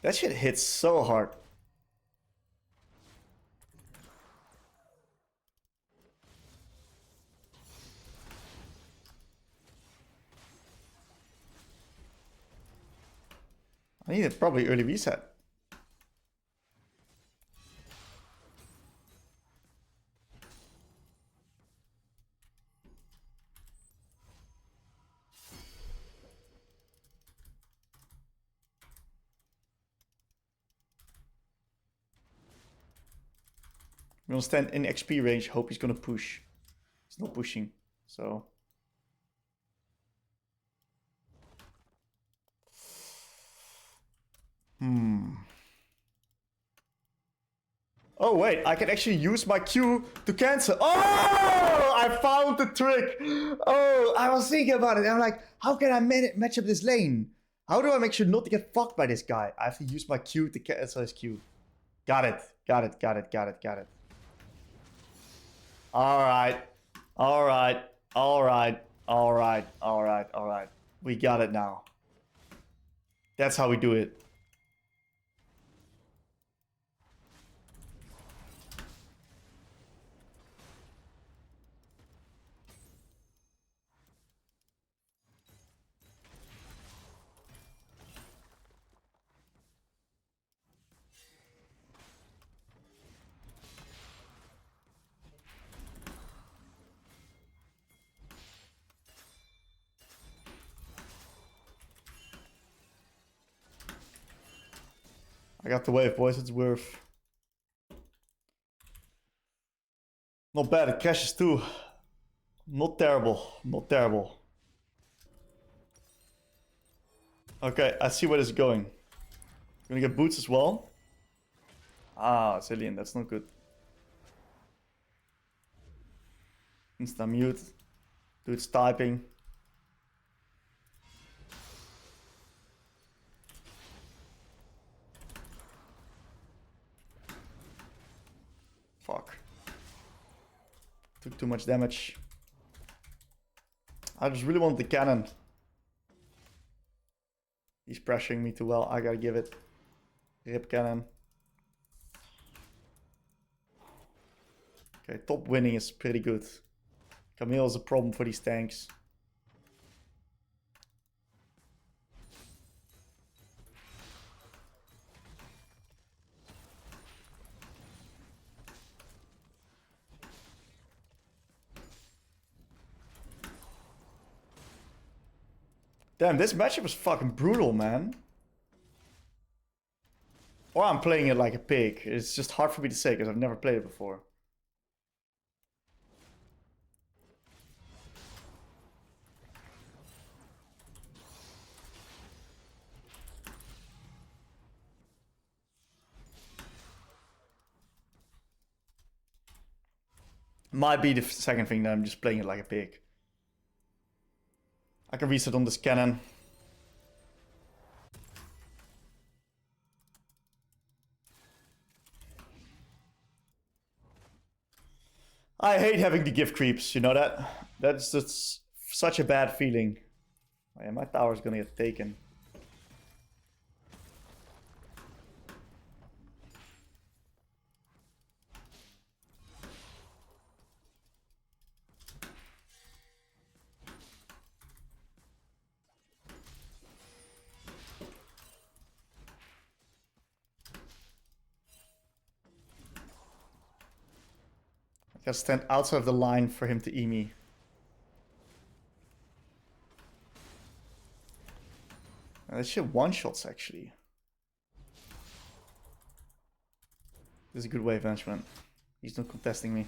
That shit hits so hard. I need a probably early reset. I'm gonna stand in XP range, hope he's gonna push. He's not pushing, so. Oh wait, I can actually use my Q to cancel. Oh, I found the trick. Oh, I was thinking about it. I'm like, how can I match up this lane? How do I make sure not to get fucked by this guy? I have to use my Q to cancel his Q. Got it. Got it. Got it. Got it. Got it. All right. All right. All right. All right. All right. All right. We got it now. That's how we do it. got the wave, boys. It's worth. Not bad. It crashes too. Not terrible. Not terrible. Okay, I see where this is going. Gonna get boots as well. Ah, Zillion, that's not good. Insta mute. Dude's typing. Fuck. Took too much damage. I just really want the cannon. He's pressuring me too well. I gotta give it. Rip cannon. Okay, top winning is pretty good. Camille is a problem for these tanks. Damn, this matchup was fucking brutal, man. Or I'm playing it like a pig. It's just hard for me to say because I've never played it before. Might be the second thing that I'm just playing it like a pig. I can reset on this cannon. I hate having the gift creeps, you know that? That's just such a bad feeling. Oh yeah, my tower's gonna get taken. I gotta stand outside of the line for him to E me. And that shit one-shots actually. This is a good wave management. He's not contesting me.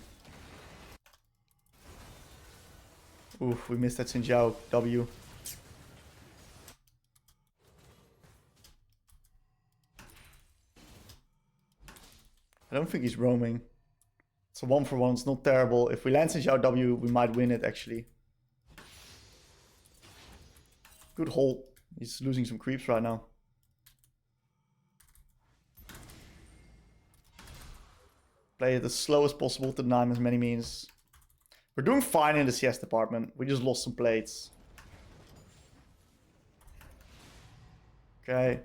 Oof, we missed that Xin Zhao W. I don't think he's roaming. It's a 1-for-1, it's not terrible. If we land Xin Zhao W, we might win it actually. Good hold. He's losing some creeps right now. Play it as slow as possible to deny him as many means. We're doing fine in the CS department. We just lost some plates. Okay.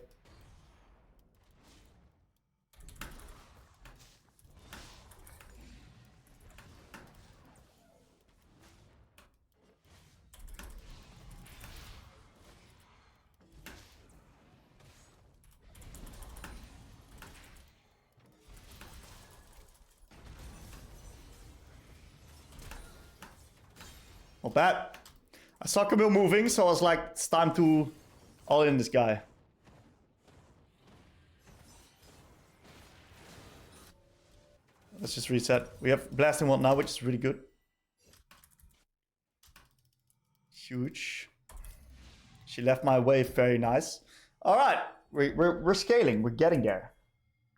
Not bad. I saw Camille moving, so I was like, it's time to all in this guy. Let's just reset. We have Blasting Wand now, which is really good. Huge. She left my wave, very nice. All right, we're scaling, we're getting there.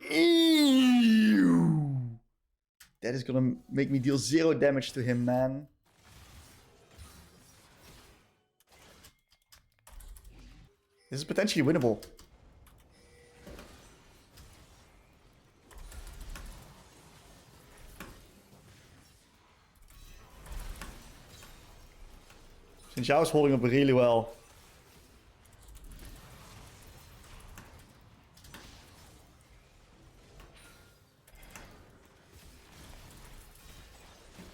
Ew. That is gonna make me deal 0 damage to him, man. This is potentially winnable. Xin Zhao is holding up really well.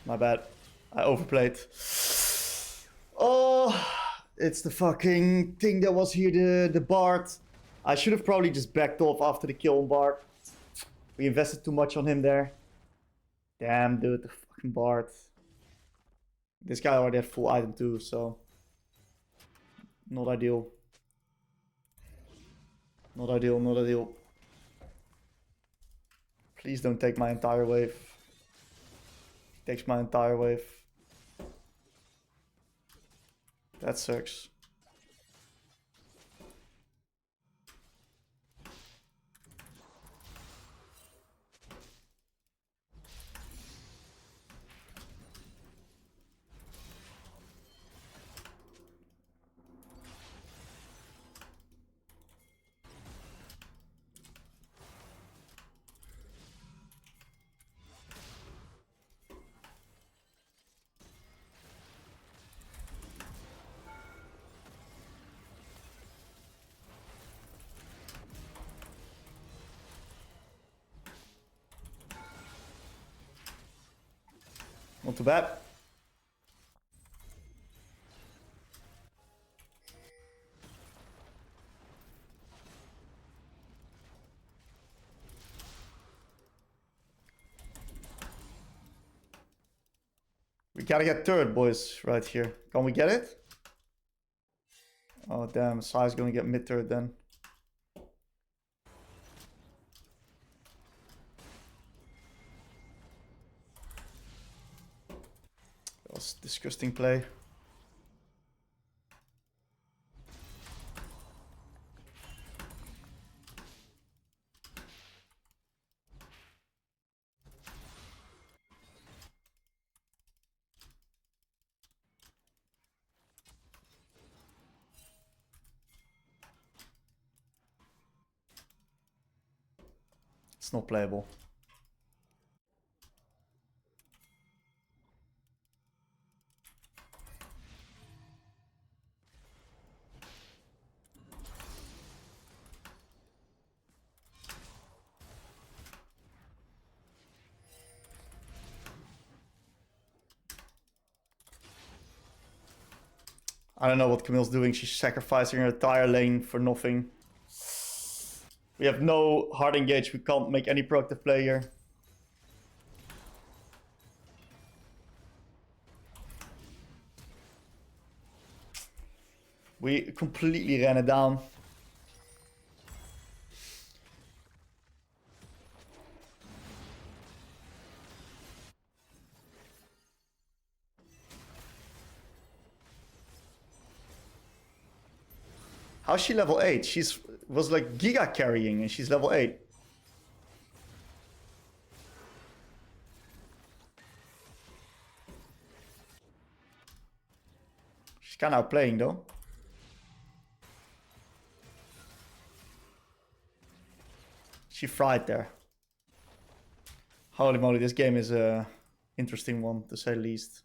My bad. I overplayed. Oh, it's the fucking thing that was here, the Bard. I should have probably just backed off after the kill on Bard. We invested too much on him there. Damn, dude, the fucking Bard. This guy already had full item too, so... Not ideal. Not ideal, not ideal. Please don't take my entire wave. Takes my entire wave. That sucks. Not too bad. We gotta get third, boys, right here. Can we get it? Oh, damn. Sylas gonna get mid-third then. That was a disgusting play. It's not playable. I don't know what Camille's doing. She's sacrificing her entire lane for nothing. We have no hard engage. We can't make any proactive play here. We completely ran it down. How's she level 8? She's was like giga carrying and she's level 8. She's kind of outplaying though. She fried there. Holy moly, this game is a interesting one to say the least.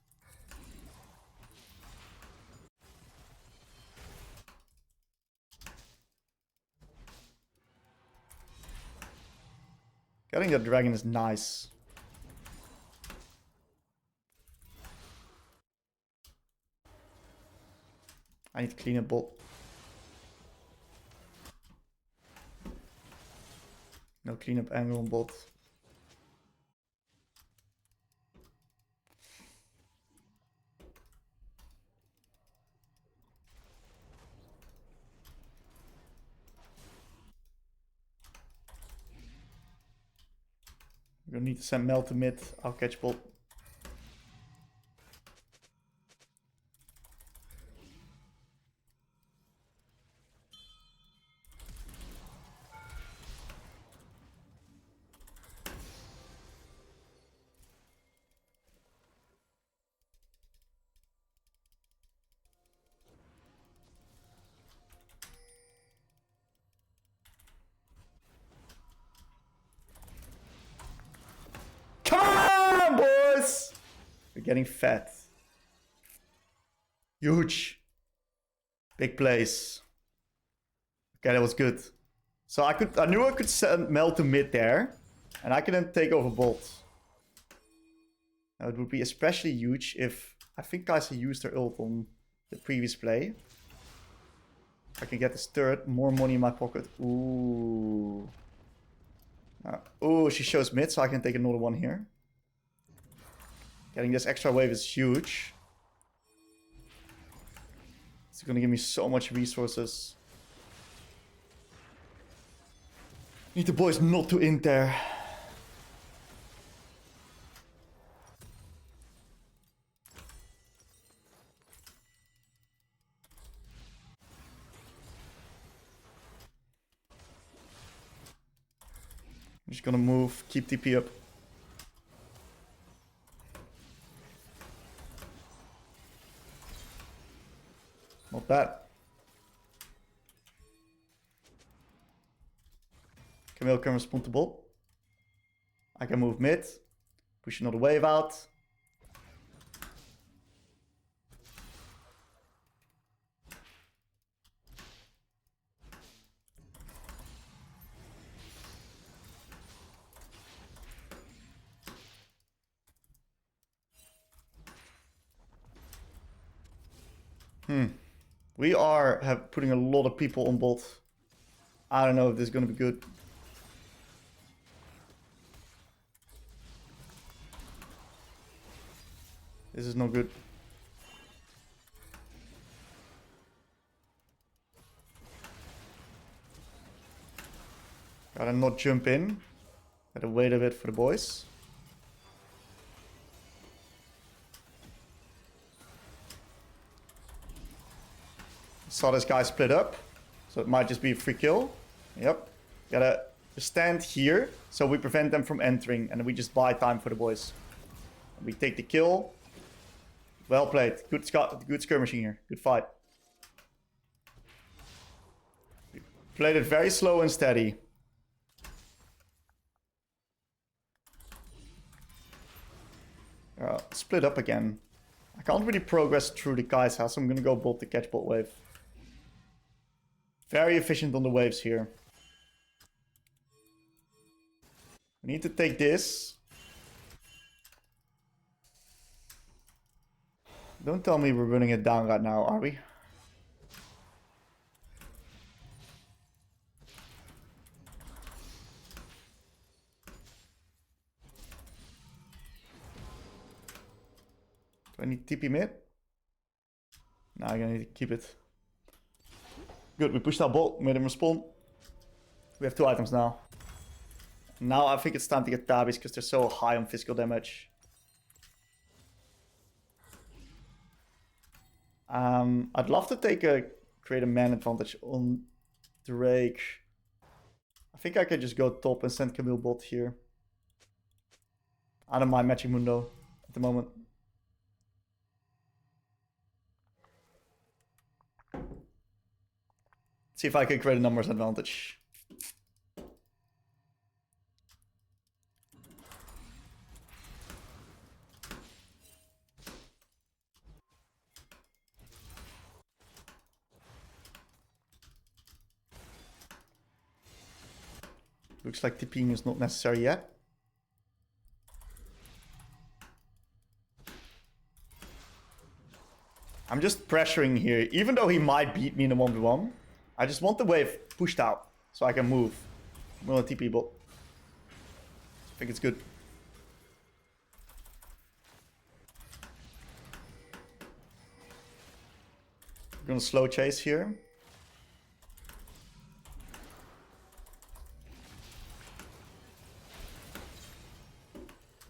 Getting that dragon is nice. I need to clean up bot. No cleanup angle on bot. We're gonna need to send Mel to mid. I'll catch bot. We're getting fat. Huge. Big plays. Okay, that was good. So I knew I could send Mel to mid there. And I can then take over bot. Now it would be especially huge if I think Kai'Sa used her ult on the previous play. I can get this third, more money in my pocket. Ooh. Oh, she shows mid, so I can take another one here. Getting this extra wave is huge. It's gonna give me so much resources. Need the boys not to int there. just gonna move, keep TP up. Not bad. Camille can respond to bot. I can move mid. Push another wave out. We are putting a lot of people on bot. I don't know if this is gonna be good. This is not good. Gotta not jump in. Gotta wait a bit for the boys. Saw this guy split up, so it might just be a free kill. Yep. Gotta stand here so we prevent them from entering, and then we just buy time for the boys. We take the kill. Well played. Good skirmishing here. Good fight. We played it very slow and steady. Split up again. I can't really progress through the guy's house, so I'm gonna go bot the catch bot wave. Very efficient on the waves here. We need to take this. Don't tell me we're running it down right now, are we? Do I need TP mid? No, I'm gonna need to keep it. Good, we pushed our bot, made him respond. We have 2 items now. Now I think it's time to get tabbies because they're so high on physical damage. I'd love to create a man advantage on Drake. I think I could just go top and send Camille bot here. I don't mind matching Mundo at the moment. See if I can create a numbers advantage. Looks like TPing is not necessary yet. I'm just pressuring here, even though he might beat me in a 1v1. I just want the wave pushed out so I can move. I'm gonna TP bot. I think it's good. We're gonna slow chase here.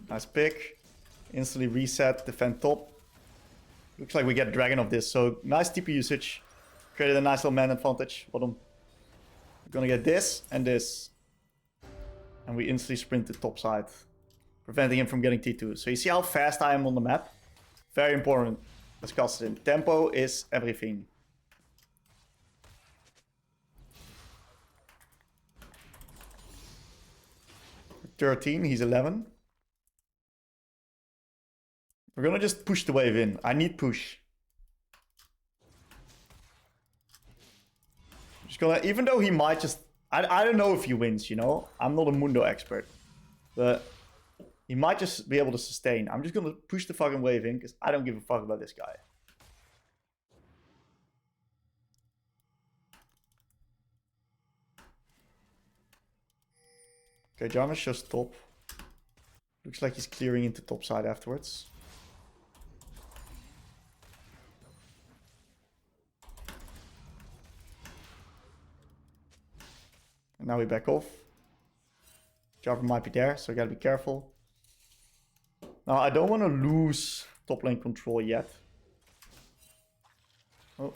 Nice pick. Instantly reset, defend top. Looks like we get Dragon of this, so nice TP usage. Created a nice little man advantage. Bottom. We're gonna get this and this. And we instantly sprint to top side. Preventing him from getting T2. So you see how fast I am on the map? Very important. Let's Kassadin. Tempo is everything. We're 13, he's 11. We're gonna just push the wave in. I need push. Just gonna, even though he might just, I don't know if he wins, you know? I'm not a Mundo expert. But he might just be able to sustain. I'm just gonna push the fucking wave in because I don't give a fuck about this guy. Okay, Jarmus shows top. Looks like he's clearing into top side afterwards. And now we back off. Jarvan might be there, so I gotta be careful. Now I don't want to lose top lane control yet. Oh.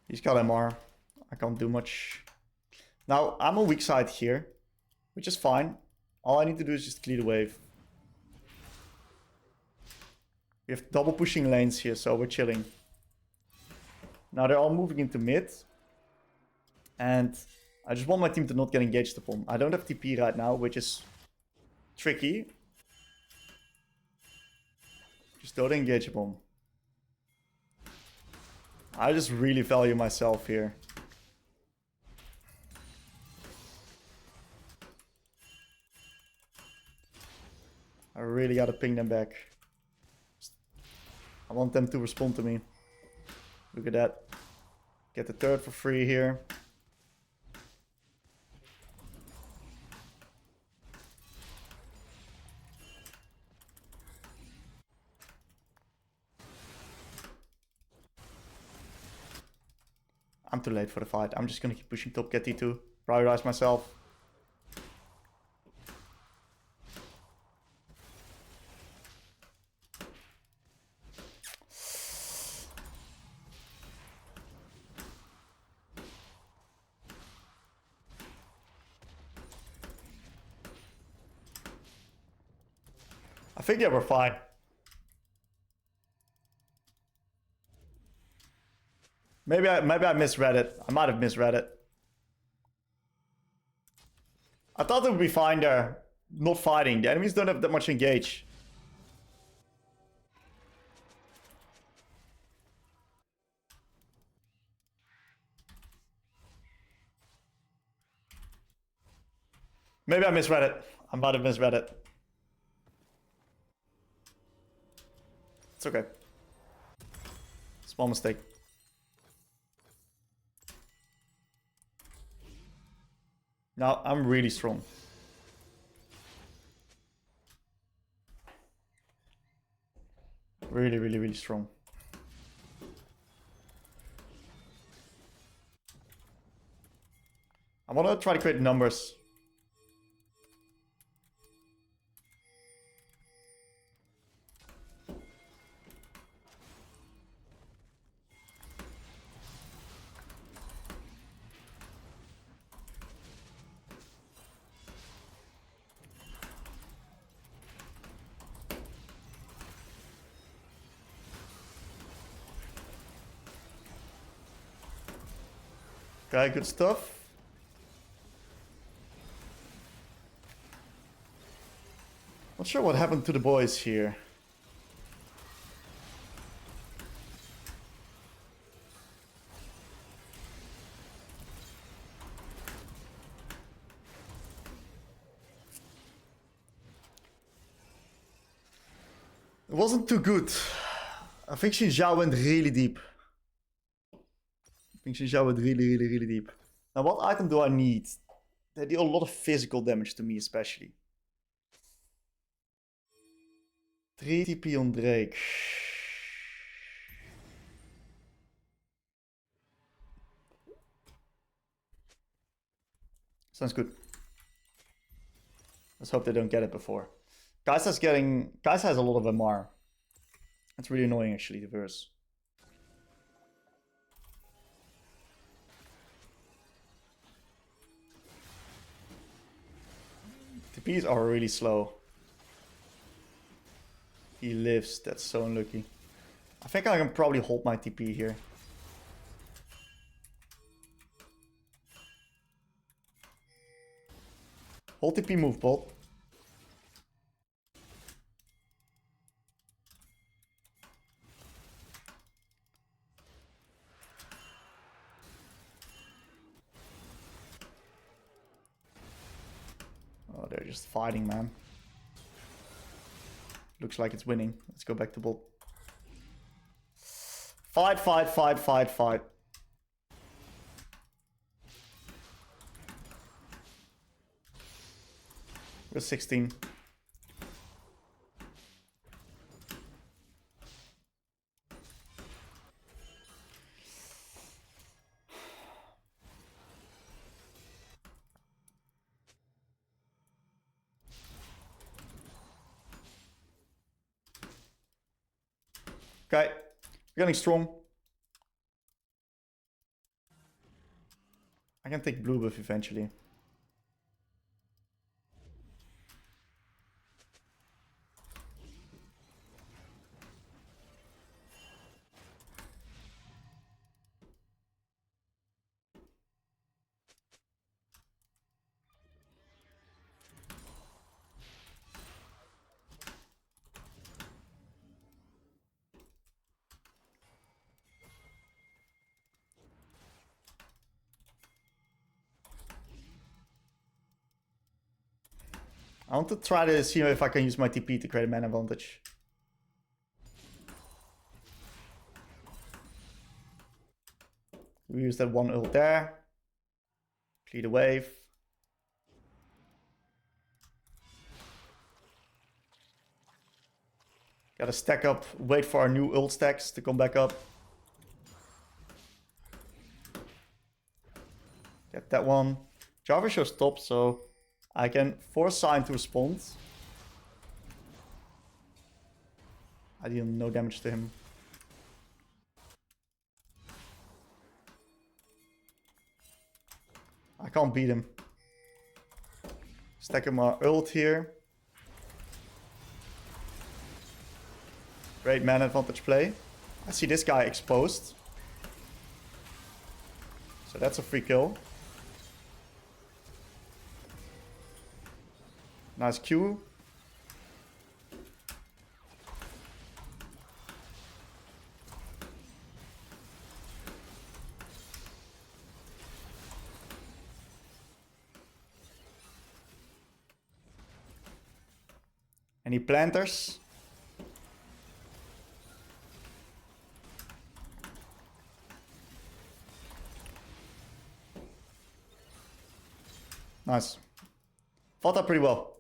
He's got MR. I can't do much. Now, I'm on weak side here, which is fine. All I need to do is just clear the wave. We have double pushing lanes here, so we're chilling. Now they're all moving into mid. And I just want my team to not get engaged upon. I don't have TP right now, which is tricky. Just don't engage upon. I just really value myself here. I really gotta ping them back. I want them to respond to me. Look at that. Get the third for free here. I'm too late for the fight. I'm just gonna keep pushing top, get T2. Prioritize myself. I think yeah, we're fine. Maybe I misread it. I might have misread it. I thought it would be fine there. Not fighting. The enemies don't have that much engage. Maybe I misread it. I might have misread it. It's okay. Small mistake. Now I'm really strong. Really, really, really strong. I want to try to create numbers. Okay, good stuff. Not sure what happened to the boys here. It wasn't too good. I think Xinjiao went really deep. I think Xinjiao went really, really, really deep. Now, what item do I need? They deal a lot of physical damage to me, especially. 3 TP on Drake. Sounds good. Let's hope they don't get it before. Kai'Sa's has a lot of MR. That's really annoying, actually, the verse. TPs are really slow. He lives, that's so unlucky. I think I can probably hold my TP here. Hold TP, move bot. Oh, they're just fighting, man. Looks like it's winning. Let's go back to bot. Fight, fight, fight, fight, fight. We're 16. Okay, we're getting strong. I can take blue buff eventually. I want to try to see if I can use my TP to create a mana advantage. We use that one ult there. Clear the wave. Gotta stack up, wait for our new ult stacks to come back up. Get that one. Jarvan shows top, so I can force Sion to respond. I deal no damage to him. I can't beat him. Stack him our ult here. Great mana advantage play. I see this guy exposed. So that's a free kill. Nice Q. Any planters? Nice. Fought that pretty well.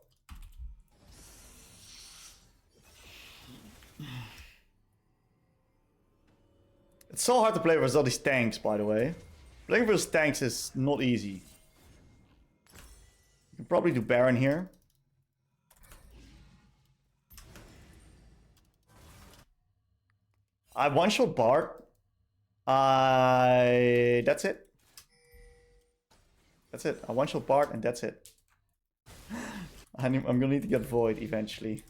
It's so hard to play versus all these tanks, by the way. Playing versus tanks is not easy. You can probably do Baron here. I one-shot Bard. That's it. That's it. I one-shot Bard and that's it. I'm gonna need to get Void eventually.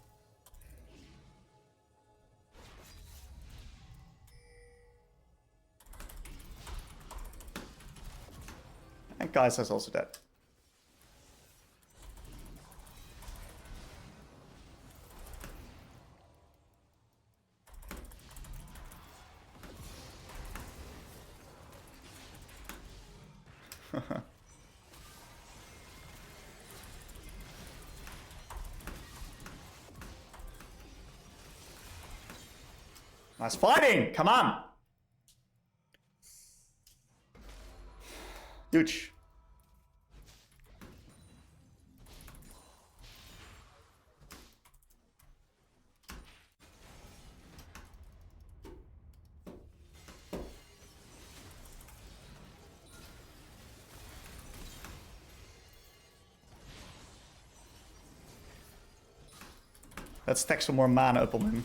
And Kai'Sa's also dead. Nice fighting! Come on! Huge. Let's stack some more mana up on him.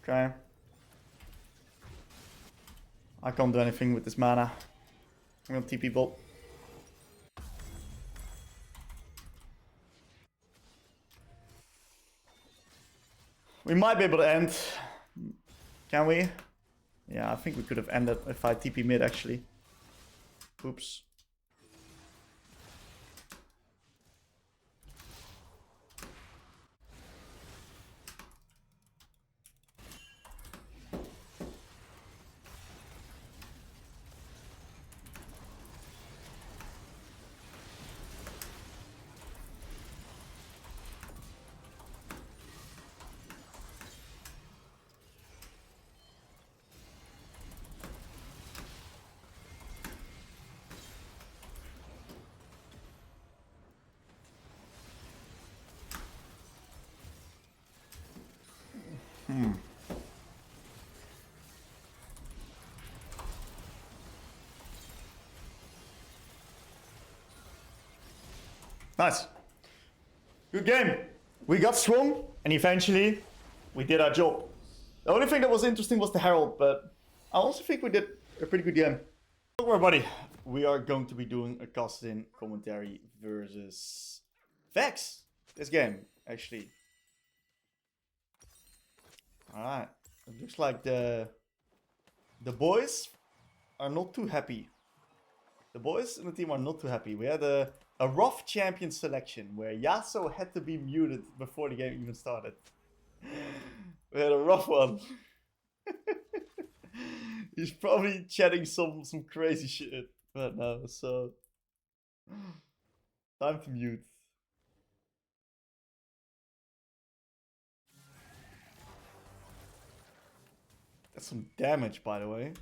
Okay. I can't do anything with this mana. I'm gonna TP bot. We might be able to end. Can we? Yeah, I think we could have ended if I TP mid actually. Oops. Nice. Good game. We got strong, and eventually, we did our job. The only thing that was interesting was the Herald, but I also think we did a pretty good game. Don't worry, buddy. We are going to be doing a Kassadin commentary versus Vex. This game, actually. Alright. It looks like the boys are not too happy. The boys in the team are not too happy. We had a rough champion selection where Yasuo had to be muted before the game even started. We had a rough one. He's probably chatting some crazy shit right now, so time to mute. That's some damage, by the way.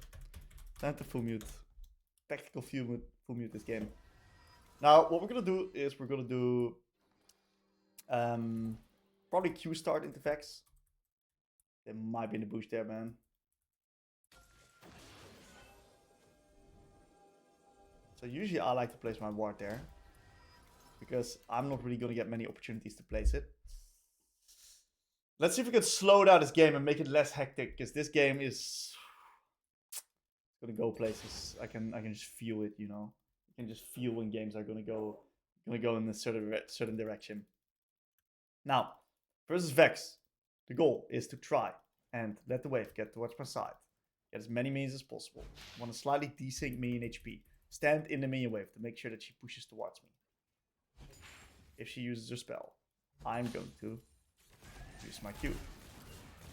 Time to full mute. Tactical full mute this game. Now, what we're gonna do is we're gonna do probably Q start into Vex. There might be in the bush there, man. So usually I like to place my ward there, because I'm not really gonna get many opportunities to place it. Let's see if we can slow down this game and make it less hectic, because this game is gonna go places. I can just feel it, you know. You can just feel when games are gonna go in a certain direction. Now, versus Vex, the goal is to try and let the wave get towards my side. Get as many minions as possible. I want to slightly desync minion HP. Stand in the minion wave to make sure that she pushes towards me. If she uses her spell, I'm going to use my Q.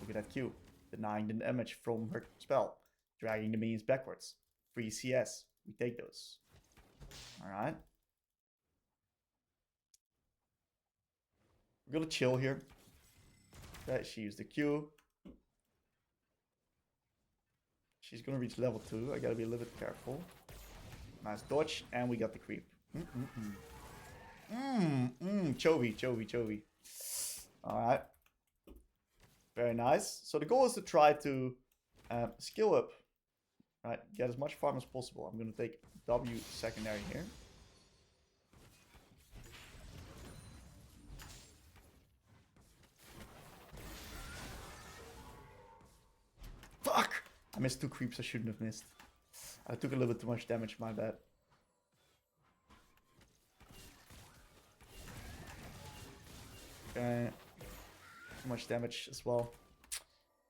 Look at that Q. Denying the damage from her spell. Dragging the minions backwards. Free CS. We take those. Alright. We're gonna chill here. Okay, she used the Q. She's gonna reach level 2. I gotta be a little bit careful. Nice dodge, and we got the creep. Chovy. Alright. Very nice. So the goal is to try to skill up. Right, get as much farm as possible. I'm gonna take W secondary here. Fuck! I missed 2 creeps I shouldn't have missed. I took a little bit too much damage, my bad. Okay. Too much damage as well.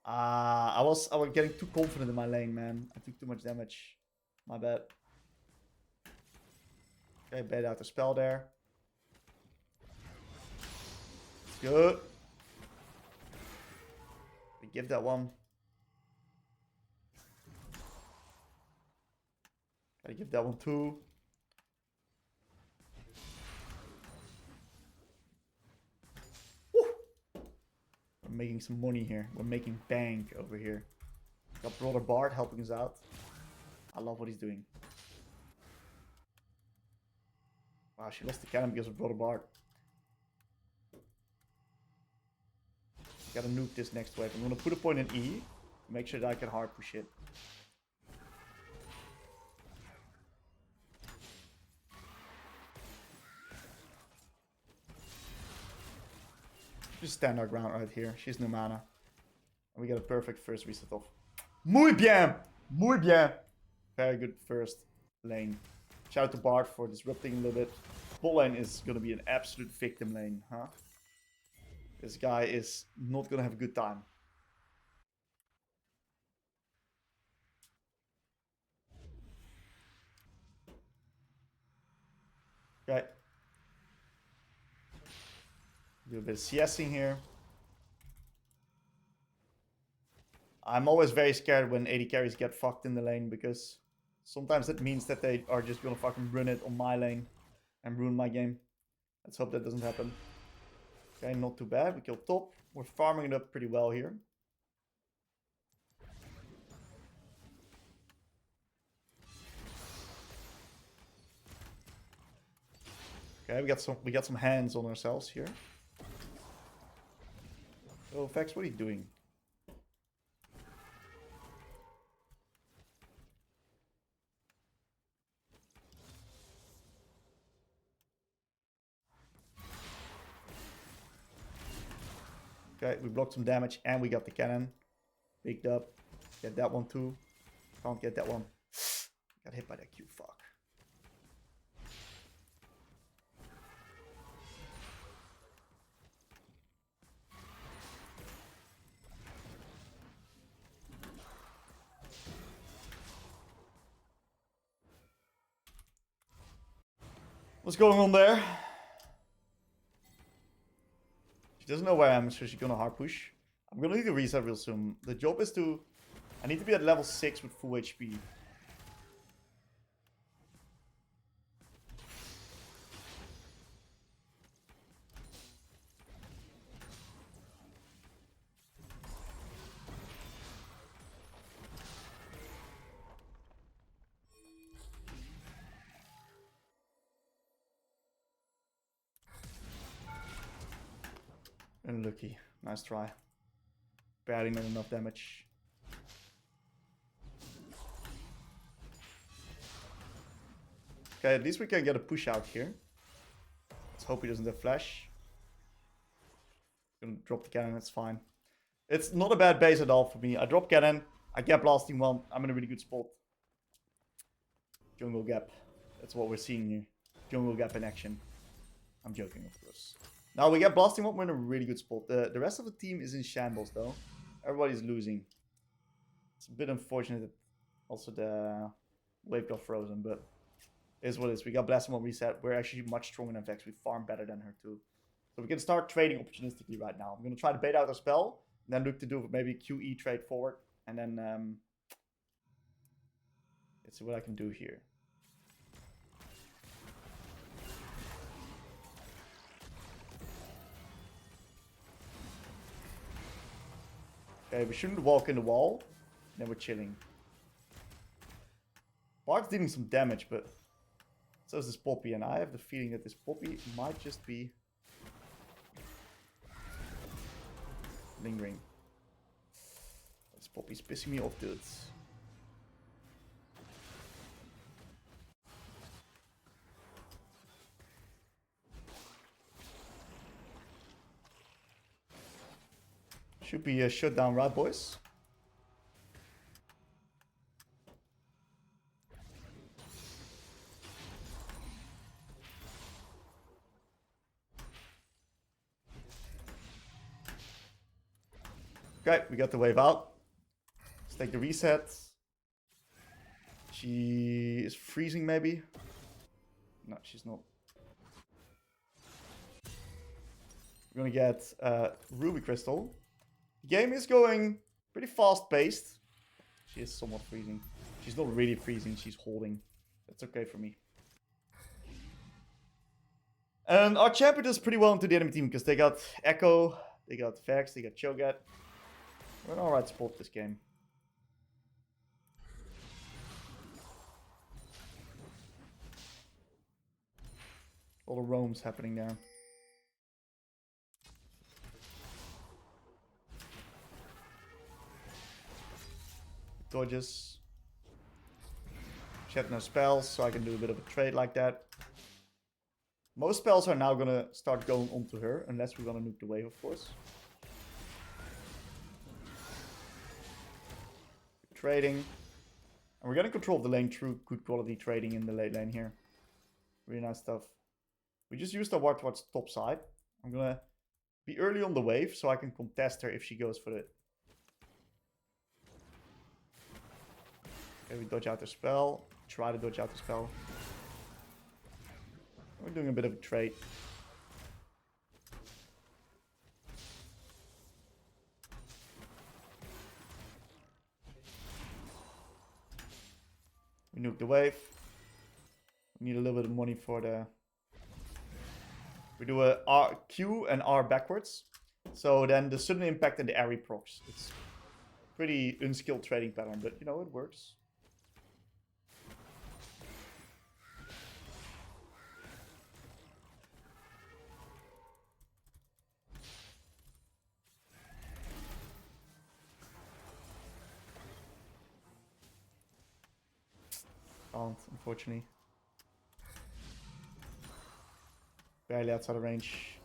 I was getting too confident in my lane, man. I took too much damage. My bad. Okay, bait out the spell there. It's good. We give that one. Gotta give that one too. Woo! We're making some money here. We're making bank over here. Got Brother Bard helping us out. I love what he's doing. Wow, she lost the cannon because of Brother Bard. Gotta nuke this next wave. I'm gonna put a point in E. Make sure that I can hard push it. Just stand our ground right here. She's no mana. And we get a perfect first reset off. Muy bien! Muy bien! Very good first lane. Shout out to Bard for disrupting a little bit. Bot lane is going to be an absolute victim lane, huh? This guy is not going to have a good time. Okay. Do a bit of CSing here. I'm always very scared when AD carries get fucked in the lane, because sometimes that means that they are just gonna fucking run it on my lane and ruin my game. Let's hope that doesn't happen. Okay, not too bad. We killed top. We're farming it up pretty well here. Okay, we got some hands on ourselves here. Oh, Vex, what are you doing? Okay, we blocked some damage and we got the cannon. Picked up. Get that one too. Can't get that one. Got hit by that Q. Fuck. What's going on there? She doesn't know where I am, so she's gonna hard push. I'm gonna need to reset real soon. The job is to... I need to be at level 6 with full HP. Unlucky. Nice try. Barely not enough damage. Okay, at least we can get a push out here. Let's hope he doesn't have flash. Gonna drop the cannon, that's fine. It's not a bad base at all for me. I drop cannon, I get blasting one. I'm in a really good spot. Jungle gap. That's what we're seeing here. Jungle gap in action. I'm joking, of course. Now we get blasting one, we're in a really good spot. The rest of the team is in shambles though. Everybody's losing. It's a bit unfortunate that also the wave got frozen, but it is what it is. We got blasting one reset. We're actually much stronger than Vex. We farm better than her too. So we can start trading opportunistically right now. I'm going to try to bait out our spell. Then look to do maybe QE trade forward. And then let's see what I can do here. Okay, we shouldn't walk in the wall. Then we're chilling. Bard's dealing some damage, but so is this Poppy. And I have the feeling that this Poppy might just be lingering. This Poppy's pissing me off, dudes. Should be a shutdown, right, boys? Okay, we got the wave out. Let's take the reset. She is freezing, maybe. No, she's not. We're gonna get Ruby Crystal. The game is going pretty fast-paced. She is somewhat freezing. She's not really freezing, she's holding. That's okay for me. And our champion does pretty well into the enemy team because they got Echo, they got Vex, they got Cho'Gath. We're in alright spot this game. All the roams happening there. Dodges. She had no spells, so I can do a bit of a trade like that. Most spells are now gonna start going onto her, unless we're gonna nuke the wave, of course. Trading. And we're getting control of the lane through good quality trading in the late lane here. Really nice stuff. We just used our ward towards top side. I'm gonna be early on the wave so I can contest her if she goes for it. Okay, we dodge out the spell. Try to dodge out the spell. We're doing a bit of a trade. We nuke the wave. We need a little bit of money for the... We do a R, Q and R backwards. So then the sudden impact and the ARI procs. It's pretty unskilled trading pattern, but you know, it works. Can't, unfortunately. Barely outside of range.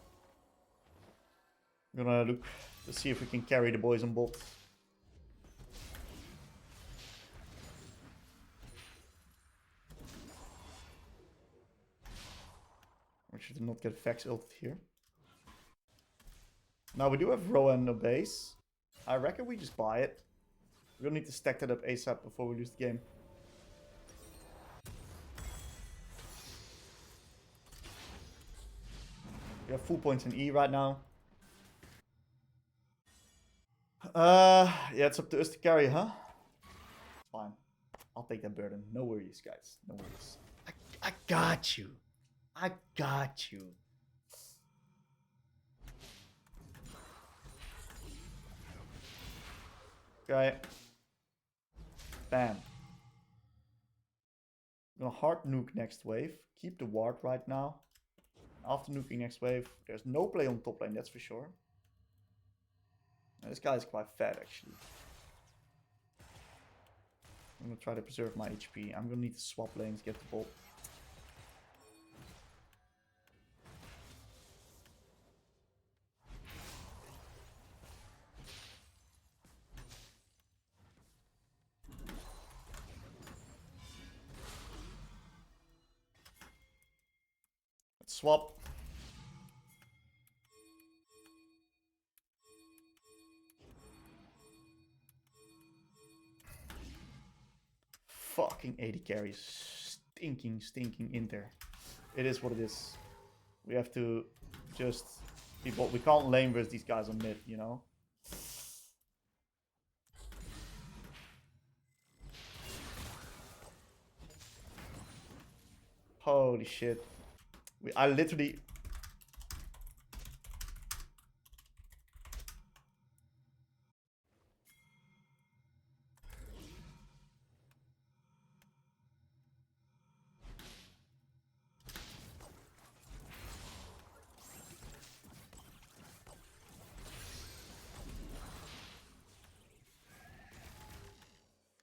I'm gonna look Let's see if we can carry the boys on bot. We should not get Vex ulted here. Now we do have Rowan no base. I reckon we just buy it. We're gonna need to stack that up ASAP before we lose the game. We have full points in E right now. Yeah, it's up to us to carry, huh? Fine. I'll take that burden. No worries, guys. No worries. I got you. I got you. Okay. Bam. I'm gonna hard nuke next wave. Keep the ward right now. After nuking next wave, there's no play on top lane, that's for sure. Now, this guy is quite fat, actually. I'm gonna try to preserve my HP. I'm gonna need to swap lanes, get the ball. Let's swap. Fucking 80 carries. Stinking Inter. It is what it is. We have to just... we can't lane versus these guys on mid, you know? Holy shit. I literally...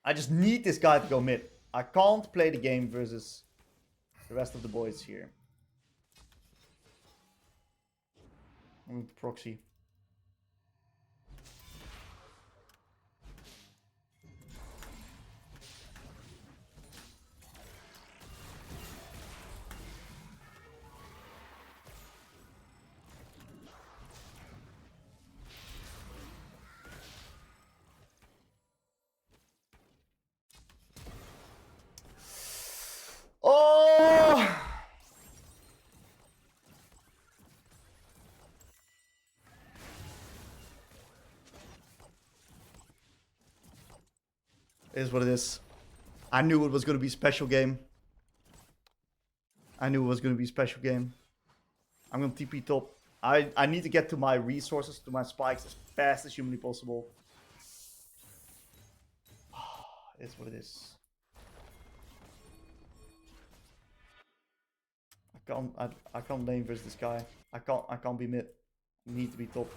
I just need this guy to go mid. I can't play the game versus the rest of the boys here. I'm going to proxy. Oh! It is what it is. I knew it was going to be a special game. I knew it was going to be a special game. I'm going to TP top. I need to get to my resources, to my spikes as fast as humanly possible. It is what it is. I can't lane versus this guy. I can't be mid. I need to be top.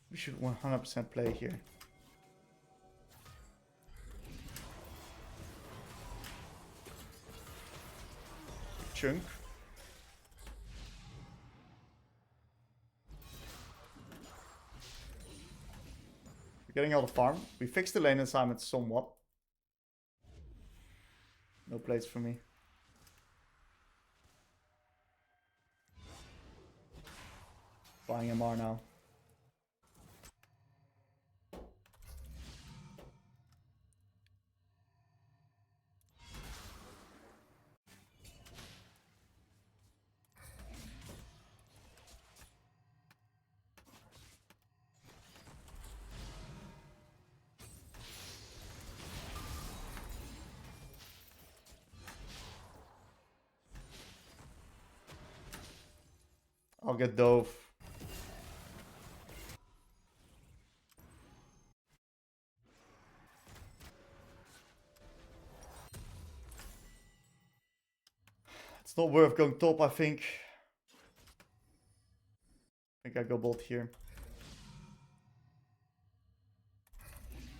We should 100% play here. Chunk. We're getting out of farm. We fixed the lane assignment somewhat. No plates for me. Buying MR now. I'll get Dove. It's not worth going top, I think. I think I go bolt here.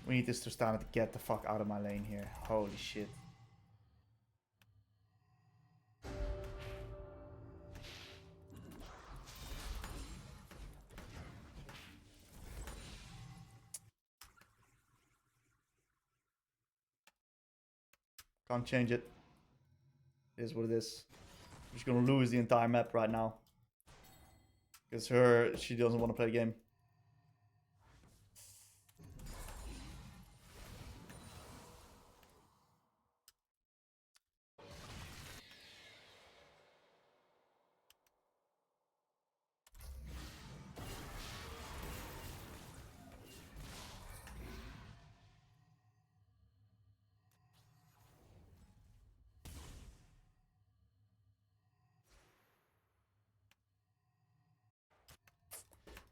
We need this to stand to get the fuck out of my lane here. Holy shit. Can't change it. It is what it is. I'm just gonna lose the entire map right now. Because she doesn't want to play the game.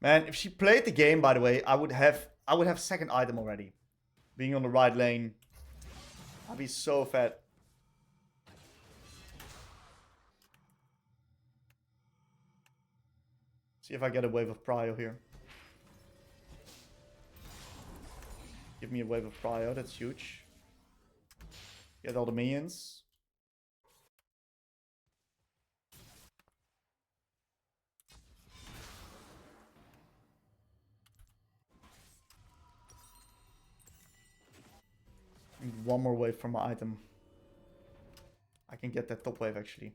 Man, if she played the game, by the way, I would have second item already. Being on the right lane. I'd be so fat. See if I get a wave of prio here. Give me a wave of prio, that's huge. Get all the minions. One more wave from my item. I can get that top wave actually.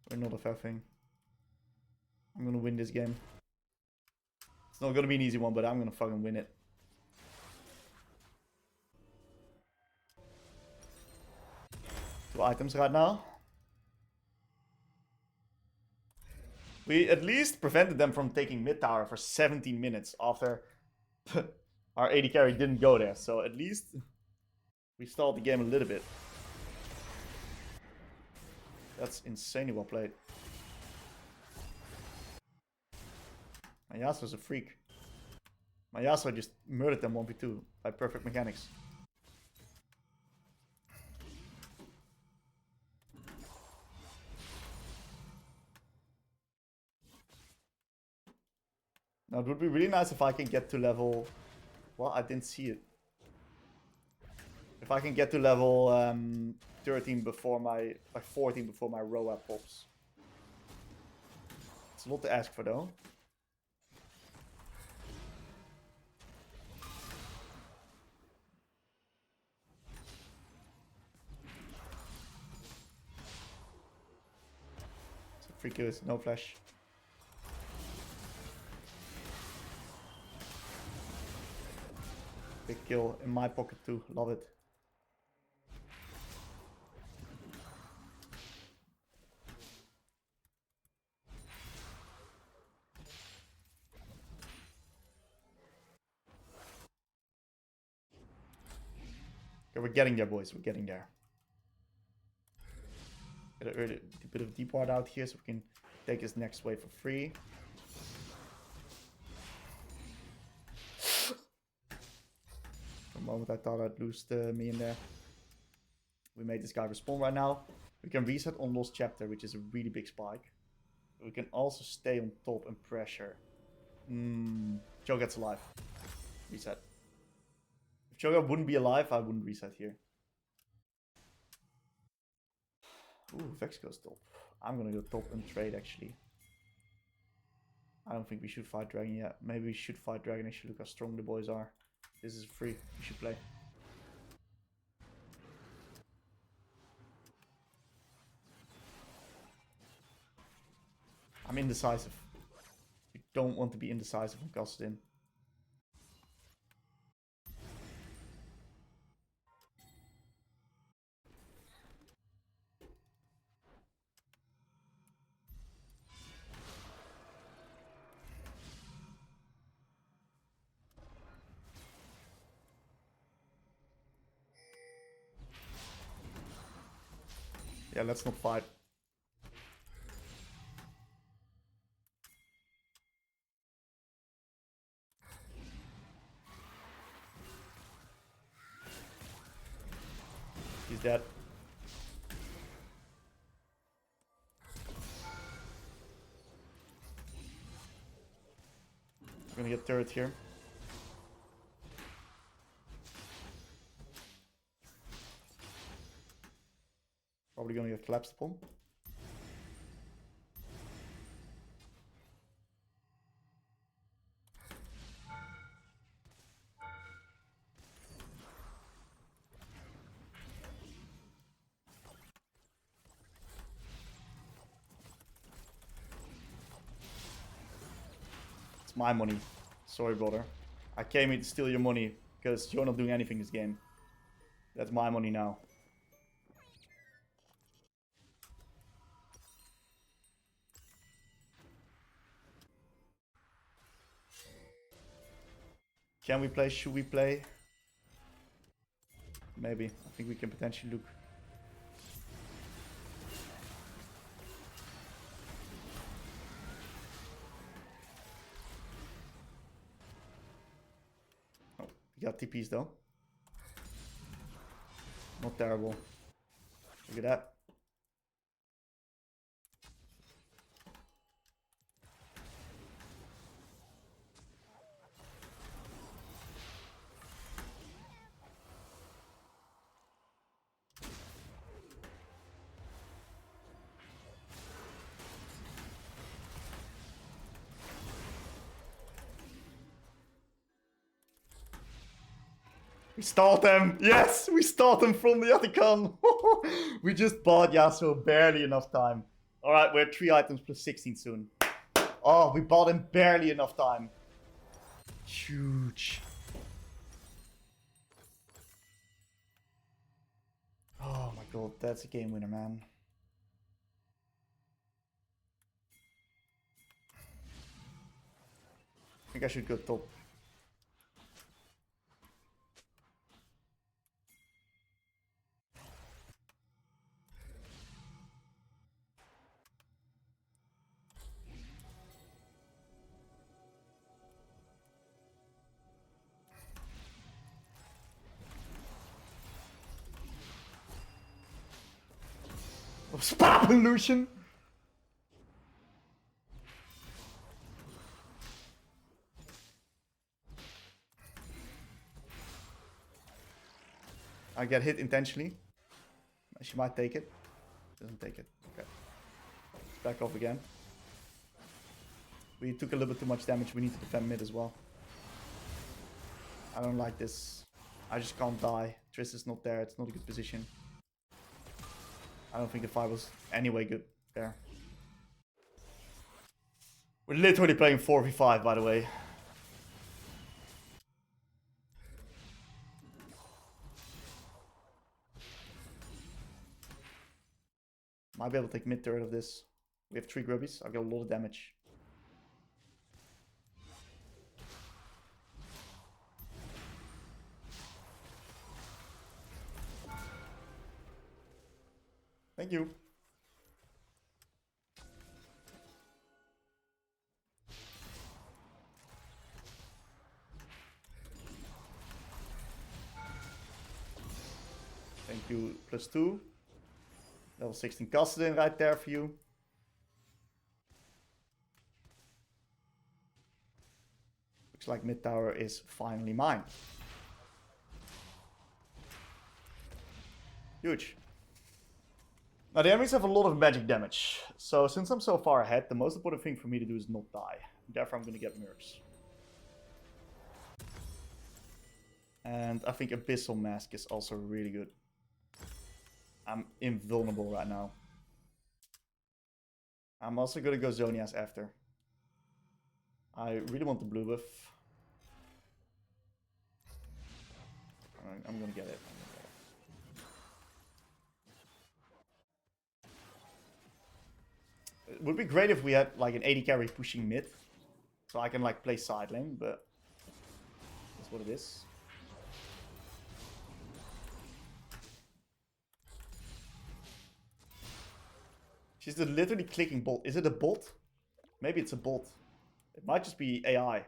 We're not a fair thing. I'm gonna win this game. It's not gonna be an easy one, but I'm gonna fucking win it. Two items right now. We at least prevented them from taking mid tower for 17 minutes after our AD carry didn't go there. So at least we stalled the game a little bit. That's insanely well played. My Yasuo's a freak. My Yasuo just murdered them 1v2 by perfect mechanics. Now it would be really nice if I can get to level... Well, I didn't see it. If I can get to level 13 before my... like 14 before my Roa pops. It's a lot to ask for though. It's a free kill, it's no flash. Big kill in my pocket too, love it. Okay, we're getting there, boys, we're getting there. Get a bit of deep ward out here so we can take this next wave for free. For a moment I thought I'd lose me in there. We made this guy respawn right now. We can reset on Lost Chapter, which is a really big spike. We can also stay on top and pressure. Joe gets alive. Reset. If Joe wouldn't be alive, I wouldn't reset here. Ooh, Vex goes top. I'm gonna go top and trade actually. I don't think we should fight Dragon yet. Maybe we should fight Dragon actually. Look how strong the boys are. This is free. We should play. I'm indecisive. You don't want to be indecisive on Kassadin. Yeah, let's not fight. He's dead. I'm gonna get turret here. Probably gonna get collapsed upon. It's my money. Sorry, brother. I came here to steal your money because you're not doing anything this game. That's my money now. Can we play? Should we play? Maybe. I think we can potentially look. Oh, we got TPs though. Not terrible. Look at that. We stalled them! Yes! We stalled them from the other con! We just bought Yasuo barely enough time. Alright, we're at 3 items plus 16 soon. Oh, we bought him barely enough time. Huge. Oh my god, that's a game winner, man. I think I should go top. Spam pollution! I get hit intentionally. She might take it. Doesn't take it. Okay. Back off again. We took a little bit too much damage. We need to defend mid as well. I don't like this. I just can't die. Triss is not there. It's not a good position. I don't think the fight was anyway good there. We're literally playing 4v5, by the way. Might be able to take mid turret of this. We have 3 grubbies. I've got a lot of damage. Thank you. Thank you. +2. Level 16 Kassadin right there for you. Looks like mid tower is finally mine. Huge. Now the enemies have a lot of magic damage. So since I'm so far ahead, the most important thing for me to do is not die. Therefore I'm going to get mirrors. And I think Abyssal Mask is also really good. I'm invulnerable right now. I'm also going to go Zonias after. I really want the blue buff. I'm going to get it. It would be great if we had like an 80 carry pushing mid. So I can like play side lane, but that's what it is. She's just literally clicking bot. Is it a bot? Maybe it's a bot. It might just be AI.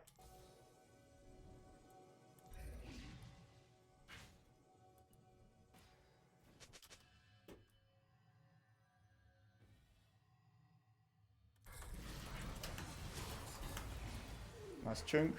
Nice chunk.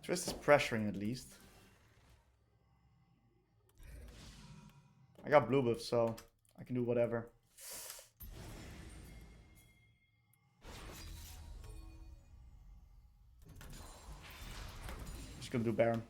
Twist is pressuring at least. I got blue buff, so I can do whatever. Just gonna do Baron.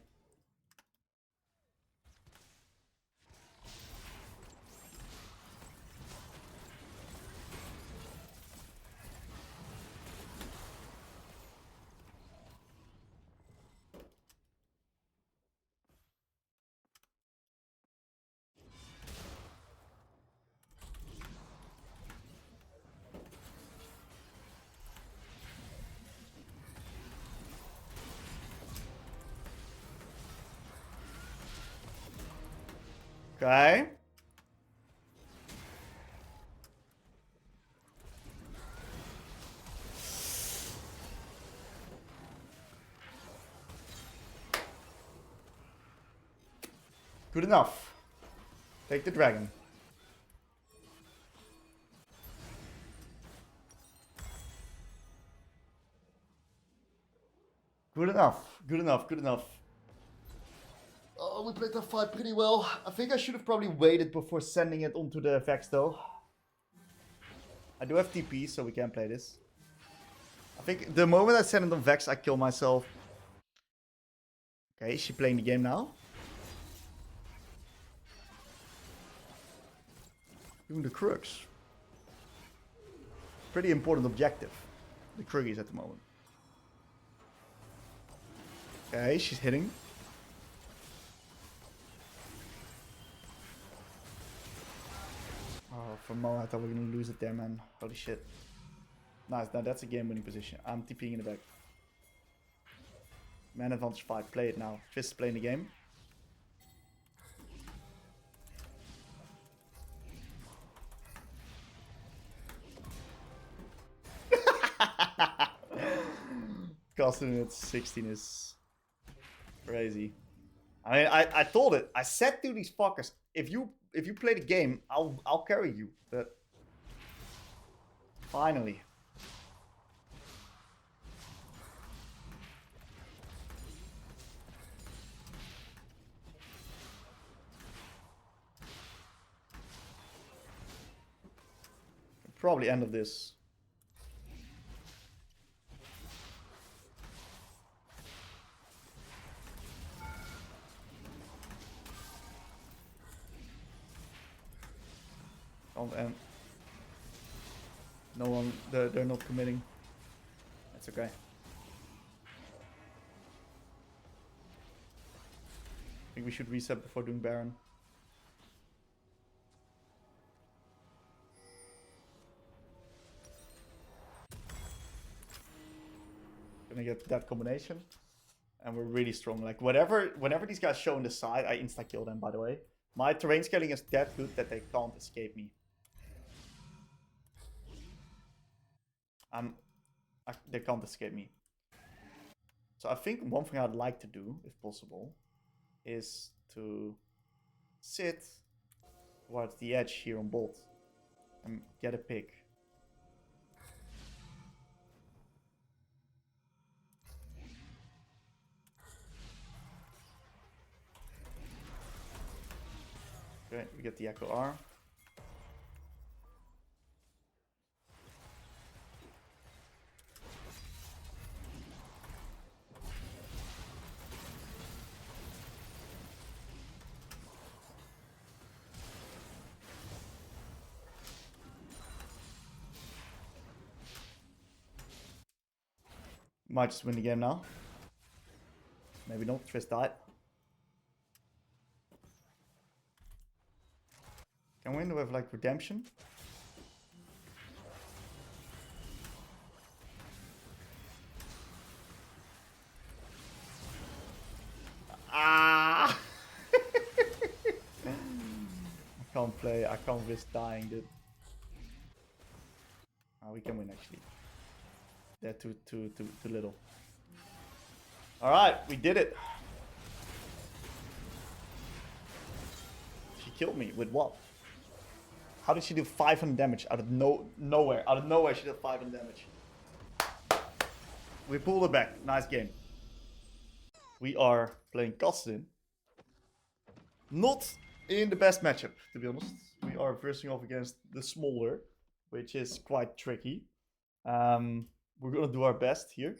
Okay. Good enough. Take the dragon. Good enough. Good enough. Good enough. Oh, we played that fight pretty well. I think I should have probably waited before sending it onto the Vex though. I do have TP, so we can play this. I think the moment I send it on Vex, I kill myself. Okay, is she playing the game now? Doing the Crux. Pretty important objective. The Kruggies at the moment. Okay, she's hitting. Oh, for a moment I thought we were gonna lose it there, man. Holy shit. Nice, now that's a game-winning position. I'm TPing in the back. Man advantage 5, play it now. Fizz is playing the game. Kassadin at 16 is crazy. I mean, I told it. I said to these fuckers, if you play the game, I'll carry you. But finally. Probably end of this. And no one, they're not committing. That's okay. I think we should reset before doing Baron. Gonna get that combination. And we're really strong. Like whenever these guys show on the side, I insta-kill them, by the way. My terrain scaling is that good that they can't escape me. They can't escape me. So I think one thing I'd like to do, if possible, is to sit towards the edge here on bot and get a pick. Okay, we get the Echo R. Might just win the game now. Maybe not. Triss died. Can win with like redemption. can't play. I can't risk dying, dude. Oh, we can win actually. They're too little. Alright, we did it. She killed me with what? How did she do 500 damage out of nowhere? Out of nowhere she did 500 damage. We pulled it back. Nice game. We are playing Kassadin. Not in the best matchup, to be honest. We are versing off against the Smolder, which is quite tricky. We're gonna do our best here.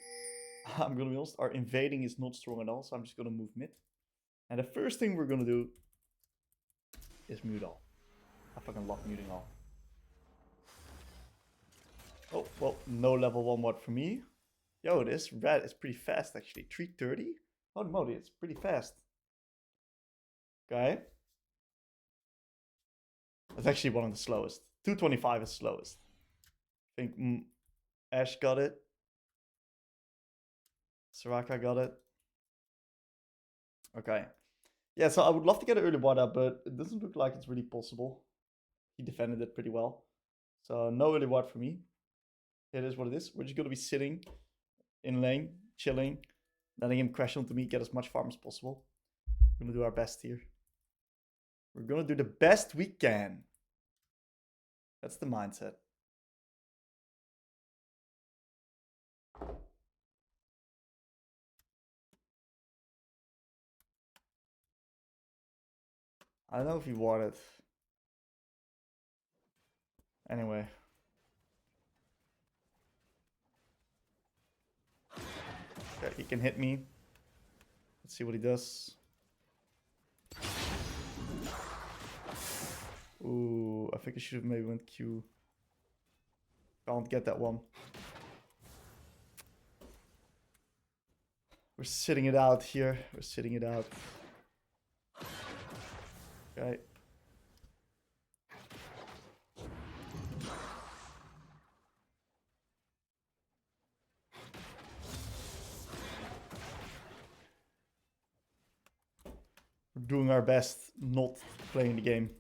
I'm gonna be honest, our invading is not strong at all, so I'm just gonna move mid. And the first thing we're gonna do is mute all. I fucking love muting all. Oh, well, no level 1 ward for me. Yo, this red is pretty fast actually. 330? Holy moly, it's pretty fast. Okay. That's actually one of the slowest. 225 is slowest. I think Ash got it. Soraka got it. Okay. Yeah, so I would love to get an early ward up, but it doesn't look like it's really possible. He defended it pretty well. So no early ward for me. It is what it is. We're just going to be sitting in lane, chilling, letting him crash onto me, get as much farm as possible. We're going to do our best here. We're going to do the best we can. That's the mindset. I don't know if he warded. Anyway. Okay, he can hit me. Let's see what he does. Ooh, I think I should have maybe went Q. Can't get that one. We're sitting it out here. We're sitting it out. Okay. We're doing our best not playing the game.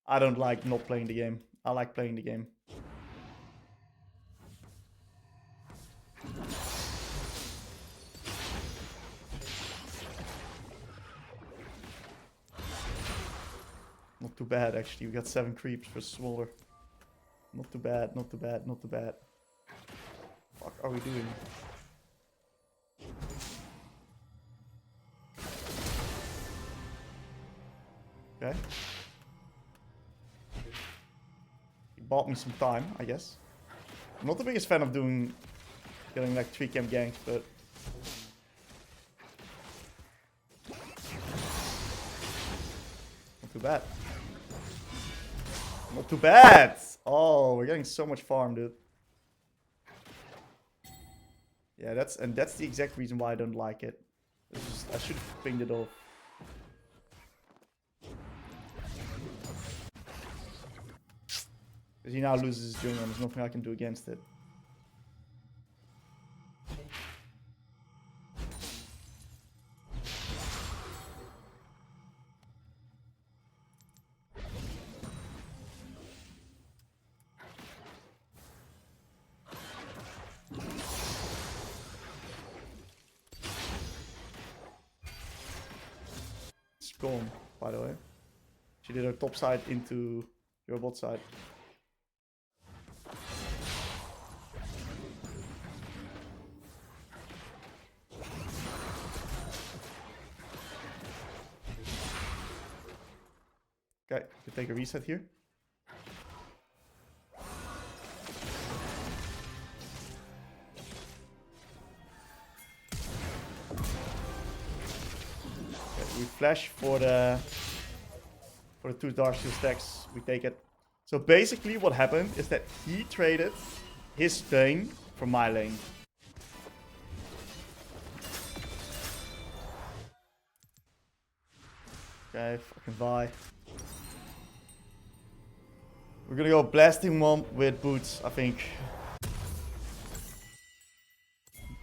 I don't like not playing the game. I like playing the game. Not too bad actually. We got 7 creeps for Smolder. Not too bad, not too bad, not too bad. What are we doing? Okay. He bought me some time, I guess. I'm not the biggest fan of getting like 3 camp ganks, but not too bad. Not too bad! Oh, we're getting so much farm, dude. Yeah, that's the exact reason why I don't like it. I should have pinged it off. Because he now loses his jungle and there's nothing I can do against it. It's gone, by the way. She did her top side into your bot side. Okay, we take a reset here. Okay, we flash for the 2 Darksteel stacks. We take it. So basically what happened is that he traded his lane for my lane. Okay, fucking bye. We're gonna go blasting one with boots, I think.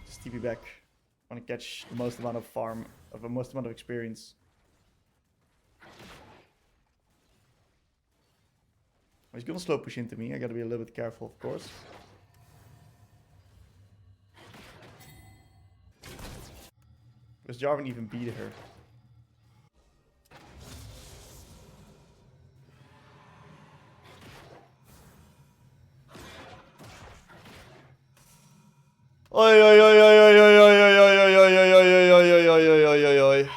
Just TP back. Wanna catch the most amount of farm, the most amount of experience. He's gonna slow push into me. I gotta be a little bit careful, of course. Does Jarvan even beat her? Oi, oi, oi, oi, oi, oi, oi, oi, oi, oi, oi, oi, oi, oi, oi, oi, oi, oi.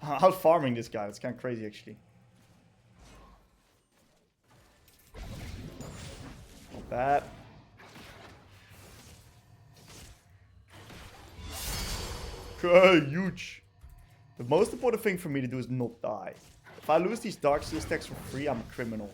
I'm out farming this guy. It's kind of crazy, actually. Not bad. Okay, huge. The most important thing for me to do is not die. If I lose these Dark Steel stacks for free, I'm a criminal.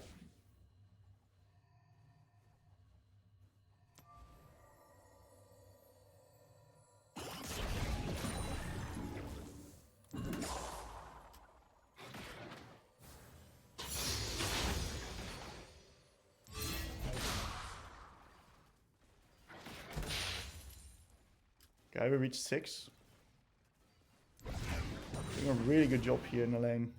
Okay, we reached 6. Doing a really good job here in the lane.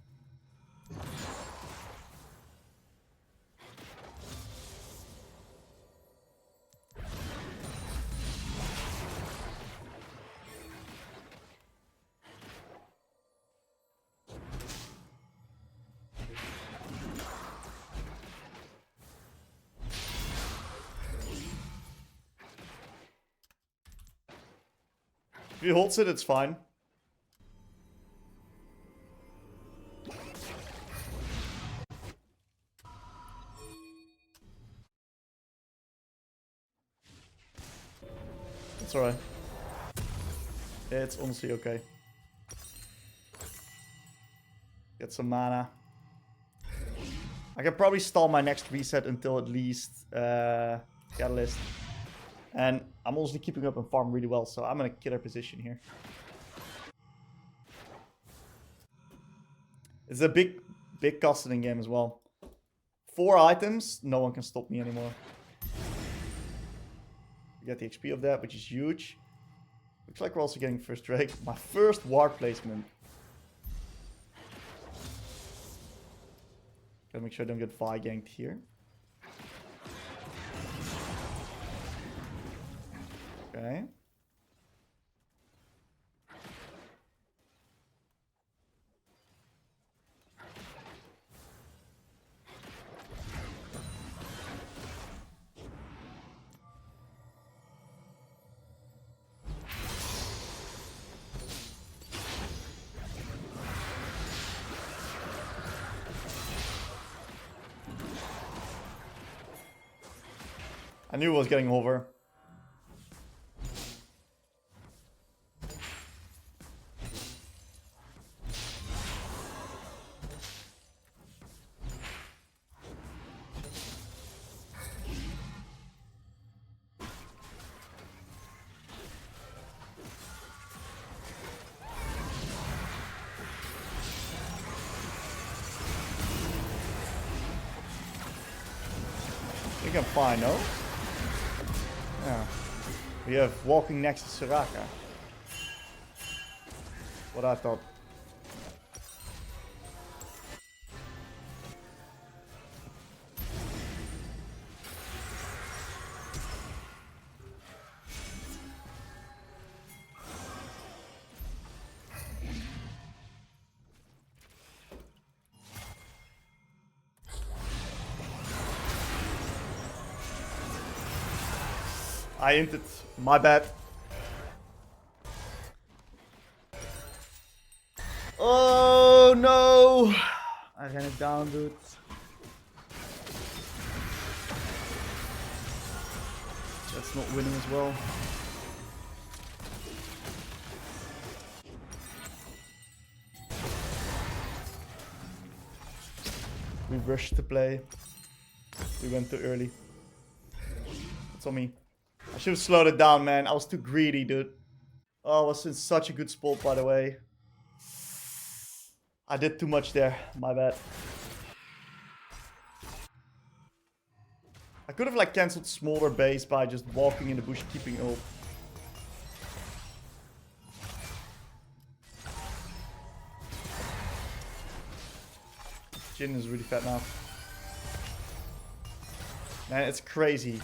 If he holds it, it's fine. It's alright. It's honestly okay. Get some mana. I can probably stall my next reset until at least Catalyst. And I'm also keeping up on farm really well, so I'm in a killer position here. It's a big Kassadin game as well. 4 items, no one can stop me anymore. We get the XP of that, which is huge. Looks like we're also getting first Drake. My first ward placement. Gotta make sure I don't get Vi ganked here. Okay. I knew it was getting over. I think I'm fine, no? Yeah. We have walking next to Soraka. What I thought. I inted. My bad. Oh no! I ran it down, dude. That's not winning as well. We rushed to play. We went too early. It's on me. I should have slowed it down, man. I was too greedy, dude. Oh, I was in such a good spot, by the way. I did too much there. My bad. I could have like cancelled Smolder base by just walking in the bush, keeping ult. Jhin is really fat now. Man, it's crazy.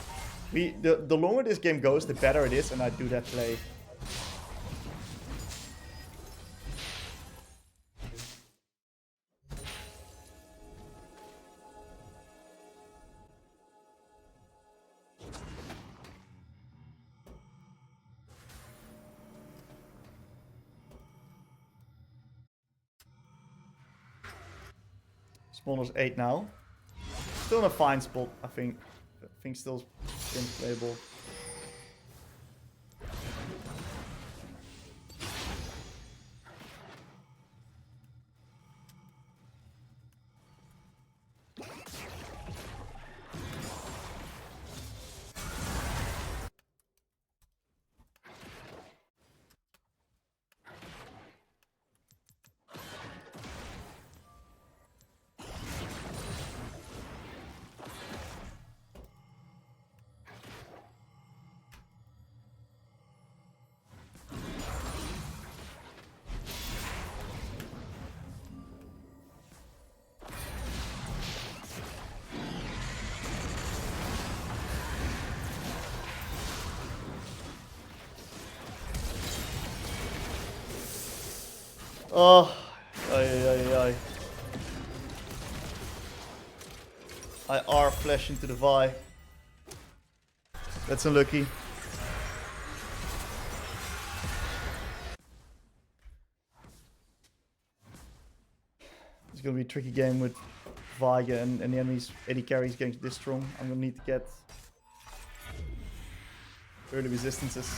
The longer this game goes, the better it is, and I do that play. Smolder's 8 now. Still in a fine spot, I think. I think still playable. Oh, ay. I R flash into the Vi. That's unlucky. It's gonna be a tricky game with Veigar and the enemy's AD carries getting this strong. I'm gonna need to get early resistances.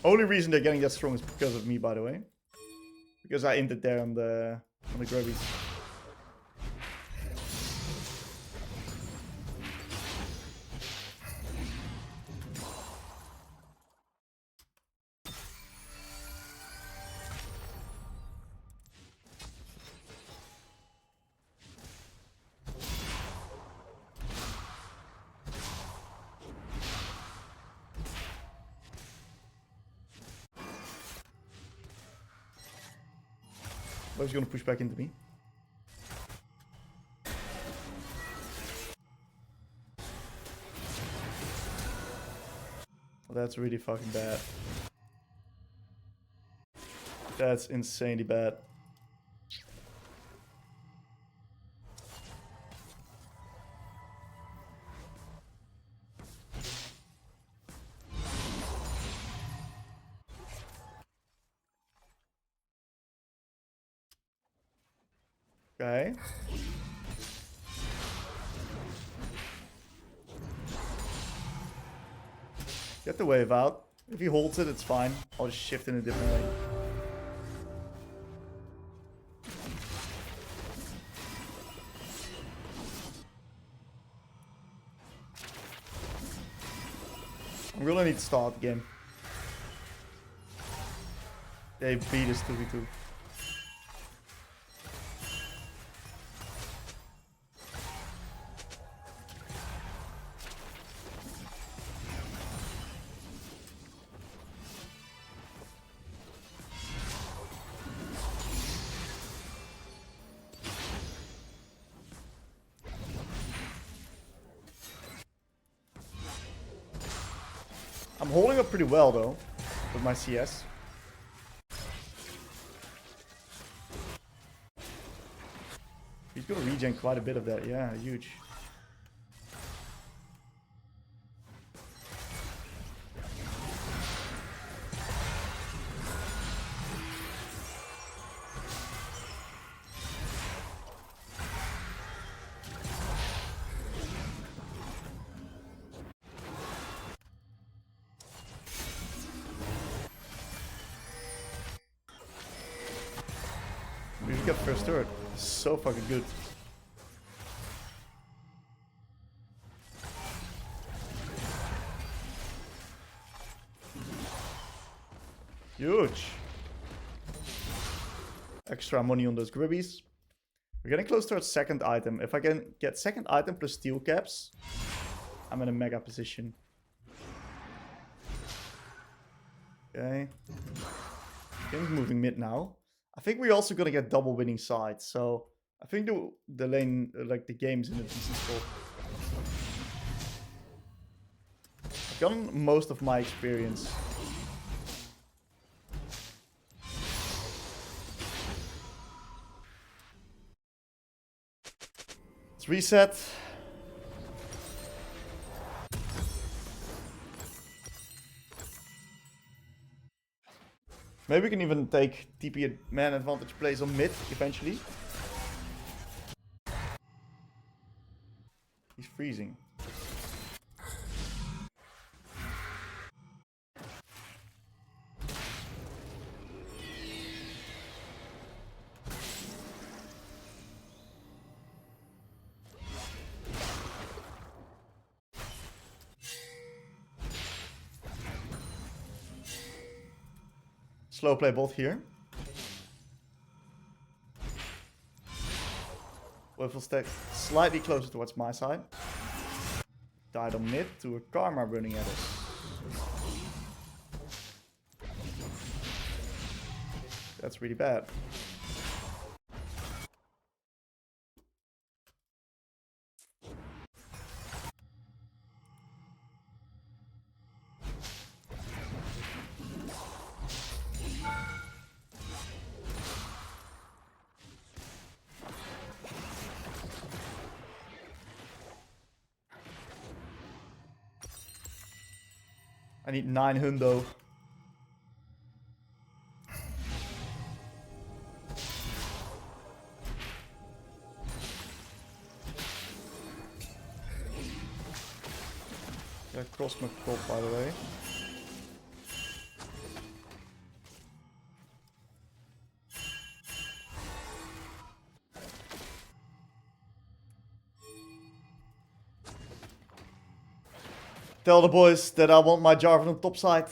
Only reason they're getting that strong is because of me, by the way. Because I inted there on the grubbies. Oh, he's gonna push back into me. Oh, that's really fucking bad. That's insanely bad. Okay. Get the wave out. If he holds it, it's fine. I'll just shift in a different way. I'm gonna need to start the game. They beat us 2v2. I'm holding up pretty well though, with my CS. He's gonna regen quite a bit of that, yeah, huge. We got first turret. So fucking good. Huge. Extra money on those gribbies. We're getting close to our second item. If I can get second item plus steel caps, I'm in a mega position. Okay. Game's moving mid now. I think we're also gonna get double winning sides, so I think the lane, like the game's in a decent spot. I've gotten most of my experience. Let's reset. Maybe we can even take TP man advantage plays on mid eventually. He's freezing. Slow play both here. Wolf will stay slightly closer towards my side. Died on mid to a Karma running at us. That's really bad. I need 9 hundo. I crossed my top, by the way. Tell the boys that I want my Jarvan on top side.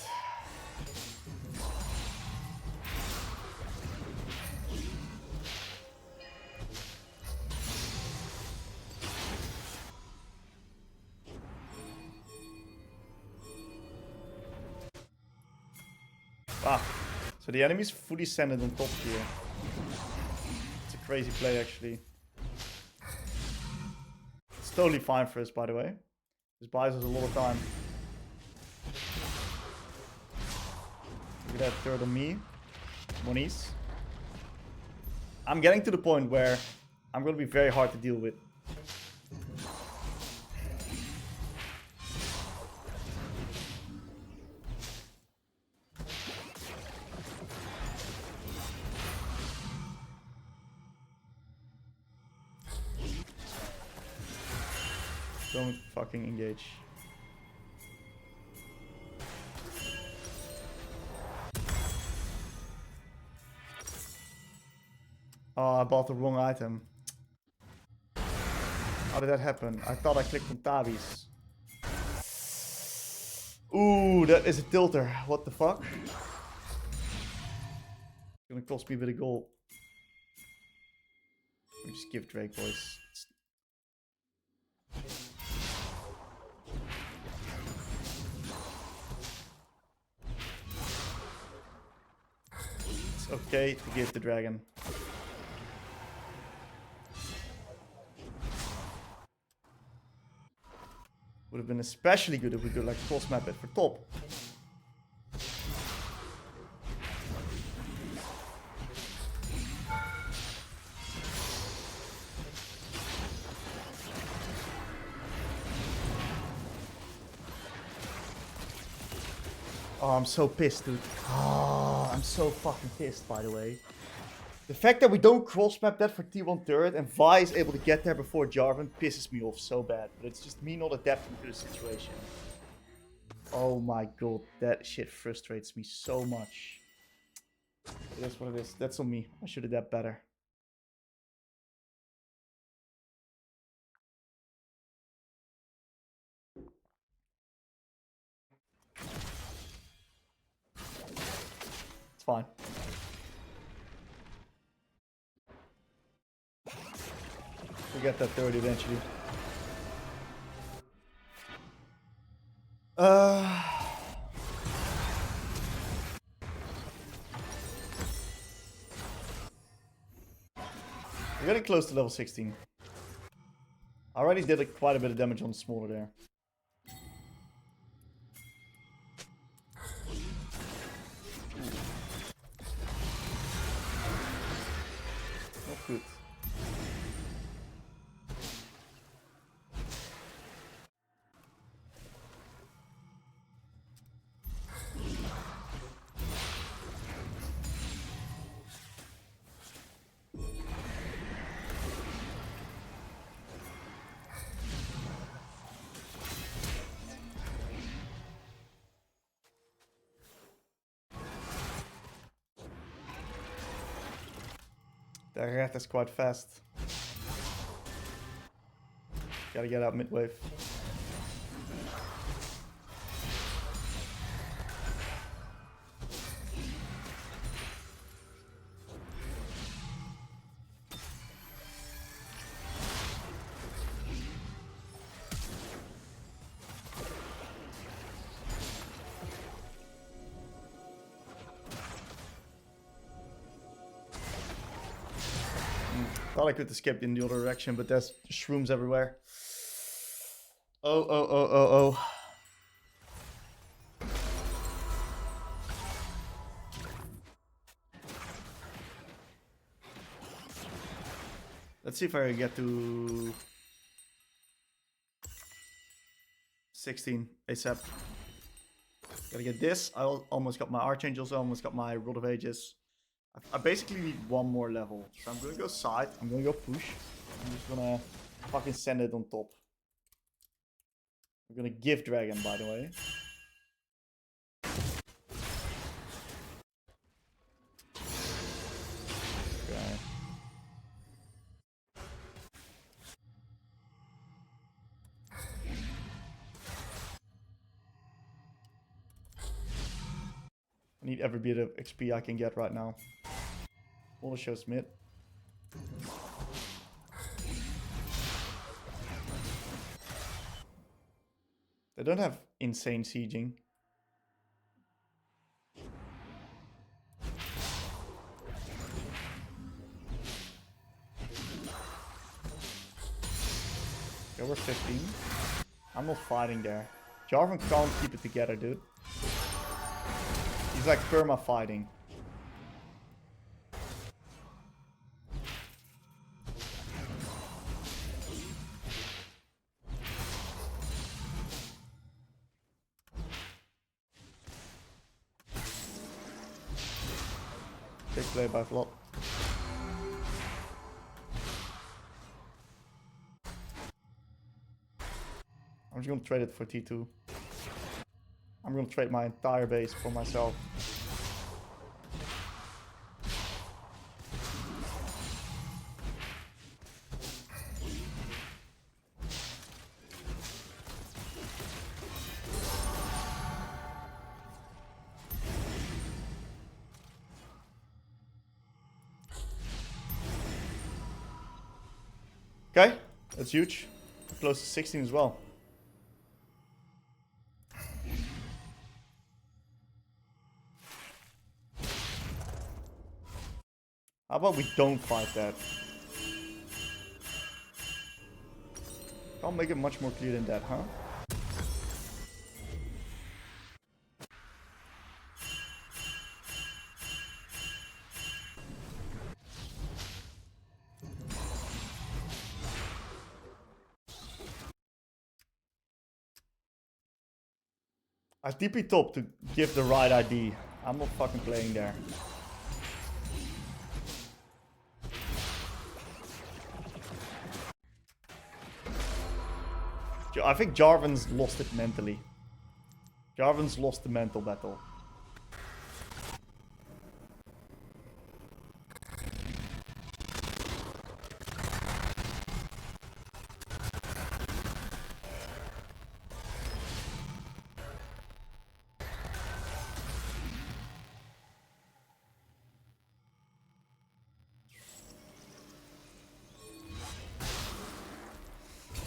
Ah, so the enemy's fully centered on top here. It's a crazy play actually. It's totally fine for us, by the way. This buys us a lot of time. Look at that third on me. Moniz. I'm getting to the point where I'm going to be very hard to deal with. Don't fucking engage. Oh, I bought the wrong item. How did that happen? I thought I clicked on Tabis. Ooh, that is a tilter. What the fuck? It's gonna cost me a bit of gold. Let me just give Drake, boys. It's okay to give the dragon. Would have been especially good if we could like cross map it for top. Oh, I'm so pissed, dude. Oh, I'm so fucking pissed, by the way. The fact that we don't cross-map that for T1 turret and Vi is able to get there before Jarvan pisses me off so bad. But it's just me not adapting to the situation. Oh my god, that shit frustrates me so much. It is what it is. That's on me. I should adapt better. fine. We'll get that 30 eventually. We're getting close to level 16. I already did quite a bit of damage on the Smolder there. Not good. The rat is quite fast. Gotta get out mid-wave. Thought I could escape in the other direction, but there's shrooms everywhere. Oh. Let's see if I can get to 16 ASAP. Gotta get this. I almost got my Archangels, I almost got my Rod of Ages. I basically need one more level. So I'm gonna go side, I'm gonna go push. I'm just gonna fucking send it on top. I'm gonna give Dragon, by the way. Okay. I need every bit of XP I can get right now. All the shows mid. They don't have insane sieging. Okay, we're 15. I'm not fighting there. Jarvan can't keep it together, dude. He's like perma fighting. Big play by Flop. I'm just gonna trade it for T2. I'm gonna trade my entire base for myself. Okay, that's huge. Close to 16 as well. How about we don't fight that? Can't make it much more clear than that, huh? I TP top to give the right ID. I'm not fucking playing there. I think Jarvan's lost it mentally. Jarvan's lost the mental battle.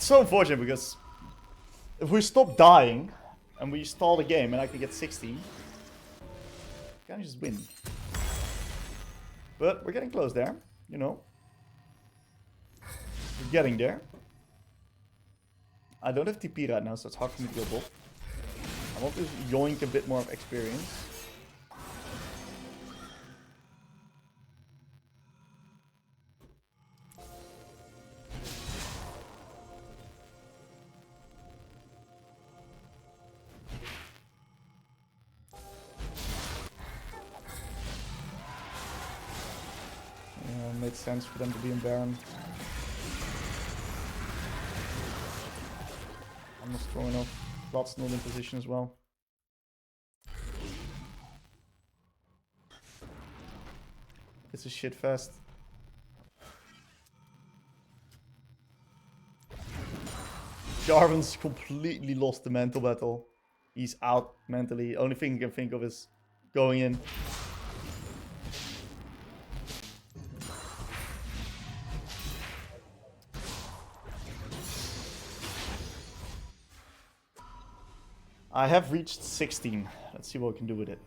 It's so unfortunate because if we stop dying and we stall the game and I can get 16, I can just win. But we're getting close there, you know. We're getting there. I don't have TP right now, so it's hard for me to go bot. I want to yoink a bit more of experience. Made sense for them to be in Baron. I'm not strong enough. Blood's not in position as well. It's a shit fest. Jarvan's completely lost the mental battle. He's out mentally. Only thing he can think of is going in. I have reached 16. Let's see what we can do with it.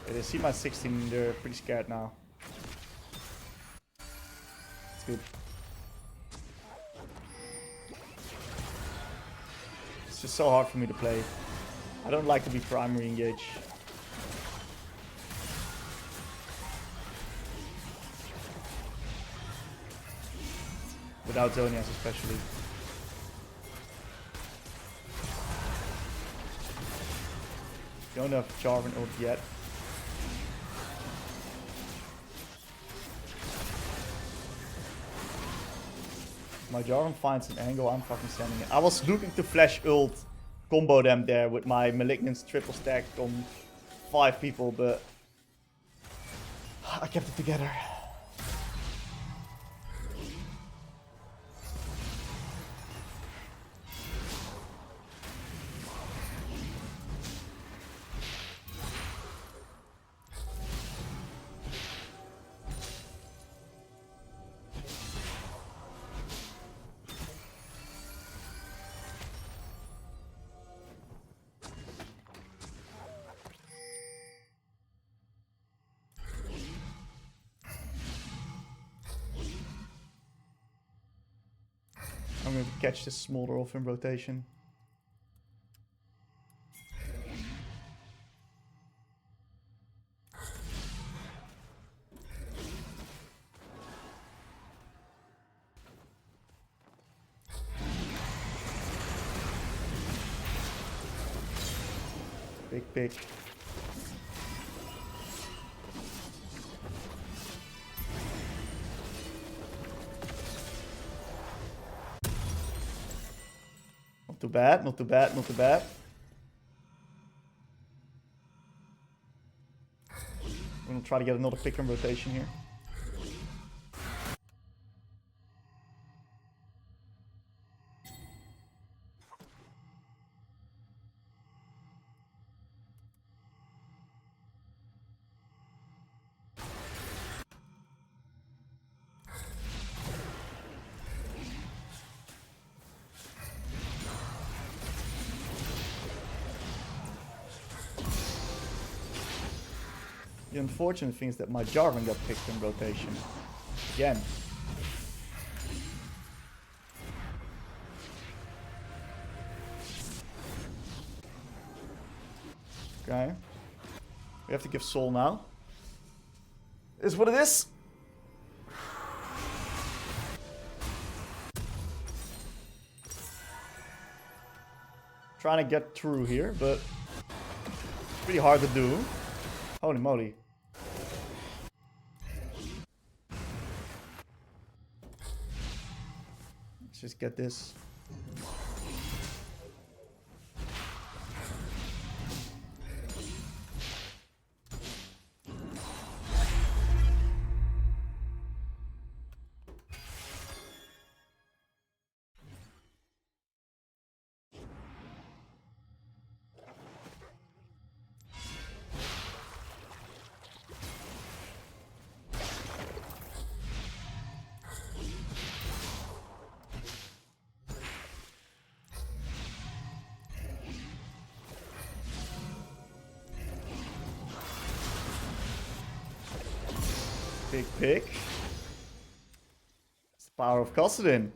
They see my 16, they're pretty scared now. It's good. It's just so hard for me to play. I don't like to be primary engaged. Without Zonias especially. Don't have Jarvan ult yet. My Jarvan finds an angle, I'm fucking sending it. I was looking to flash ult, combo them there with my Malignance triple stack on 5 people, but I kept it together. I'm going to catch this Smolder off in rotation. Big pick. Not too bad, not too bad, not too bad. I'm gonna try to get another pick in rotation here. The unfortunate thing is that my Jarvan got picked in rotation. Again. Okay. We have to give Soul now. Is what it is. Trying to get through here, but pretty hard to do. Holy moly. Let's just get this. pick. It's the power of Kassadin.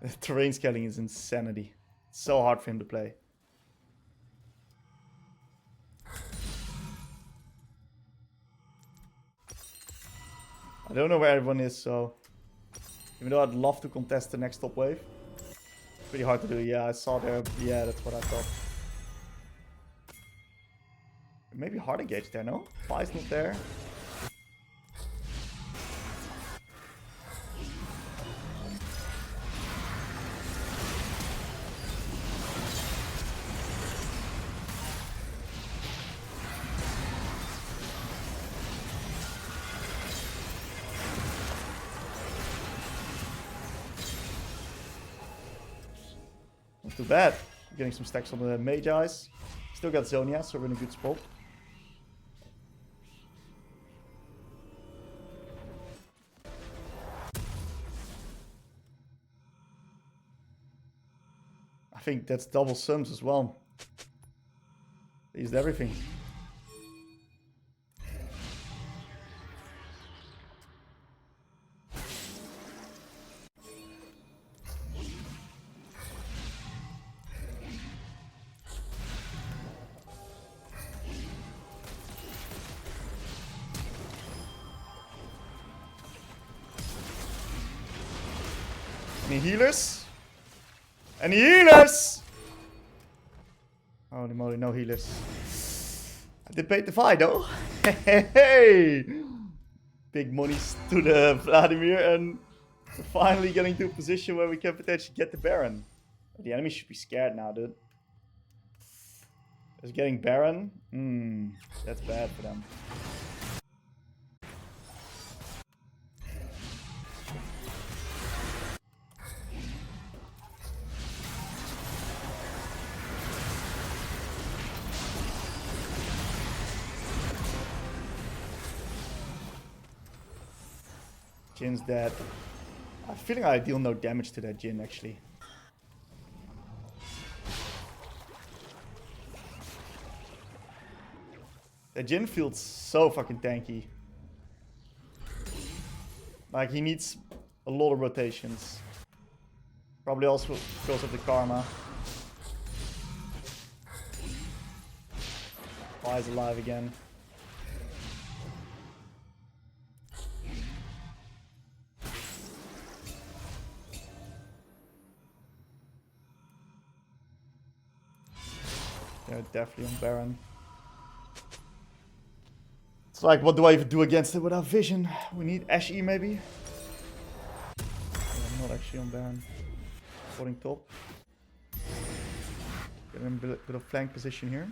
The terrain scaling is insanity. It's so hard for him to play. I don't know where everyone is, so even though I'd love to contest the next top wave, it's pretty hard to do. Yeah, I saw there. Yeah, that's what I thought. Maybe hard engage there, no? Fi's not there. Not too bad. Getting some stacks on the Magi's. Still got Zonia, so we're in a good spot. I think that's double sums as well. They used everything. Any healers? Any healers? Holy moly, no healers. I did bait the fight though. Hey! Big monies to the Vladimir, and we're finally getting to a position where we can potentially get the Baron. The enemy should be scared now, dude. Is getting Baron? That's bad for them. Jin's dead. I'm feeling I deal no damage to that Jin actually. That Jin feels so fucking tanky. Like he needs a lot of rotations. Probably also because of the karma. Why is alive again? Yeah, definitely on Baron. It's like, what do I even do against it without vision? We need Ash E maybe? Yeah, I'm not actually on Baron. Holding top. Get in a bit of flank position here.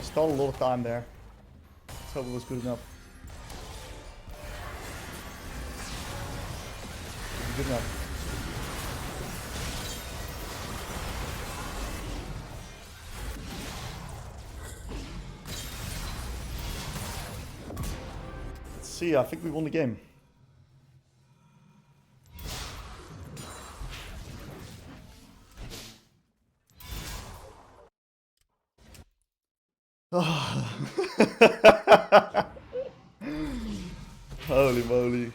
Stalled a lot of time there. Let's hope it was good enough. Good enough. Let's see, I think we won the game. Holy moly.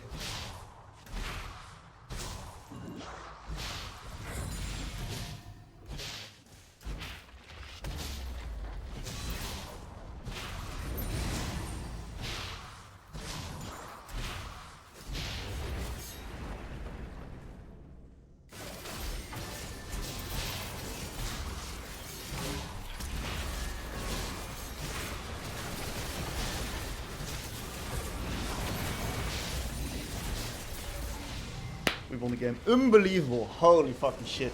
We won the game. Unbelievable. Holy fucking shit.